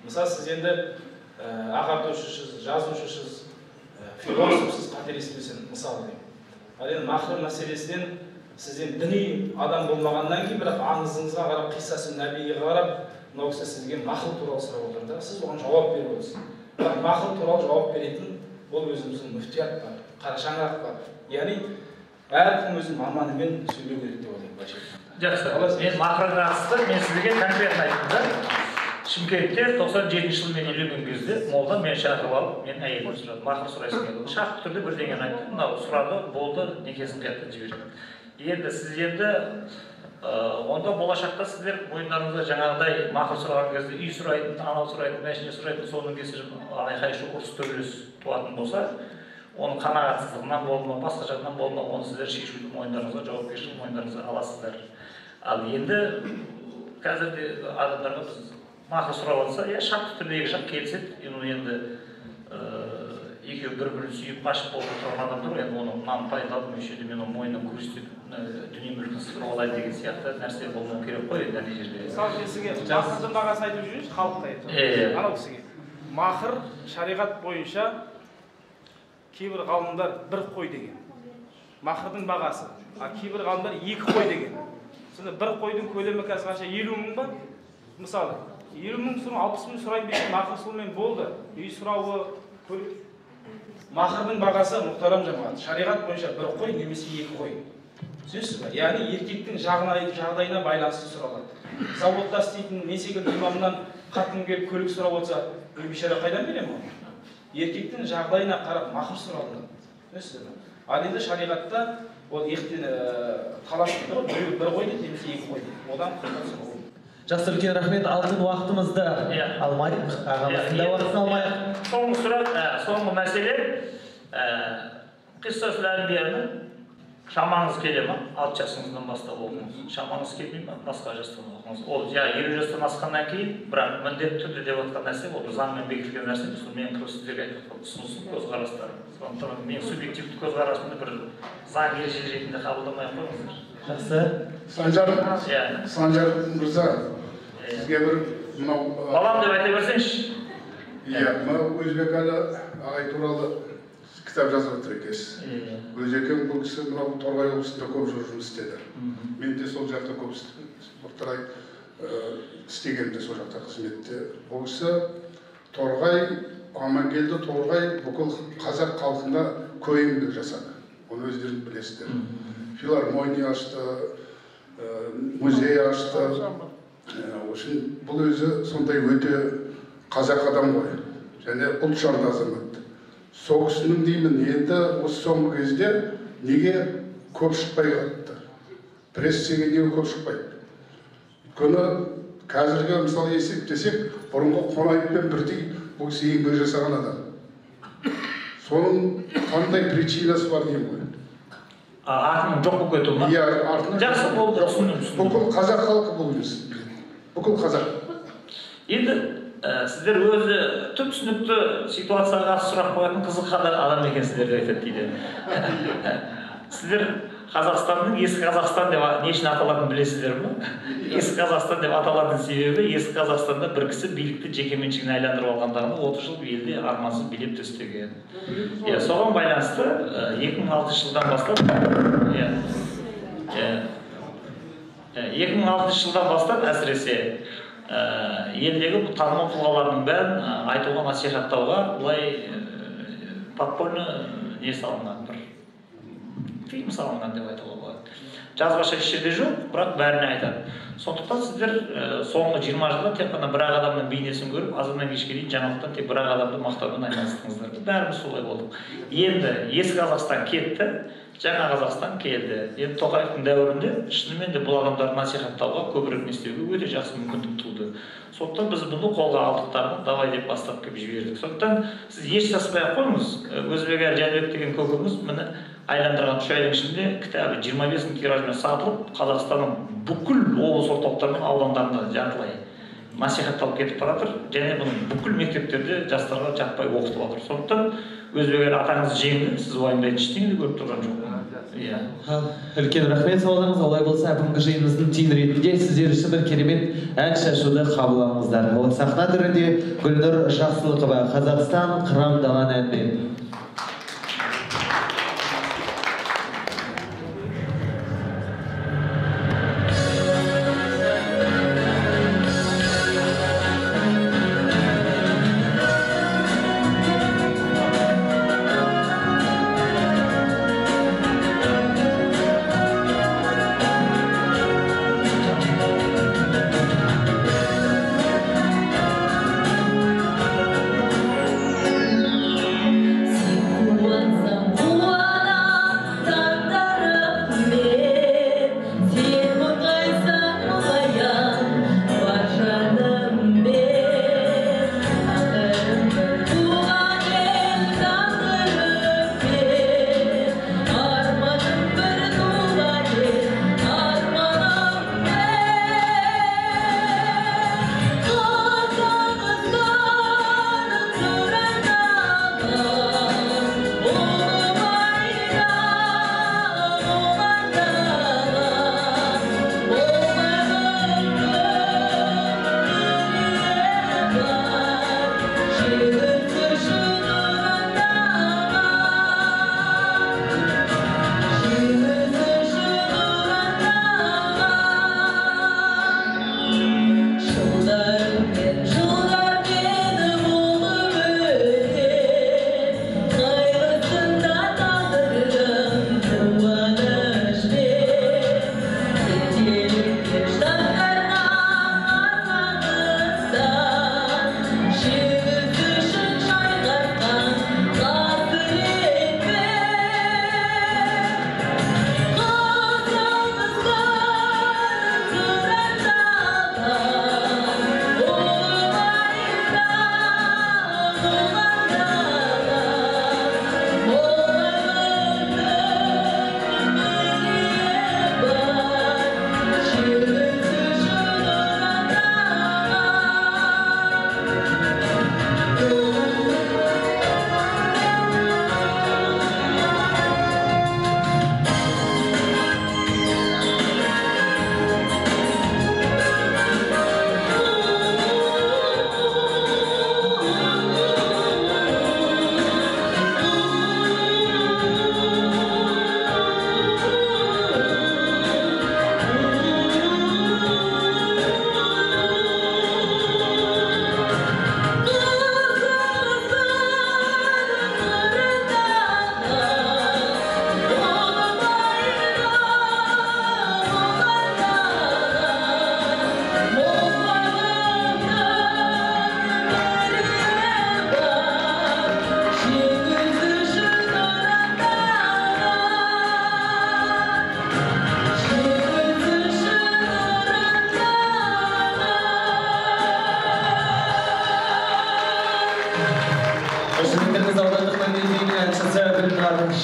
Мысалы, сіз енді ағартушысыз, жазушысыз, философсыз қателеспесін, мысалы деймін. Ал енді мақрұм мәселесінен сізден діни адам болмағаннан кейін, бірақ аңызыңызға қарап, қиссасы Нәбиге қарап, мынау кісі сізге мақұл туралы сұрап отыр да, сіз оған жауап беріп отырсыз. Бірақ мақұл туралы жауап беретін ол өзіміздің мүфтият бар, қарашаңырақ бар. Яғни әркім өзінің маманымен сөйлеу керек деп ойлаймын. Жақсы, мен мақұрға қатысты, мен сізге конкретно айттым да. Шымкентте 97 жыл мен үйленген кезде молда мен шақырып алып, мен әйелім сұрады, мақұр сұрайсың деді. Шақырып түрде бірдеңені айтты, мынау сұрады, болды, некесін қияттан жіберді. Енді сіз енді онда болашақта сіздер мойындарыңызда жаңағыдай мақұр сұраған кезде үй сұрайтын, анау сұрайтын, мәшине сұрайтын, соның кесірі айқай-шу ұрыс төбелес туатын болса, оның қанағатсыздығынан болды ма, басқа жағынан болды ма, оны сіздер шешуді мойындарыңызға, жауапкершілік мойындарыңызға аласыздар. Ал енді қазірде адамдарға біз мақұл сұрап жатса, шартты түрде екі жақ келіседі, енді екеуі бір-бірін сүйіп ғашық болып отырған адамдар, енді оны мынаны пайдаланып, мөлшерде мен оның мойнынан көрсетіп, дүние мүлкін сатып алайын деген сияқты нәрсе болмау керек қой енді ана жерде. Мысалы мен сізге мақырдың бағасын айтып жүрейінші, халыққа айтып. Анау кісіге. Мақыр шариғат бойынша кейбір ғалымдар бір қой деген. Мақырдың бағасы. А кейбір ғалымдар екі қой деген. Сонда бір қойдың көлемі қазір қанша 50 мың ба? Мысалы 50 мың сұрау 60 мың сұрайын десе мақыр сонымен болды. Үй сұрауы көлік. Мақырдың бағасы мұхтарам жамағат. Шариғат бойынша бір қой немесе екі қой. Түсінесіз ба? Яғни еркектің жағдайына байланысты сұралады. Заводта істейтін мен секілді имамнан қатын келіп көлік сұрап отырса, бейшара қайдан беремін оны? Еркектің жағдайына қарап мақыр сұралады. Түсінесіз ба? Ал енді шариғатта ол таласып тұр, бір қой дейді, немесе екі қой дейді. Одан қырқат сұрау. Жақсы, үлкен рахмет. Алтын уақытымызды алмайық, ағамыздың да уақытын алмайық. Соңғы сұрақ, соңғы мәселе, қиссасыл Әнбияны шамаңыз келе ма? 6 жасыңыздан бастап оқыңыз. Шамаңыз келмей ма? Басқа жастан оқыңыз. Ол 50 жастан асқаннан кейін, бірақ міндетті түрде деп отқан нәрсе, ол заңмен бекітілген нәрсе емес. Ол менің сіздерге айтып ұсынысым, көзқарастарым. Сондықтан мен субъективті көзқарасымды бір заң ереже ретінде қабылдамай ақ қойыңыздар. Жақсы. Санжар мырза, сізге бір мынау балам деп айта берсеңізші. Иә, мынау Өзбекәлі ағай туралы кітап жазып отыр екенсіз. Өзекең бұл кісі мынау Торғай облысында көп жыл жұмыс істеді. Мен де сол жақта көп бір ай істегенде сол жақта қызметте. Бұл кісі Торғай, Амангелді Торғай бүкіл қазақ халқында көйімдік жасады. Оны өздеріңіз білесіздер. Филармония ашты, музей ашты. Бұл өзі сондай өте қазақ адам ғой. Және ұлтжанды азамат. Соғысының деймін, енді осы соңғы кезде неге көп шықпай қалды? Прессеге неге көп шықпайды? Өйткені қазіргі мысалы есептесек, бұрынғы Қонаевпен бірдей бұл кісі еңбек жасаған адам. Соның қандай причинасы бар деймін ғой. Артының жоқ болып кетуі ма? Иә, артының жақсы болды, түсіндім. Бүкіл қазақ халқы бұл емес. Бүкіл қазақ. Енді сіздер өзі түп түсінікті ситуацияға сұрақ қоятын қызыққан адам екенсіздер деп айтады дейді. Сіздер Қазақстанның ескі Қазақстан деп не үшін аталатынын білесіздер ме? Ескі Қазақстан деп аталатын себебі ескі Қазақстанда бір кісі билікті жекеменшігіне айландырып алғандағыны 30 жыл елде армансыз билеп төстеген. Соған байланысты 2006 жылдан бастап 2006 жылдан бастап әсіресе елдегі танымал тұлғалардың бәрін айтуға насихаттауға былай подпольно не салынған, бір фильм салынған деп айтуға болады. Жазбаша еш жерде жоқ, бірақ бәріне айтады. Сондықтан сіздер соңғы 20 жылда тек қана бір адамның бейнесін көріп, азаннан кешке дейін жаңалықтан тек бір адамды мақтаумен айналыстыңыздар. Бәріміз солай болдық. Енді ескі Қазақстан кетті, жаңа Қазақстан келді. Енді Тоқаевтың дәуірінде шынымен де бұл адамдарды насихаттауға, көбірек не істеуге өте жақсы мүмкіндік туды. Сондықтан біз бұны қолға алдықтармыз, давай деп бастап келіп жібердік. Сондықтан сіз еш саспай-ақ қойыңыз. Өзбек Жәнібек деген көкеміз міне айландырған 3 айдың ішінде кітабы 25 мың тиражмен сатылып, Қазақстанның бүкіл облыс орталықтары мен аудандарында жартылай насихатталып кетіп баратыр. Және бұны бүкіл мектептерде жастарға жаппай оқытып жатыр. Сондықтан өзбек атаңыз жеңді, сіз уайымдайтын ештеңе де көріп тұрған жоқ. Үлкен рахмет сауалыңыз. Олай болса, бүгінгі жиынымыздың түйін ретінде сіздер үшін бір керемет ән шашуды қабыл алыңыздар. Сахна төрінде Гүлнұр Жақсылықова, Қазақстан қырам далан әнмен.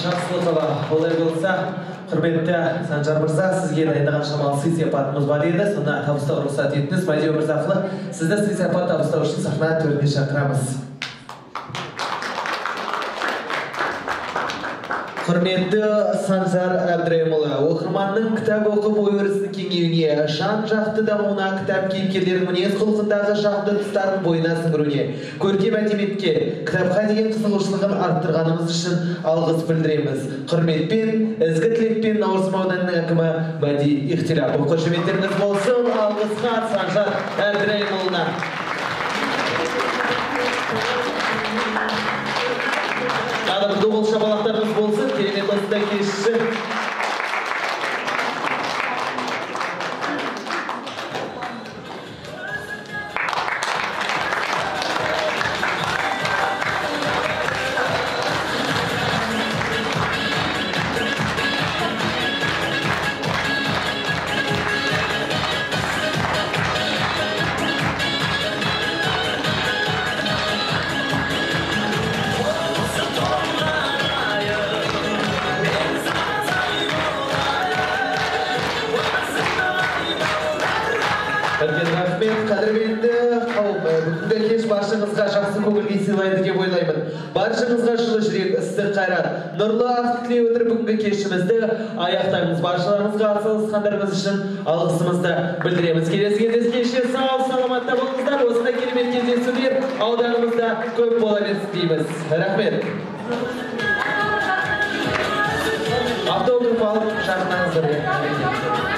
Жақсылықова, олай болса, Құрметті Санжар мырза, сізге дайындаған шамалы сый сыйапатымыз бар еді. Соны табыстауға рұқсат етіңіз. Мадио мырза, сізді сый сыйапат табыстау үшін сахна төріне шақырамыз. Құрметті Санжар Әбдірайымұлы, оқырманның кітап оқып ой-өрісінің кеңеюіне, жан-жақты дамуына, кітап кейіпкерлерінің мінез құлқындағы жақты тұстарын бойына сіңіруіне, көркем әдебиетке, кітапқа деген қызығушылығын арттырғанымыз үшін алғыс білдіреміз. Құрметпен, ізгі тілекпен Наурызым ауданының әкімі Мәди Ихтилапов. Қошеметтеріңіз болсын, алғыс хат Санжар Әбдірайымұлына. Тағы бұл шабалақтарымыз болсын, керемет осындай кешіші. Бүгінгі кеш баршаңызға жақсы көңіл-күй сыйлайды деп ойлаймын. Баршаңызға жылы жүрек, ыстық қайрат, нұрлы ақ тілей отырып бүгінгі кешімізді аяқтаймыз. Баршаларымызға атсалысқандарыңыз үшін алғысымызды білдіреміз. Келесі кездескенше сау саламатта болыңыздар. Осындай керемет кездесулер ауданымызда көп бола берсін дейміз. Рахмет. Автограф алып шақырыңыздар.